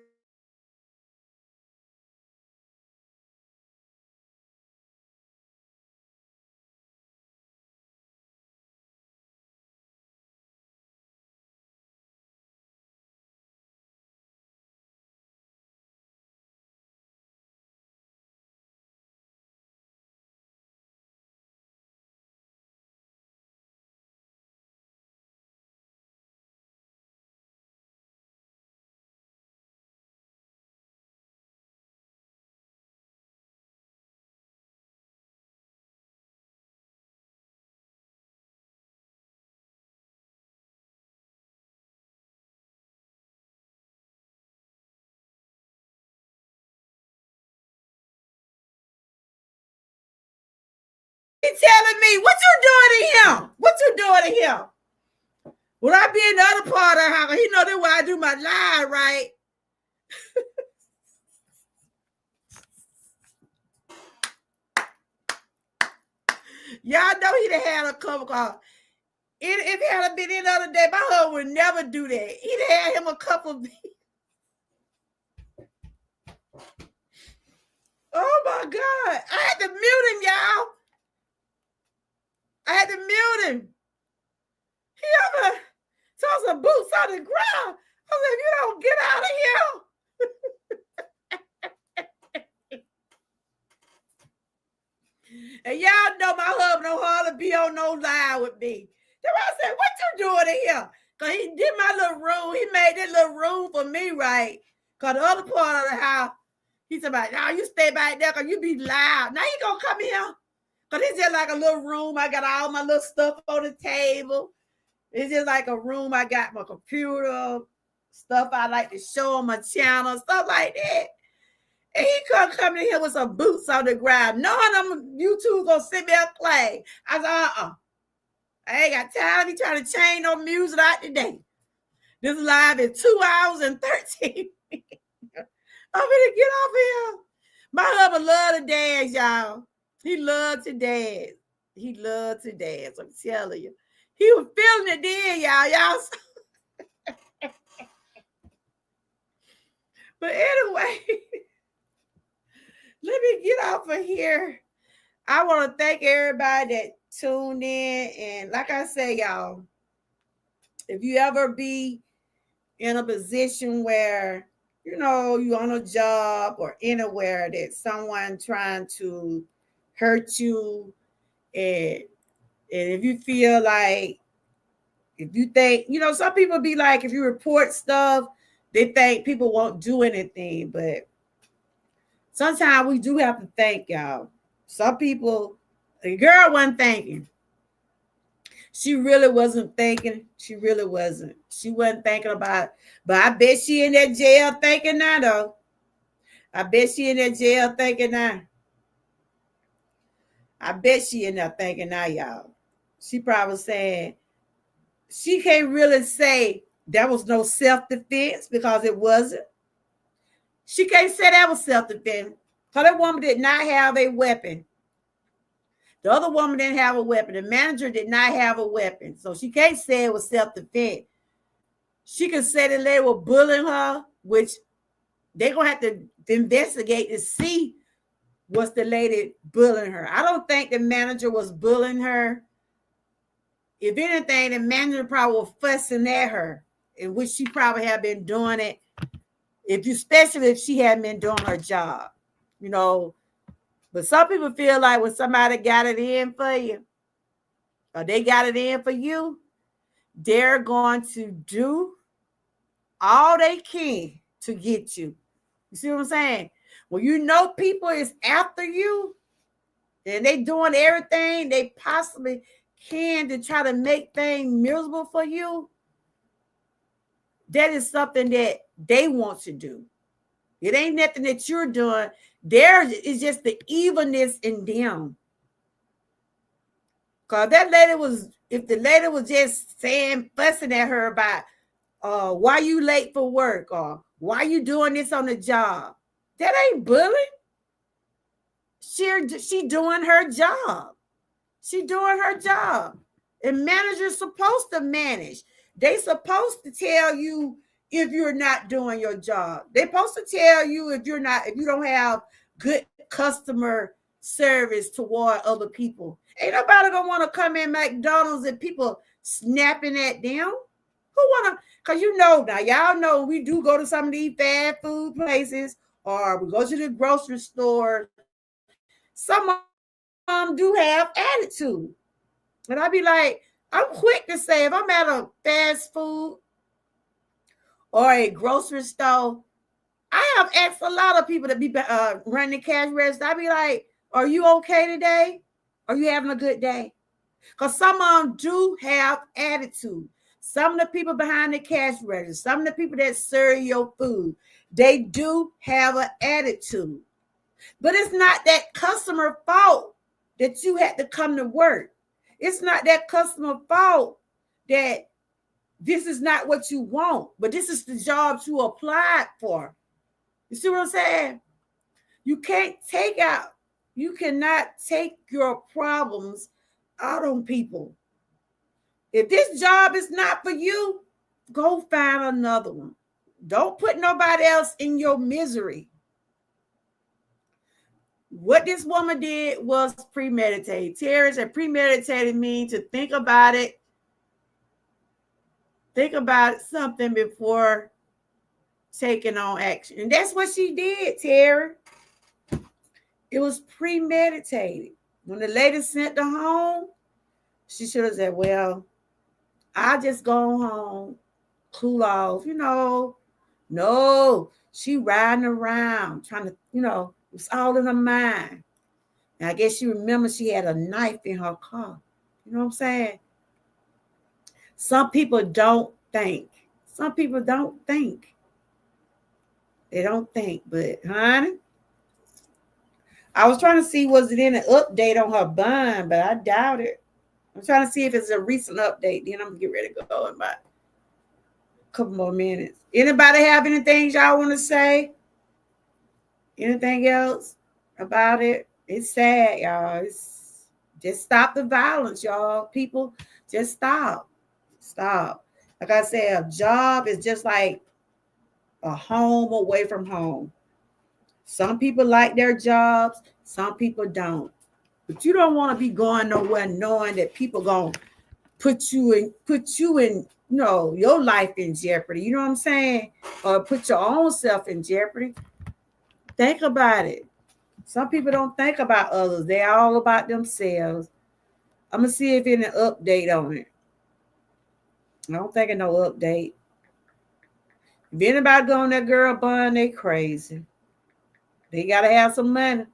He telling me, what you doing in here? What you doing in here? When I be in the other part of the house, he know that when I do my live, right? Y'all know he done had a couple calls. If he had been in the other day, my husband would never do that. He'd had him a couple. Oh my God. I had to mute him, y'all. I had to mute him. He ever saw some boots on the ground. I was like, you don't get out of here. And y'all know my husband don't hardly be on no line with me. Then I said, what you doing in here? Because he did my little room. He made that little room for me, right? Because the other part of the house, he said, "No, you stay back there because you be loud. Now you going to come here. Because it's just like a little room. I got all my little stuff on the table. It's just like a room. I got my computer, stuff I like to show on my channel, stuff like that. And he couldn't come in here with some boots on the ground. Knowing them, you two gonna sit there and play. I said, I ain't got time to be trying to change no music out today. This live in 2 hours and 13 minutes. I'm gonna get off here. My husband love to dance, y'all. He loved to dance. He loved to dance. I'm telling you. He was feeling it then, y'all. But anyway, let me get off of here. I want to thank everybody that tuned in. And like I say, y'all, if you ever be in a position where, you're on a job or anywhere that someone trying to hurt you, and if you feel like, if you think, some people be like, if you report stuff, they think people won't do anything. But sometimes we do have to think, y'all. Some people, the girl wasn't thinking. She really wasn't thinking. She really wasn't. She wasn't thinking about it. But I bet she in that jail thinking now, though. I bet she in that jail thinking now. I bet she in there thinking now, y'all. She probably saying, she can't really say that was no self-defense because it wasn't. She can't say that was self-defense because that woman did not have a weapon. The other woman didn't have a weapon. The manager did not have a weapon. So she can't say it was self-defense. She can say that they were bullying her, which they're going to have to investigate to see what's the lady bullying her. I don't think the manager was bullying her. If anything, the manager probably was fussing at her, in which she probably had been doing it, especially if she hadn't been doing her job, But some people feel like when somebody got it in for you, or they got it in for you, they're going to do all they can to get you. You see what I'm saying? When people is after you, and they doing everything they possibly can to try to make things miserable for you, that is something that they want to do. It ain't nothing that you're doing. There is just the evilness in them. Because if the lady was just fussing at her about why you late for work, or why you doing this on the job, that ain't bullying. She doing her job. She doing her job. And managers supposed to manage. They supposed to tell you if you're not doing your job. They supposed to tell you if you don't have good customer service toward other people. Ain't nobody gonna want to come in McDonald's and people snapping at them. Who wanna? Because now y'all know we do go to some of these fast food places, or we go to the grocery store. Some of them do have attitude. And I be like, I'm quick to say, if I'm at a fast food or a grocery store, I have asked a lot of people to be running the cash register. I be like, are you okay today? Are you having a good day? Because some of them do have attitude. Some of the people behind the cash register, some of the people that serve your food, they do have an attitude. But it's not that customer fault that you had to come to work. It's not that customer fault that this is not what you want, but this is the job you applied for. You see what I'm saying? You cannot take your problems out on people. If this job is not for you, go find another one. Don't put nobody else in your misery. What this woman did was premeditated. Terrence, and premeditated means to think about it. Think about something before taking on action. And that's what she did, Terry. It was premeditated. When the lady sent her home, she should have said, well, I just go home, cool off, No, she riding around trying to, it's all in her mind. And I guess she remembers she had a knife in her car. You know what I'm saying? Some people don't think. Some people don't think. They don't think. But, honey, I was trying to see was it in an update on her bond, but I doubt it. I'm trying to see if it's a recent update. Then I'm going to get ready to go in about a couple more minutes. Anybody have anything y'all want to say? Anything else about it? It's sad, y'all. Just stop the violence, y'all. People, just stop. Stop. Like I said, a job is just like a home away from home. Some people like their jobs, some people don't. But you don't want to be going nowhere knowing that people gonna put you in your life in jeopardy. You know what I'm saying? Or put your own self in jeopardy. Think about it. Some people don't think about others. They're all about themselves. I'm gonna see if any update on it. I don't think of no update. If anybody go on that girl bun, they crazy. They gotta have some money.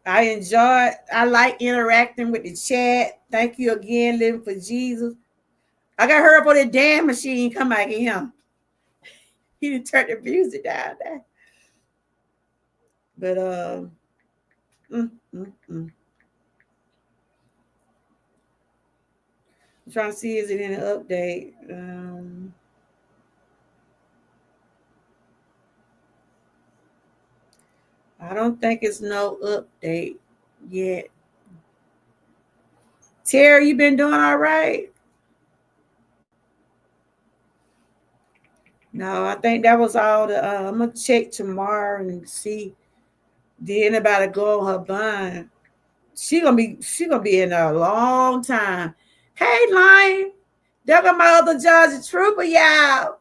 I like interacting with the chat. Thank you again, Living for Jesus. I got her up on the damn machine. Come back in here. He didn't turn the music down there. But I'm trying to see is it in an update. I don't think it's no update yet. Terry, you been doing all right? No, I think that was all the I'm gonna check tomorrow and see did anybody go on her bond. She gonna be in there a long time. Hey, Lion, there go my other Georgia Trooper, y'all.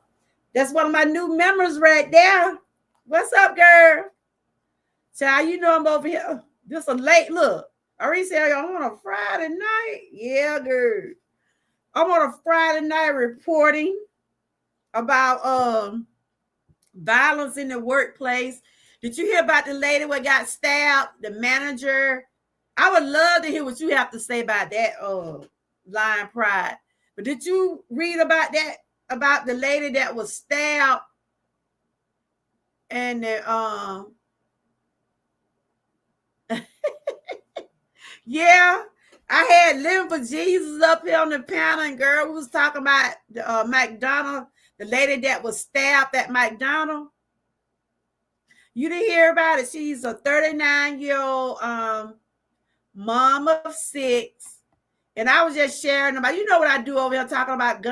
That's one of my new members right there. What's up, girl? Child, you know I'm over here. Just a late look. I already said I'm on a Friday night. Yeah, girl. I'm on a Friday night reporting about violence in the workplace. Did you hear about the lady what got stabbed? The manager. I would love to hear what you have to say about that Lion Pride. But did you read about that? About the lady that was stabbed and yeah, I had Living for Jesus up here on the panel, and girl, we was talking about the McDonald, the lady that was stabbed at McDonald. You didn't hear about it. She's a 39-year-old mom of 6. And I was just sharing about, you know what I do over here talking about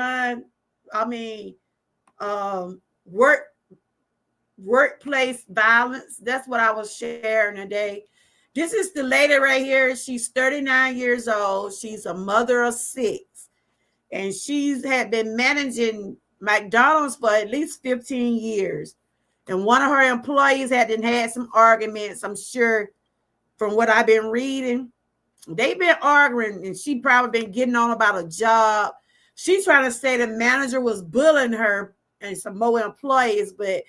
workplace violence. That's what I was sharing today. This is the lady right here. She's 39 years old. She's a mother of 6. And she's had been managing McDonald's for at least 15 years. And one of her employees had some arguments, I'm sure, from what I've been reading. They've been arguing, and she probably been getting on about a job. She's trying to say the manager was bullying her and some more employees, but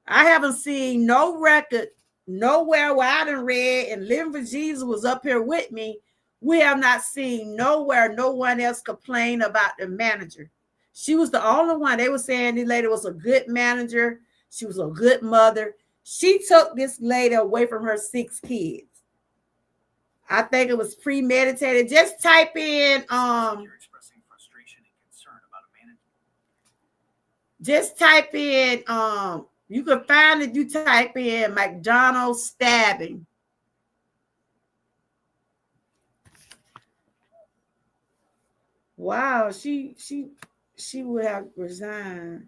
I haven't seen no record nowhere where I done read, and Living for Jesus was up here with me. We have not seen nowhere no one else complain about the manager. She was the only one. They were saying this lady was a good manager. She was a good mother. She took this lady away from her 6 kids. I think it was premeditated. Just type in you can find it. You type in McDonald's stabbing. Wow, she would have resigned.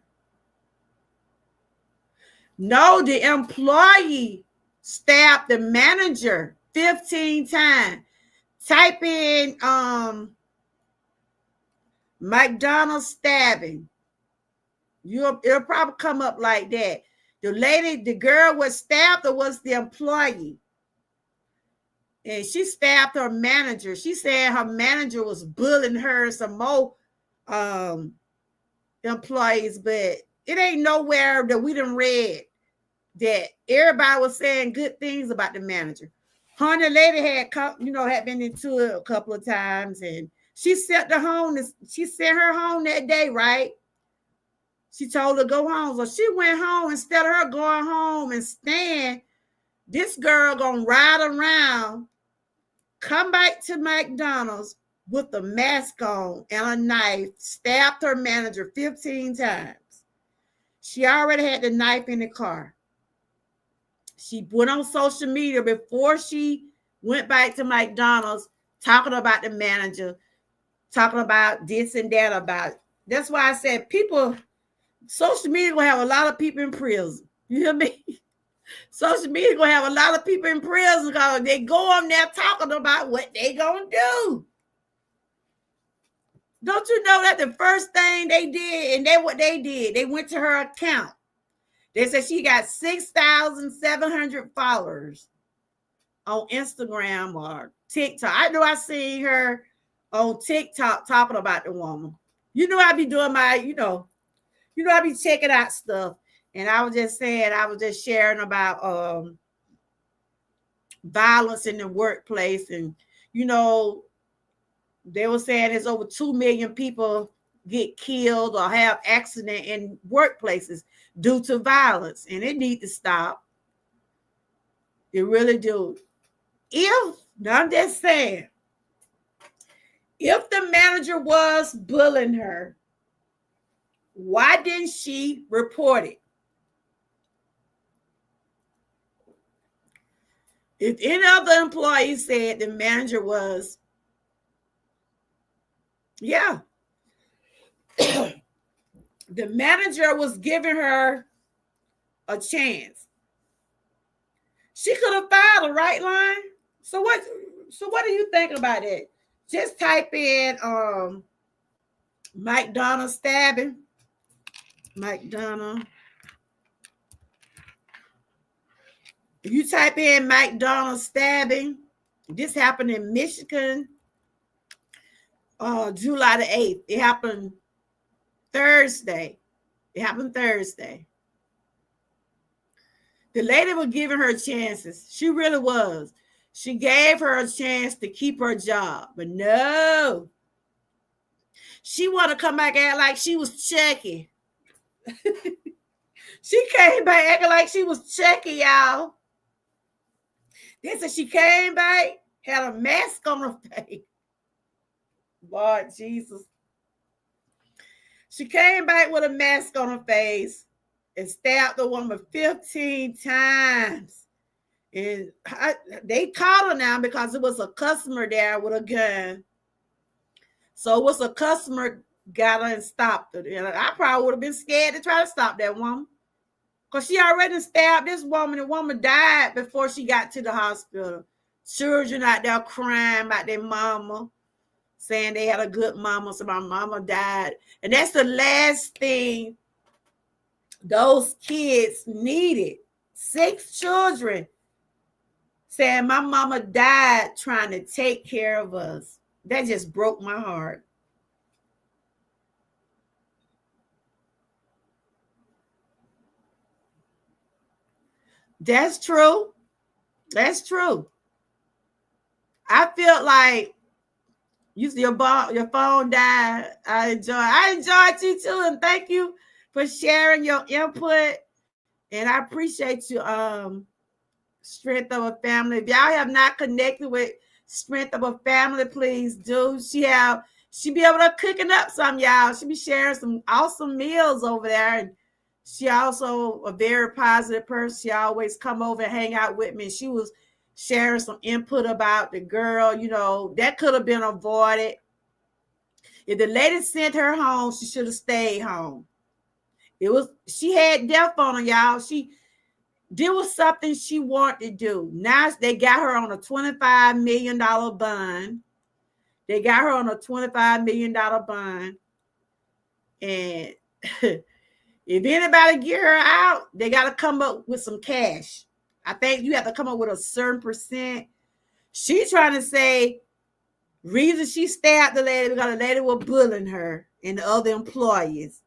No, the employee stabbed the manager 15 times. Type in McDonald's stabbing. It'll probably come up like that. The girl was stabbed or was the employee. And she stabbed her manager. She said her manager was bullying her and some more employees, but it ain't nowhere that we done read that everybody was saying good things about the manager. Her and the lady had been into it a couple of times, and she sent her home. She sent her home that day, right? She told her to go home. So she went home. Instead of her going home and staying, this girl gonna ride around, come back to McDonald's with a mask on and a knife, stabbed her manager 15 times. She already had the knife in the car. She went on social media before she went back to McDonald's, talking about the manager, talking about this and that about it. That's why I said social media will have a lot of people in prison. You hear me? Social media gonna have a lot of people in prison because they go on there talking about what they gonna do. Don't you know that the first thing they did, and what they did, they went to her account. They said she got 6,700 followers on Instagram or TikTok. I know I seen her on TikTok talking about the woman. You know, I be doing my, I be checking out stuff. And I was just sharing about violence in the workplace. And, they were saying there's over 2 million people get killed or have accident in workplaces due to violence. And it needs to stop. It really do. I'm just saying, if the manager was bullying her, why didn't she report it? If any other employee said the manager was, the manager was giving her a chance, she could have filed a right line. So what do you think about it? Just type in McDonald stabbing. McDonald. If you type in McDonald stabbing, this happened in Michigan, July the 8th. It happened Thursday. The lady was giving her chances. She really was. She gave her a chance to keep her job, but no. She want to come back and act like she was Chucky. She came back acting like she was Chucky, y'all. They said she came back, had a mask on her face. Lord Jesus. She came back with a mask on her face and stabbed the woman 15 times. And they caught her now because it was a customer there with a gun. So it was a customer got her and stopped her. And I probably would have been scared to try to stop that woman, because she already stabbed this woman. The woman died before she got to the hospital. Children out there crying about their mama, saying they had a good mama, so my mama died. And that's the last thing those kids needed. 6 children saying my mama died trying to take care of us. That just broke my heart. That's true. That's true. I feel like your phone died. I enjoyed you too, and thank you for sharing your input. And I appreciate you. Strength of a Family. If y'all have not connected with Strength of a Family, please do. She be able to cooking up some, y'all. She be sharing some awesome meals over there. And she also a very positive person. She always come over and hang out with me. She was sharing some input about the girl, that could have been avoided. If the lady sent her home, she should have stayed home. She had death on her, y'all. There was something she wanted to do. Now they got her on a $25 million bond. And If anybody get her out, they got to come up with some cash. I think you have to come up with a certain percent. She's trying to say reason she stabbed the lady because the lady was bullying her and the other employees.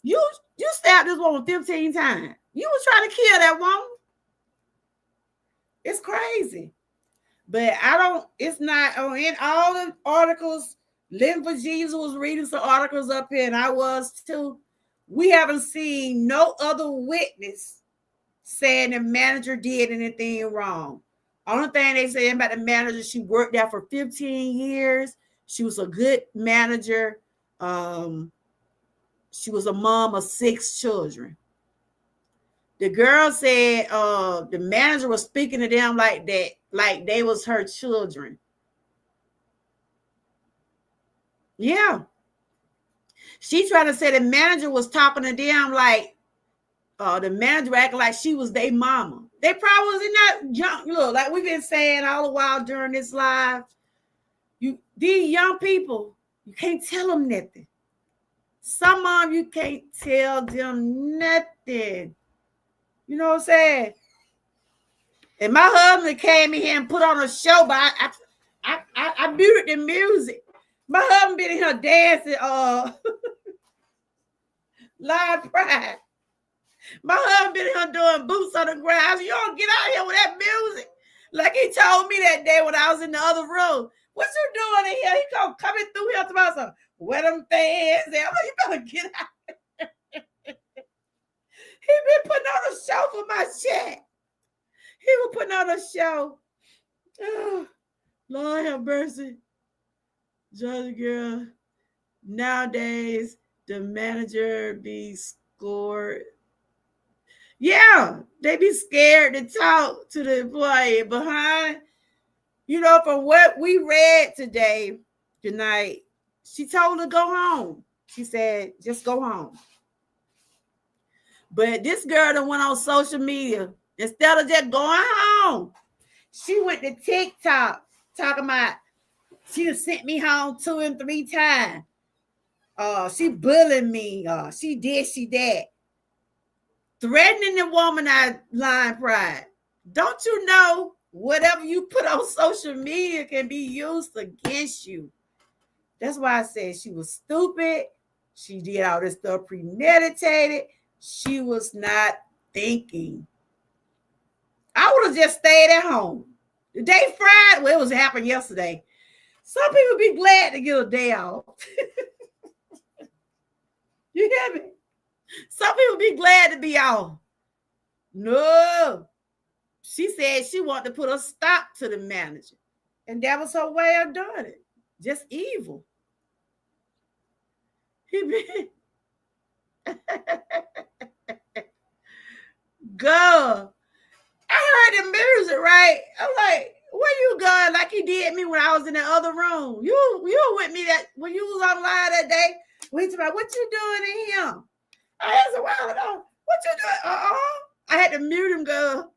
You stabbed this woman 15 times. You was trying to kill that woman. It's crazy. But it's not in all the articles. Living for Jesus was reading some articles up here, and I was too. We haven't seen no other witness saying the manager did anything wrong. Only thing they say about the manager, she worked there for 15 years. She was a good manager. She was a mom of 6 children. The girl said the manager was speaking to them like that, like they was her children. Yeah. She tried to say the manager was talking to them like the manager acting like she was their mama. They probably was in that young look, like we've been saying all the while during this live. These young people, you can't tell them nothing. Some of them you can't tell them nothing. You know what I'm saying? And my husband came in here and put on a show, but I muted the music. My husband been in here dancing live pride. My husband been in here doing boots on the ground. You don't get out of here with that music. Like he told me that day when I was in the other room. What you doing in here? He coming through here tomorrow. So where them fans? I'm like, you better get out. He been putting on a show for my chat. He was putting on a show. Oh, Lord have mercy. Judge girl. Nowadays, the manager be scored. Yeah, they be scared to talk to the employee behind. From what we read tonight, she told her to go home. She said, just go home. But this girl that went on social media, instead of just going home, she went to TikTok talking about she done sent me home 2 and 3 times. She bullying me. She that. Threatening the woman out line pride. Don't you know whatever you put on social media can be used against you? That's why I said she was stupid. She did all this stuff premeditated. She was not thinking. I would have just stayed at home. The day Friday, well, it was happened yesterday. Some people be glad to get a day off. You hear me? Some people be glad to be off. No. She said she wanted to put a stop to the manager. And that was her way of doing it. Just evil. Girl, I heard the music, right? I'm like, where you going? Like he did me when I was in the other room. You were with me that when you was online that day. We talking about what you doing in here? I asked a while ago, what you doing? I had to mute him, girl.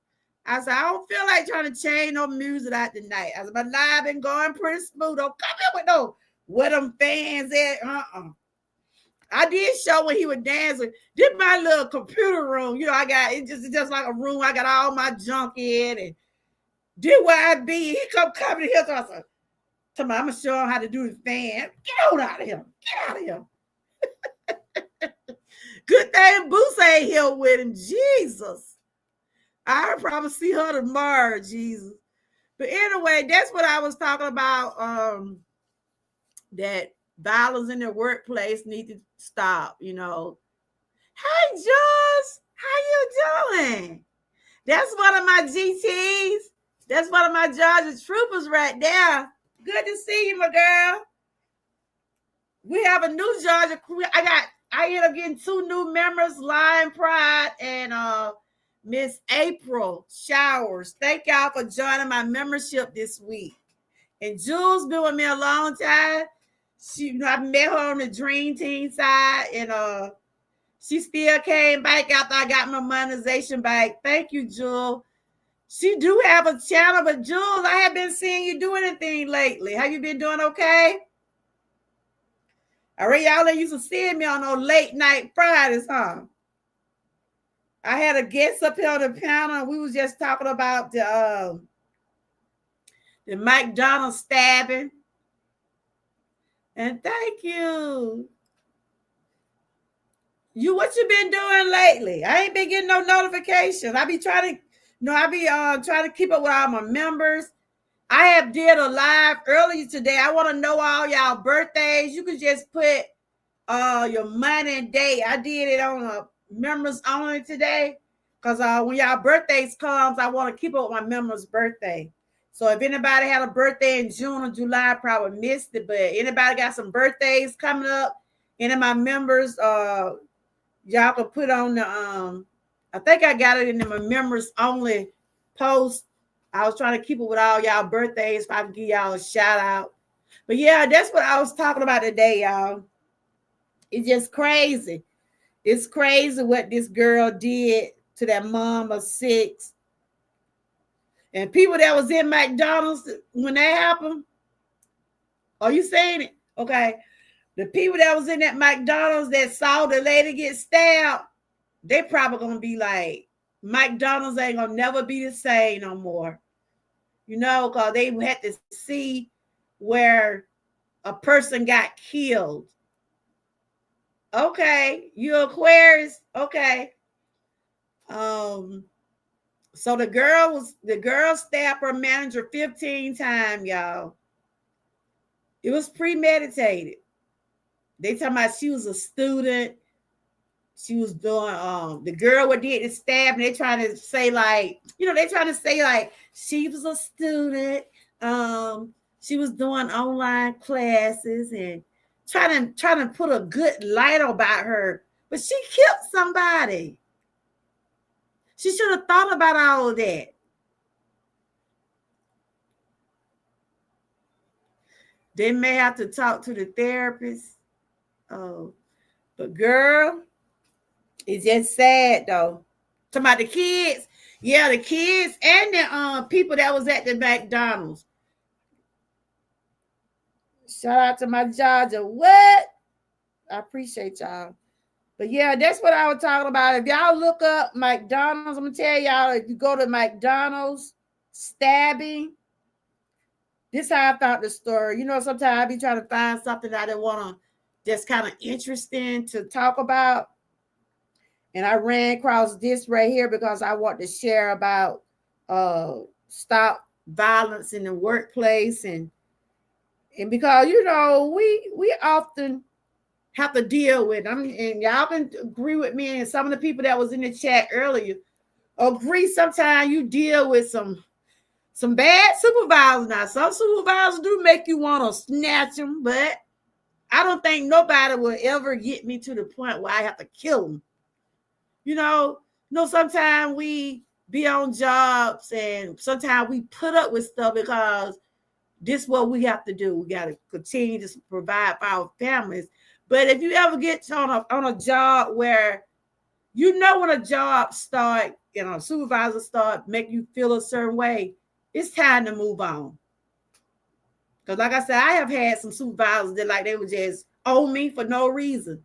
I said, I don't feel like trying to change no music out tonight. I said, my live been going pretty smooth. Don't come in with no where them fans at. I did show when he was dancing. This my little computer room. I got it just like a room. I got all my junk in and did where I be. He coming here. So I said, I'm gonna show him how to do the fan. Get on out of here. Get out of here. Good thing Boots ain't here with him. Jesus. I'll probably see her tomorrow, Jesus. But anyway, that's what I was talking about. That violence in the workplace need to stop, Hey, Joss, how you doing? That's one of my GTs. That's one of my Georgia troopers right there. Good to see you, my girl. We have a new Georgia. I ended up getting 2 new members, Lion Pride and Miss April Showers. Thank y'all for joining my membership this week. And Jules been with me a long time. I met her on the Dream Team side, and she still came back after I got my monetization back. Thank you, Jules. She do have a channel, but Jules, I haven't been seeing you do anything lately. Have you been doing okay? All right, y'all ain't used to seeing me on those late night Fridays, huh? I had a guest up here on the panel. We was just talking about the McDonald stabbing. And thank you. What you been doing lately? I ain't been getting no notifications. I be trying to, trying to keep up with all my members. I have did a live earlier today. I want to know all y'all birthdays. You can just put your month and date. I did it on a members only today because when y'all birthdays comes, I want to keep up with my members' birthday. So if anybody had a birthday in June or July, I probably missed it. But anybody got some birthdays coming up, any of my members, y'all can put on the I think I got it in my members only post. I was trying to keep it with all y'all birthdays if I can give y'all a shout out. But yeah, that's what I was talking about today, y'all. It's just crazy. It's crazy what this girl did to that mom of 6. And people that was in McDonald's when that happened. Are you saying it? Okay. The people that was in that McDonald's that saw the lady get stabbed, they probably gonna be like, McDonald's ain't gonna never be the same no more. Because they had to see where a person got killed. Okay, you Aquarius. Okay. So the girl stabbed her manager 15 times, y'all. It was premeditated. They talking about she was a student. She was doing the girl what did the stab, and they trying to say like, she was a student. She was doing online classes and trying to put a good light about her, but she killed somebody. She should have thought about all of that. They may have to talk to the therapist. Oh, but girl, it's just sad though. Talking about the kids. Yeah, the kids and the people that was at the McDonald's. Shout out to my Georgia. What? I appreciate y'all. But yeah, that's what I was talking about. If y'all look up McDonald's, I'm gonna tell y'all, if you go to McDonald's stabbing, this is how I found the story. Sometimes I be trying to find something that I want to just kind of interesting to talk about. And I ran across this right here because I want to share about stop violence in the workplace and because we often have to deal with them. And y'all can agree with me, and some of the people that was in the chat earlier agree. Sometimes you deal with some bad supervisors. Now, some supervisors do make you want to snatch them, but I don't think nobody will ever get me to the point where I have to kill them. Sometimes we be on jobs and sometimes we put up with stuff because this is what we have to do. We got to continue to provide for our families. But if you ever get on a job where when a job start, supervisor start making you feel a certain way, it's time to move on. Because like I said, I have had some supervisors that they would just owe me for no reason.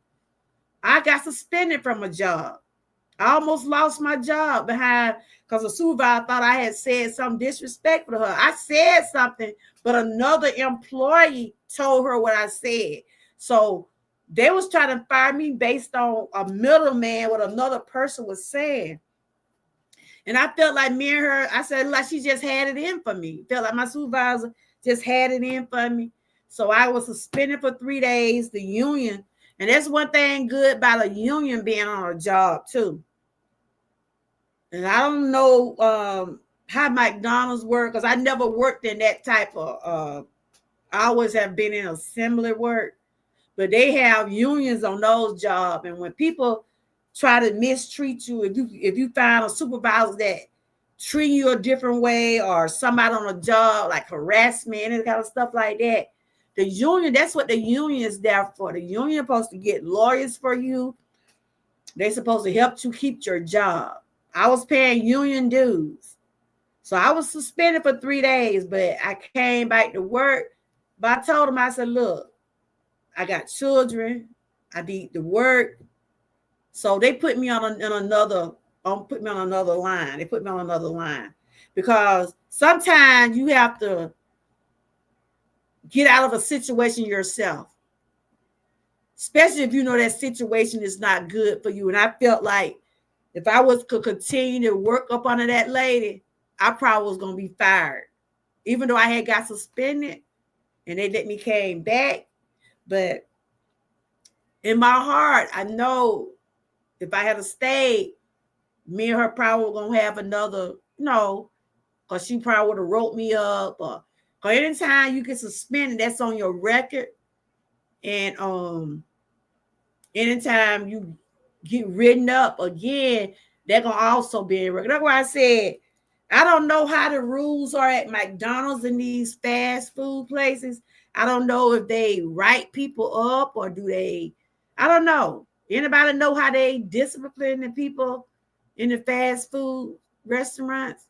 I got suspended from a job. I almost lost my job because a supervisor thought I had said something disrespectful to her. I said something, but another employee told her what I said. So they was trying to fire me based on a middleman, what another person was saying. And I felt like me and her, I said, like she just had it in for me. Felt like my supervisor just had it in for me. So I was suspended for 3 days, the union. And that's one thing good about a union being on a job too. And I don't know how McDonald's work because I never worked in that type of, I always have been in assembly work. But they have unions on those jobs. And when people try to mistreat you, if you find a supervisor that treat you a different way or somebody on a job like harassment and kind of stuff like that, the union, that's what the union is there for. The union is supposed to get lawyers for you. They're supposed to help you keep your job. I was paying union dues. So I was suspended for 3 days, but I came back to work. But I told them, I said, look, I got children. I need to work. So they put me on in another put me on another line. They put me on another line because sometimes you have to get out of a situation yourself, especially if you know that situation is not good for you. And I felt like if I could continue to work up under that lady, I probably was gonna be fired, even though I had got suspended and they let me came back. But in my heart, I know if I had stayed, me and her probably were gonna have another, because she probably would have wrote me up. Or because anytime you get suspended, that's on your record. And anytime you get written up again, they're gonna also be in record. That's why I said I don't know how the rules are at McDonald's and these fast food places. I don't know if they write people up or do they. I don't know. Anybody know how they discipline the people in the fast food restaurants?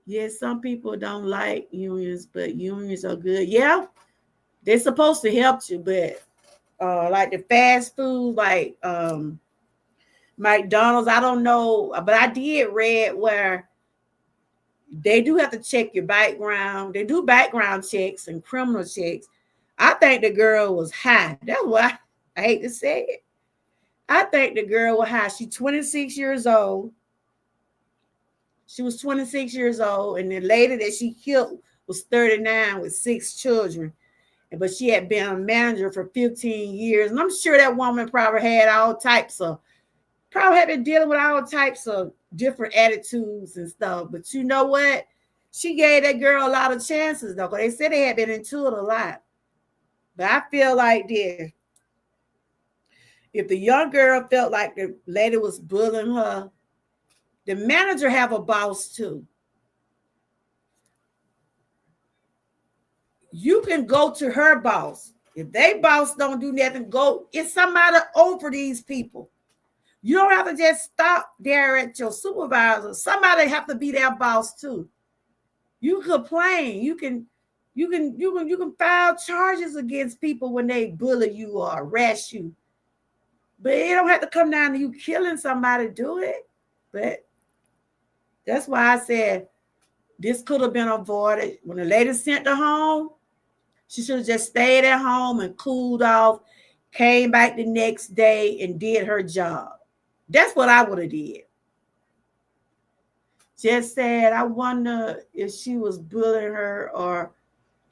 Yes, some people don't like unions, but unions are good. Yeah, they're supposed to help you, but like the fast food, like McDonald's, I don't know, but I did read where they do have to check your background. They do background checks and criminal checks. I think the girl was high. That's why I hate to say it. I think the girl was high. She's 26 years old. She was 26 years old, and the lady that she killed was 39 with 6 children. But she had been a manager for 15 years. And I'm sure that woman probably had probably had been dealing with all types of different attitudes and stuff. But you know what? She gave that girl a lot of chances, though, because they said they had been into it a lot. But I feel like this. If the young girl felt like the lady was bullying her, the manager have a boss too. You can go to her boss. If they boss don't do nothing, it's somebody over these people. You don't have to just stop there at your supervisor. Somebody have to be their boss too. You complain. You can file charges against people when they bully you or harass you. But it don't have to come down to you killing somebody to do it. But that's why I said this could have been avoided. When the lady sent her home, she should have just stayed at home and cooled off, came back the next day and did her job. That's what I would have did. Just said, I wonder if she was bullying her or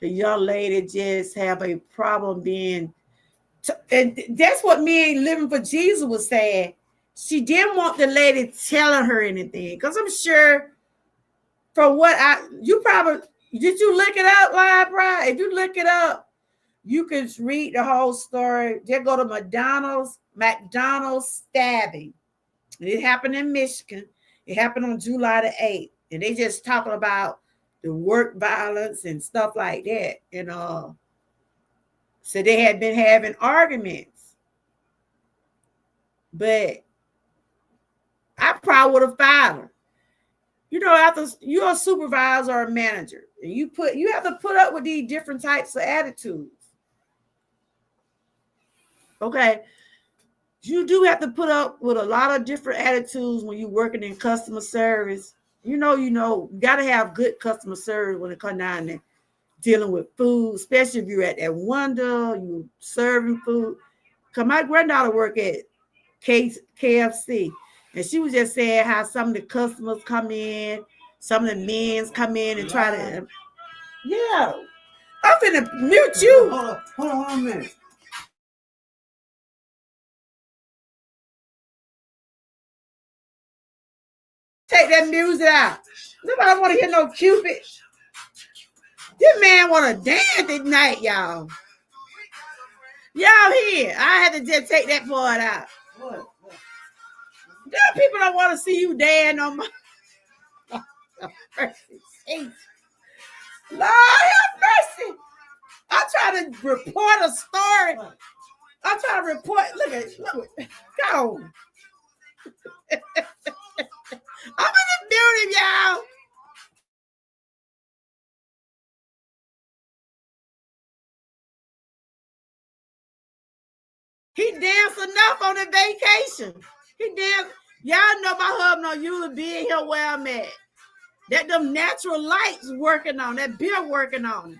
the young lady just have a problem being. And that's what me and Living for Jesus was saying. She didn't want the lady telling her anything. Because I'm sure from what did you look it up, Live Bride? If you look it up, you can read the whole story. Just go to McDonald's stabbing. It happened in Michigan. It happened on July the 8th. And they just talking about the work violence and stuff like that. And so they had been having arguments. But I probably would have fired her. After you're a supervisor or a manager, and you have to put up with these different types of attitudes. Okay. You do have to put up with a lot of different attitudes when you're working in customer service. You got to have good customer service when it comes down to dealing with food, especially if you're at that window, you're serving food. Because my granddaughter worked at KFC, and she was just saying how some of the customers come in, some of the men come in and try to. Yeah, I'm finna mute you. Hold on a minute. Take that music out. Nobody want to hear no Cupid. This man want to dance at night, y'all. Y'all here. I had to just take that part out. What? People don't want to see you dance no more. Lord have mercy. I'm trying to report a story. I'm trying to report. Look. Go. I'm in the building, y'all. He danced enough on the vacation. He danced. Y'all know my husband don't usually be in here where I'm at. That them natural lights working on, that bill working on.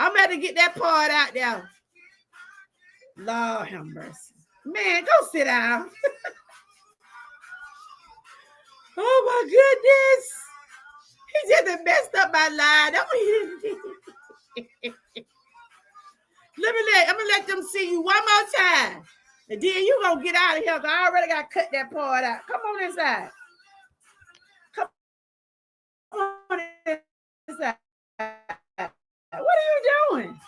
I'm about to get that part out there. Lord have mercy. Man, go sit down. Oh my goodness. He just messed up my line. I'm gonna let them see you one more time. And then you gonna get out of here. I already got to cut that part out. Come on inside. Come on inside. What are you doing?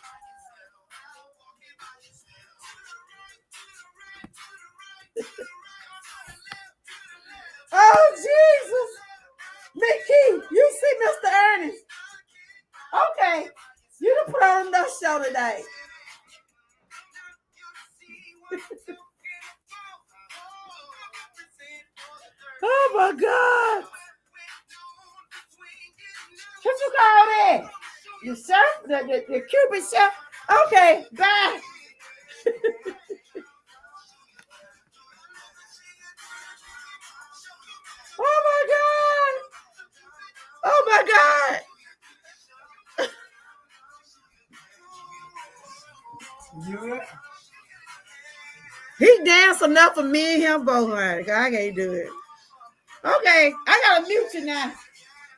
Oh, Jesus. Mickey, you see Mr. Ernest. Okay. You can put on another show today. Oh, my God. What you call that? The surf? The Cupid surf? Okay, bye. Oh my God! Oh my God! He danced enough for me and him both. I can't do it. Okay, I gotta mute you now.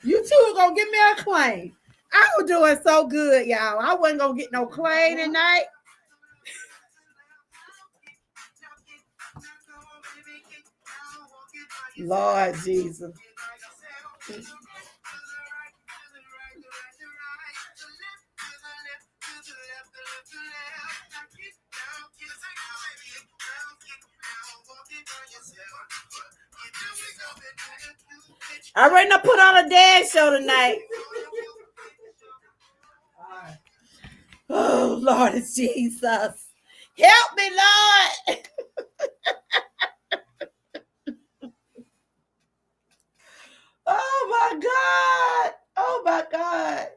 You two are gonna give me a claim. I was doing so good, y'all. I wasn't gonna get no claim tonight. Lord Jesus. I already done put on a dance show tonight. Oh, Lord Jesus. Help me, Lord. Oh, my God. Oh, my God.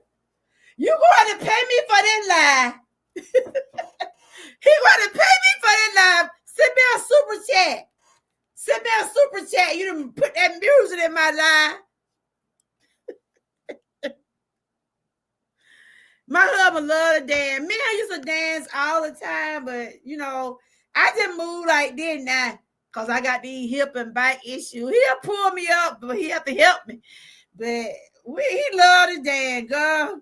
You going to pay me for that lie. He going to pay me for that lie. Send me a super chat. Send me a super chat. You done put that music in my lie. My husband love to dance. Me, I used to dance all the time, but you know, I just move like this now because I got these hip and back issues. He'll pull me up, but he have to help me. But he love to dance, girl.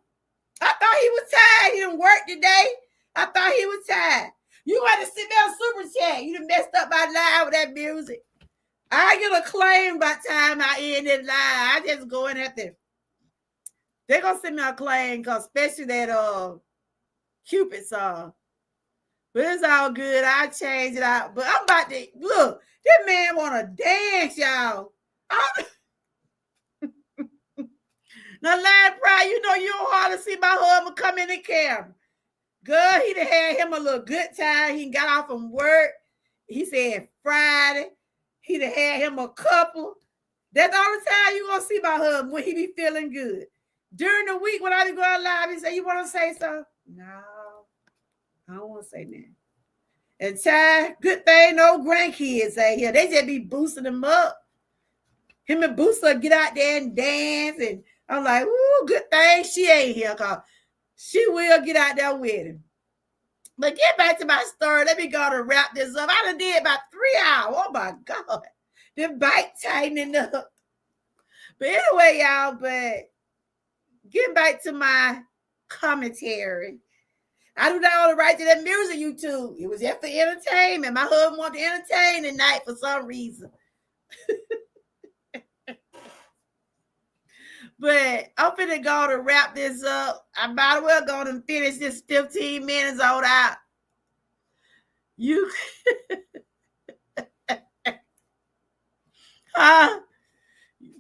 I thought he was tired. He didn't work today. I thought he was tired. You got to sit down super chat. You done messed up my life with that music. I get a claim by the time I end this live. I just go in at there. They're gonna send me a claim because especially that Cupid song. But it's all good. I change it out. But I'm about to look. This man wanna dance, y'all. Now, last Friday, you know you don't hardly see my husband come in the camera. Girl, he done had him a little good time. He got off from work. He said Friday. He done had him a couple. That's the only time you gonna see my husband when he be feeling good. During the week when I be going live, he say, "You want to say something?" No, I don't want to say that. And Ty, good thing no grandkids ain't here. They just be boosting them up. Him and Booster get out there and dance, and I'm like, "Ooh, good thing she ain't here, cause she will get out there with him." But get back to my story. Let me go to wrap this up. I done did about 3 hours. Oh my God, the bike tightening up. But anyway, y'all, but getting back to my commentary. I do not want to write to that music YouTube. It was just for entertainment. My husband wanted to entertain tonight for some reason. But I'm finna go to wrap this up. I might as well go and finish this 15 minutes old out. You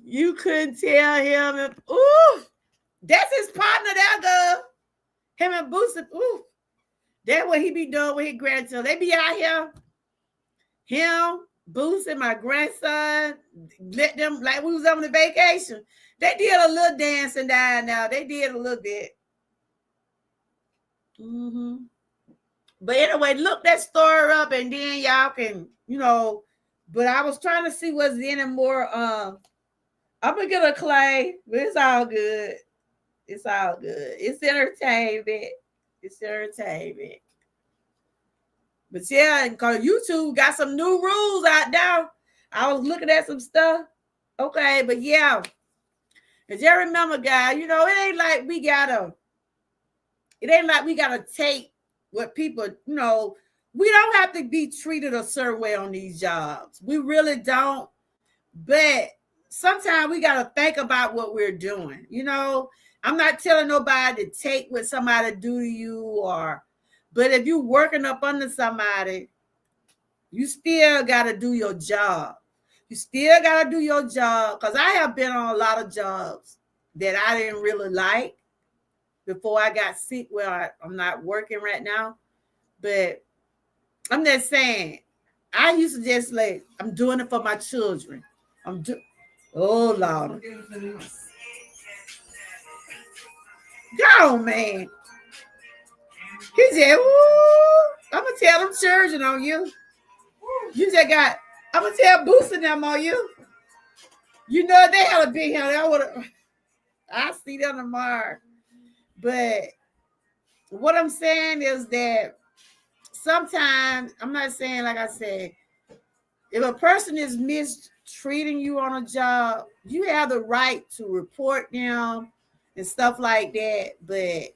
you couldn't tell him if, ooh, that's his partner there, girl. Him and Booster, ooh. That's what he be doing with his grandchildren. They be out here. Him, Booster, my grandson, let them, like we was on the vacation. They did a little dancing down now. They did a little bit. But anyway, look that story up and then y'all can, But I was trying to see was there any more. I'm gonna get a Clay, but it's all good. It's all good. It's entertainment. It's entertainment. But yeah, because YouTube got some new rules out there. I was looking at some stuff. Okay, but yeah. And just remember, guys, it ain't like we gotta take what people, we don't have to be treated a certain way on these jobs. We really don't. But sometimes we gotta think about what we're doing. I'm not telling nobody to take what somebody do to you, but if you're working up under somebody, you still gotta do your job. You still gotta do your job. Because I have been on a lot of jobs that I didn't really like before I got sick. Well, I'm not working right now. But I'm just saying, I used to just like, I'm doing it for my children. Oh, Lord. Go, man. He said, ooh, I'm going to tell them surgeon on you. You just got, I'm going to tell boosting them on you. You know, they had a big hand. I'll see them tomorrow. But what I'm saying is that sometimes, I'm not saying, like I said, if a person is mistreating you on a job, you have the right to report them and stuff like that. But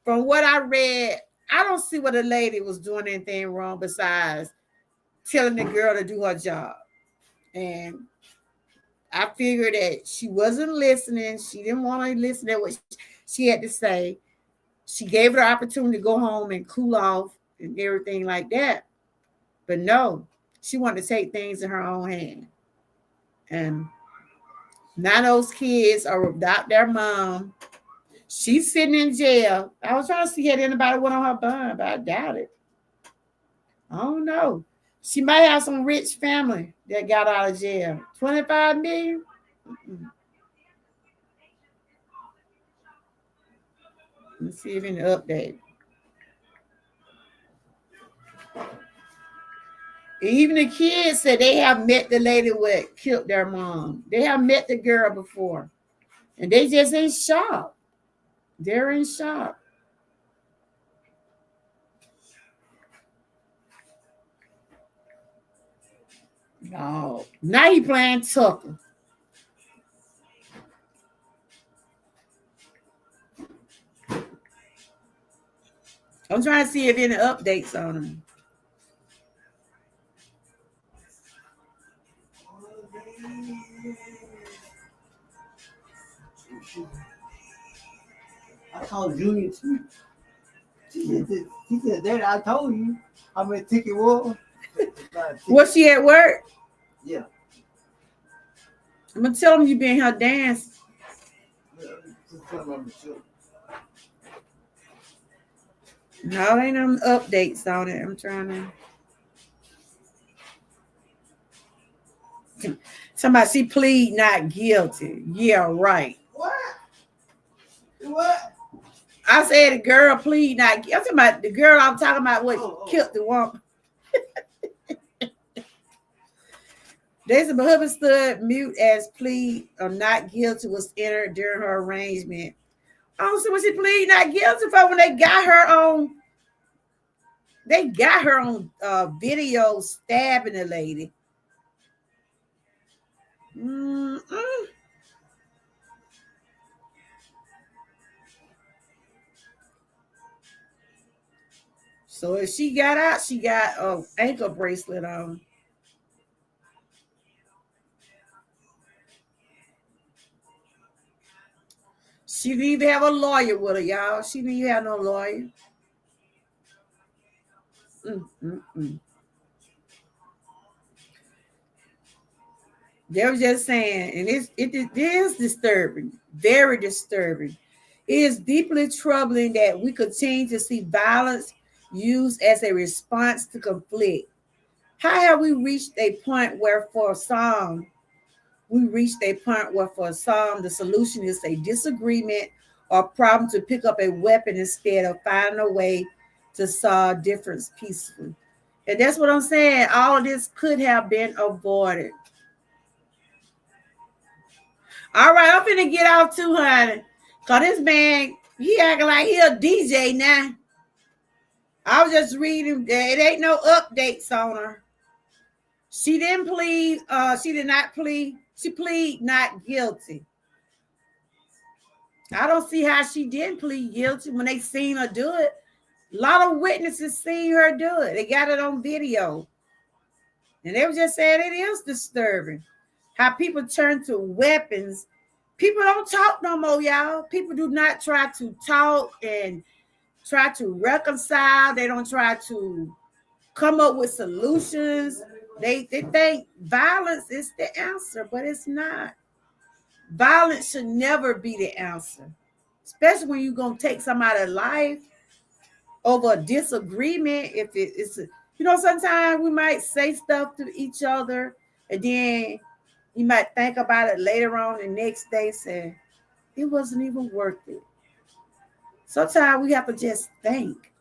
from what I read, I don't see what the lady was doing anything wrong besides telling the girl to do her job. And I figured that she wasn't listening. She didn't want to listen to what she had to say. She gave her the opportunity to go home and cool off and everything like that. But no, she wanted to take things in her own hand. And now those kids are without their mom. She's sitting in jail. I was trying to see if anybody went on her bond, but I doubt it. I don't know. She might have some rich family that got out of jail. 25 million? Mm-mm. Let's see if any update. Even the kids said they have met the lady what killed their mom. They have met the girl before. And they just in shock. They're in shock. No. Now he playing Tucker. I'm trying to see if any updates on him. I called Junior too. She said, Daddy, I told you how many ticket was. Was she at work? Yeah. I'm gonna tell him you been here dance. No, ain't no updates on it. I'm trying to. Somebody she plead not guilty. Yeah, right. What? What? I said the girl plead not guilty. I'm talking about the girl I'm talking about what killed the woman. They said my husband stood mute as plea of not guilty was entered during her arraignment. I don't see what she plead not guilty for when they got her on. They got her on video stabbing the lady. Mm-mm. So if she got out, she got an ankle bracelet on. She didn't even have a lawyer with her, y'all. She didn't even have no lawyer. Mm-mm-mm. They were just saying, and it is disturbing, very disturbing. It is deeply troubling that we continue to see violence used as a response to conflict. How have we reached a point where for some, the solution is a disagreement or problem to pick up a weapon instead of finding a way to solve difference peacefully? And that's what I'm saying. All of this could have been avoided. All right, I'm finna get off 200. Cause this man, he acting like he a DJ now. I was just reading. It ain't no updates on her. She didn't plead. She did not plead. She plead not guilty. I don't see how she didn't plead guilty when they seen her do it. A lot of witnesses seen her do it. They got it on video. And they were just saying it is disturbing how people turn to weapons. People don't talk no more, y'all. People do not try to talk and try to reconcile. They don't try to come up with solutions. They think violence is the answer, but it's not. Violence should never be the answer, especially when you're going to take somebody's life over a disagreement. If it's, sometimes we might say stuff to each other and then you might think about it later on the next day, say, it wasn't even worth it. Sometimes we have to just think.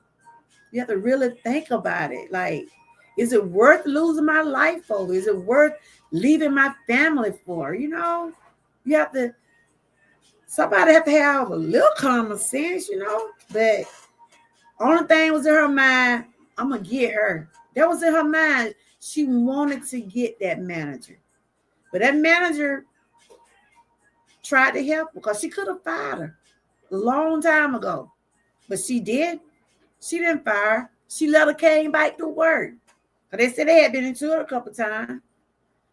You have to really think about it. Like, is it worth losing my life for? Is it worth leaving my family for? You have to, somebody have to have a little common sense, But only thing was in her mind, I'm going to get her. That was in her mind. She wanted to get that manager. But that manager tried to help her because she could have fired her a long time ago. But she did. She didn't fire her. She let her came back to work. But they said they had been into it a couple times.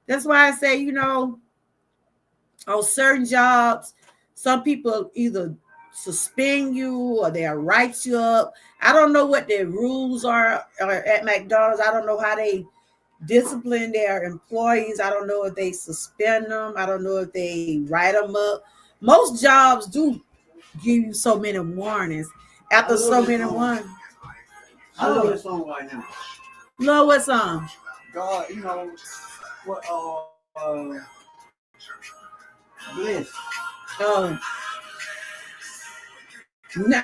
That's why I say, on certain jobs, some people either suspend you or they'll write you up. I don't know what their rules are at McDonald's. I don't know how they discipline their employees. I don't know if they suspend them. I don't know if they write them up. Most jobs do give you so many warnings. After so many warnings. I love this song right now. Love what song? God, what Bliss. Oh. No.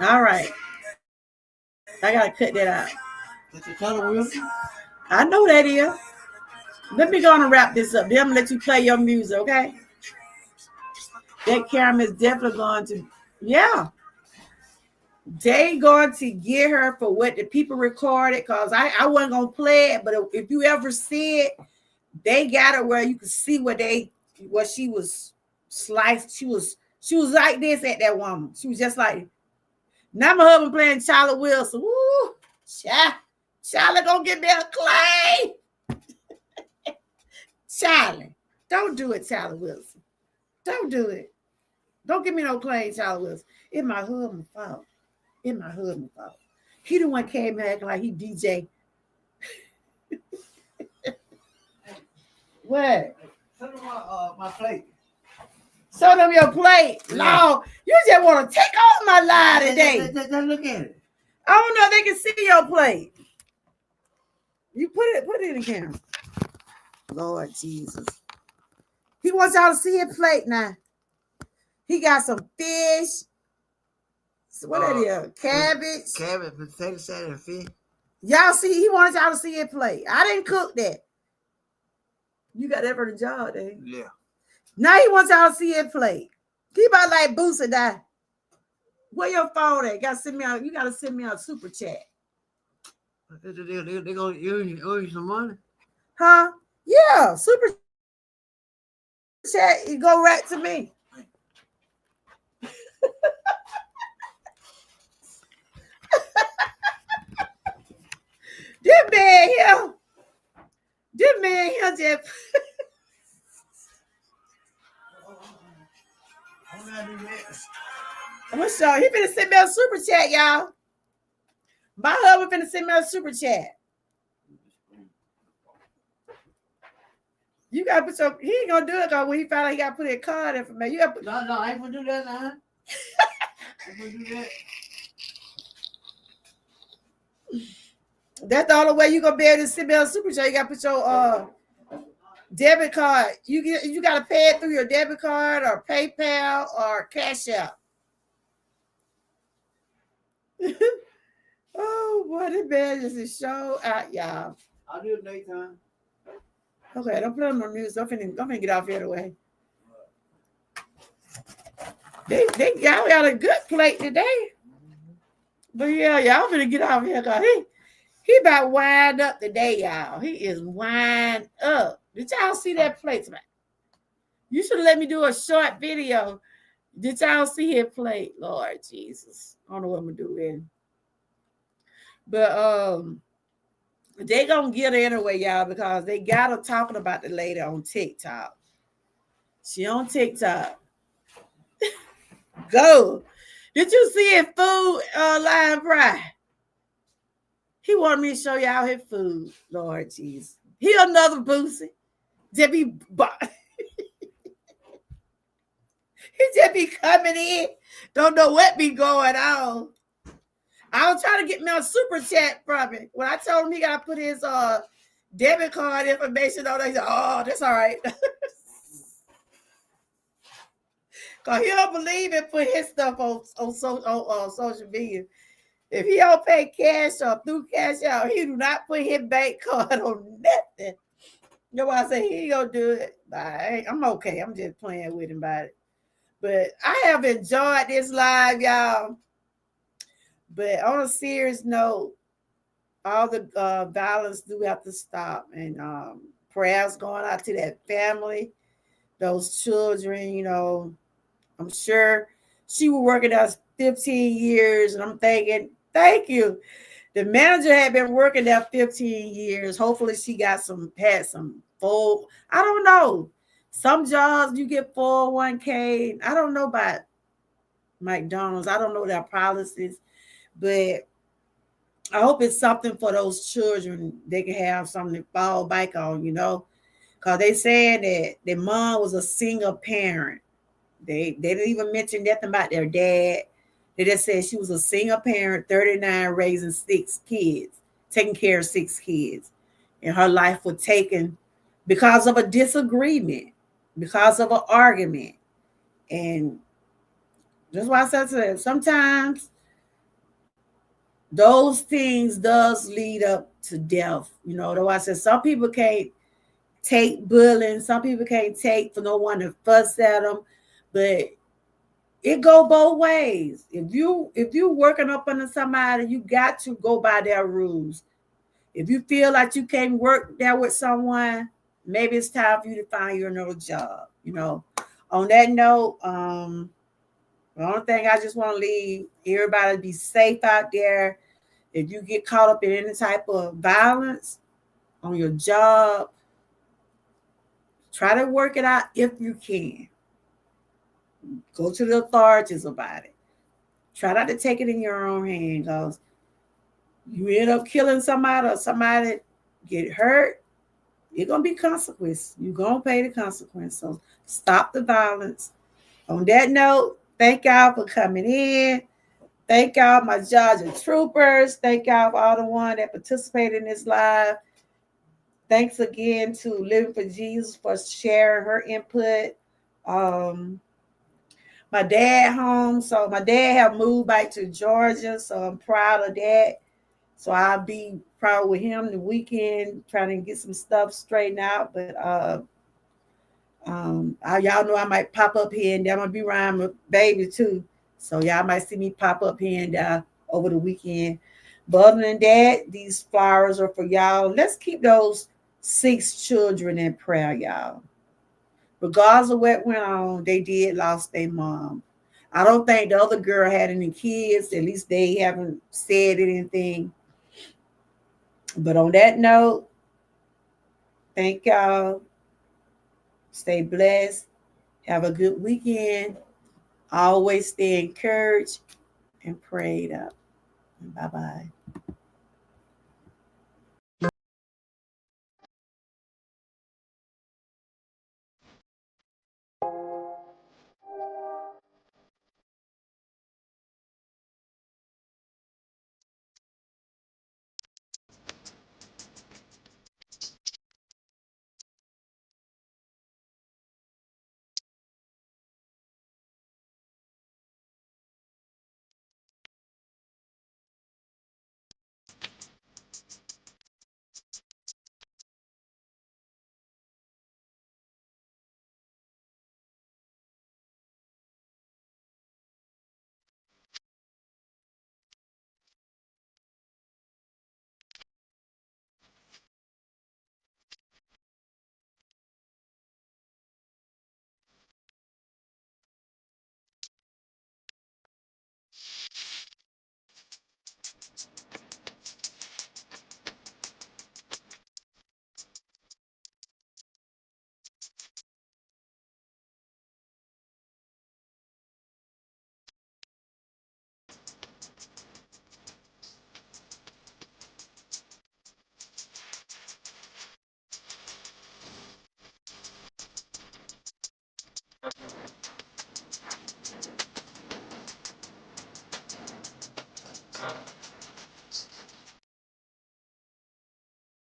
All right. I gotta cut that out. That's the Tyler Wilson? I know that is. Let me go on and wrap this up. Then I'm gonna let you play your music, okay? That camera is definitely going to, yeah. They going to get her for what the people recorded, because I wasn't gonna play it, but if you ever see it, they got it where you could see what she was sliced. She was like this at that woman. She was just like, now my husband playing Charlie Wilson. Woo, Charlie gonna get me a clay. Charlie, don't do it, Charlie Wilson. Don't do it. Don't give me no claim, Charlie Wilson. It's my husband's fault. It's my husband's fault. He the one came here acting like he DJ. What? Show them my plate. Show them your plate. No, you just want to take off my lie today. Just look at it. I don't know if they can see your plate. You put it in the camera. Lord Jesus. He wants y'all to see his plate now. He got some fish. So what that is? Cabbage. Cabbage, potato salad, and fish. Y'all see, he wanted y'all to see his plate. I didn't cook that. You got that for the job, then. Yeah. Now he wants y'all to see his plate. He about like Boosie die. Where your phone at? You gotta send me a super chat. They gonna owe you some money? Huh? Yeah, super chat. You go right to me. This man here just I'm gonna show you. He finna send me a super chat, y'all. My husband finna send me a super chat. You gotta put your, he ain't gonna do it though when he found out he gotta put his card information. You gotta put, No, I ain't gonna do that now. I ain't gonna do that. That's the only way you gonna be able to send me a super chat. You gotta put your debit card. You gotta pay it through your debit card or PayPal or Cash App. Oh, this man just is show out, y'all. I do it nighttime. Okay, don't put on no news. I'm finna get off here the way. They y'all got a good plate today. But yeah, y'all finna get off here, cause he about wind up today, y'all. He is wind up. Did y'all see that plate, man? You should let me do a short video. Did y'all see his plate? Lord Jesus. I don't know what I'm gonna do with him. But they gonna get her anyway, y'all, because they got her talking about the lady on TikTok. She on TikTok. Go. Did you see his food line fry? He wanted me to show y'all his food. Lord Jesus. He another boosie. Just be he just be coming in. Don't know what be going on. I was trying to get me a super chat from him. When I told him he got to put his debit card information on, he said, oh, that's all right. Because he don't believe in put his stuff on social media. If he don't pay cash or through cash out, he do not put his bank card on nothing. You know what I say? He ain't gonna do it. I'm okay. I'm just playing with him about it. But I have enjoyed this live, y'all. But on a serious note, all the violence do have to stop. And prayers going out to that family, those children, you know. I'm sure she was working out 15 years, and I'm thinking, thank you. The manager had been working there 15 years. Hopefully she had some full, I don't know. Some jobs you get 401k. I don't know about McDonald's. I don't know their policies, but I hope it's something for those children. They can have something to fall back on, you know, because they said that their mom was a single parent. They didn't even mention nothing about their dad. They just said she was a single parent, 39, raising 6 kids, taking care of 6 kids. And her life was taken because of a disagreement, because of an argument. And that's why I said to them, sometimes those things does lead up to death. You know, though I said some people can't take bullying, some people can't take for no one to fuss at them, but it go both ways. If you working up under somebody, you got to go by their rules. If you feel like you can't work there with someone, maybe it's time for you to find you another job. You know. On that note, the only thing I just want to leave everybody to be safe out there. If you get caught up in any type of violence on your job, try to work it out if you can. Go to the authorities about it. Try not to take it in your own hand, because you end up killing somebody or somebody get hurt, it's going to be consequences. You're going to pay the consequence. So stop the violence. On that note, thank y'all for coming in. Thank y'all, my Georgia troopers. Thank y'all for all the one that participated in this live. Thanks again to Living for Jesus for sharing her input. My dad home. So my dad have moved back to Georgia. So I'm proud of that. So I'll be proud with him the weekend, trying to get some stuff straightened out. But y'all know I might pop up here and there. I'm gonna be around my baby too. So y'all might see me pop up here and there over the weekend. But other than that, these flowers are for y'all. Let's keep those 6 children in prayer, y'all. Regardless of what went on, they did lost their mom. I don't think the other girl had any kids. At least they haven't said anything. But on that note, thank y'all. Stay blessed. Have a good weekend. Always stay encouraged and prayed up. Bye-bye.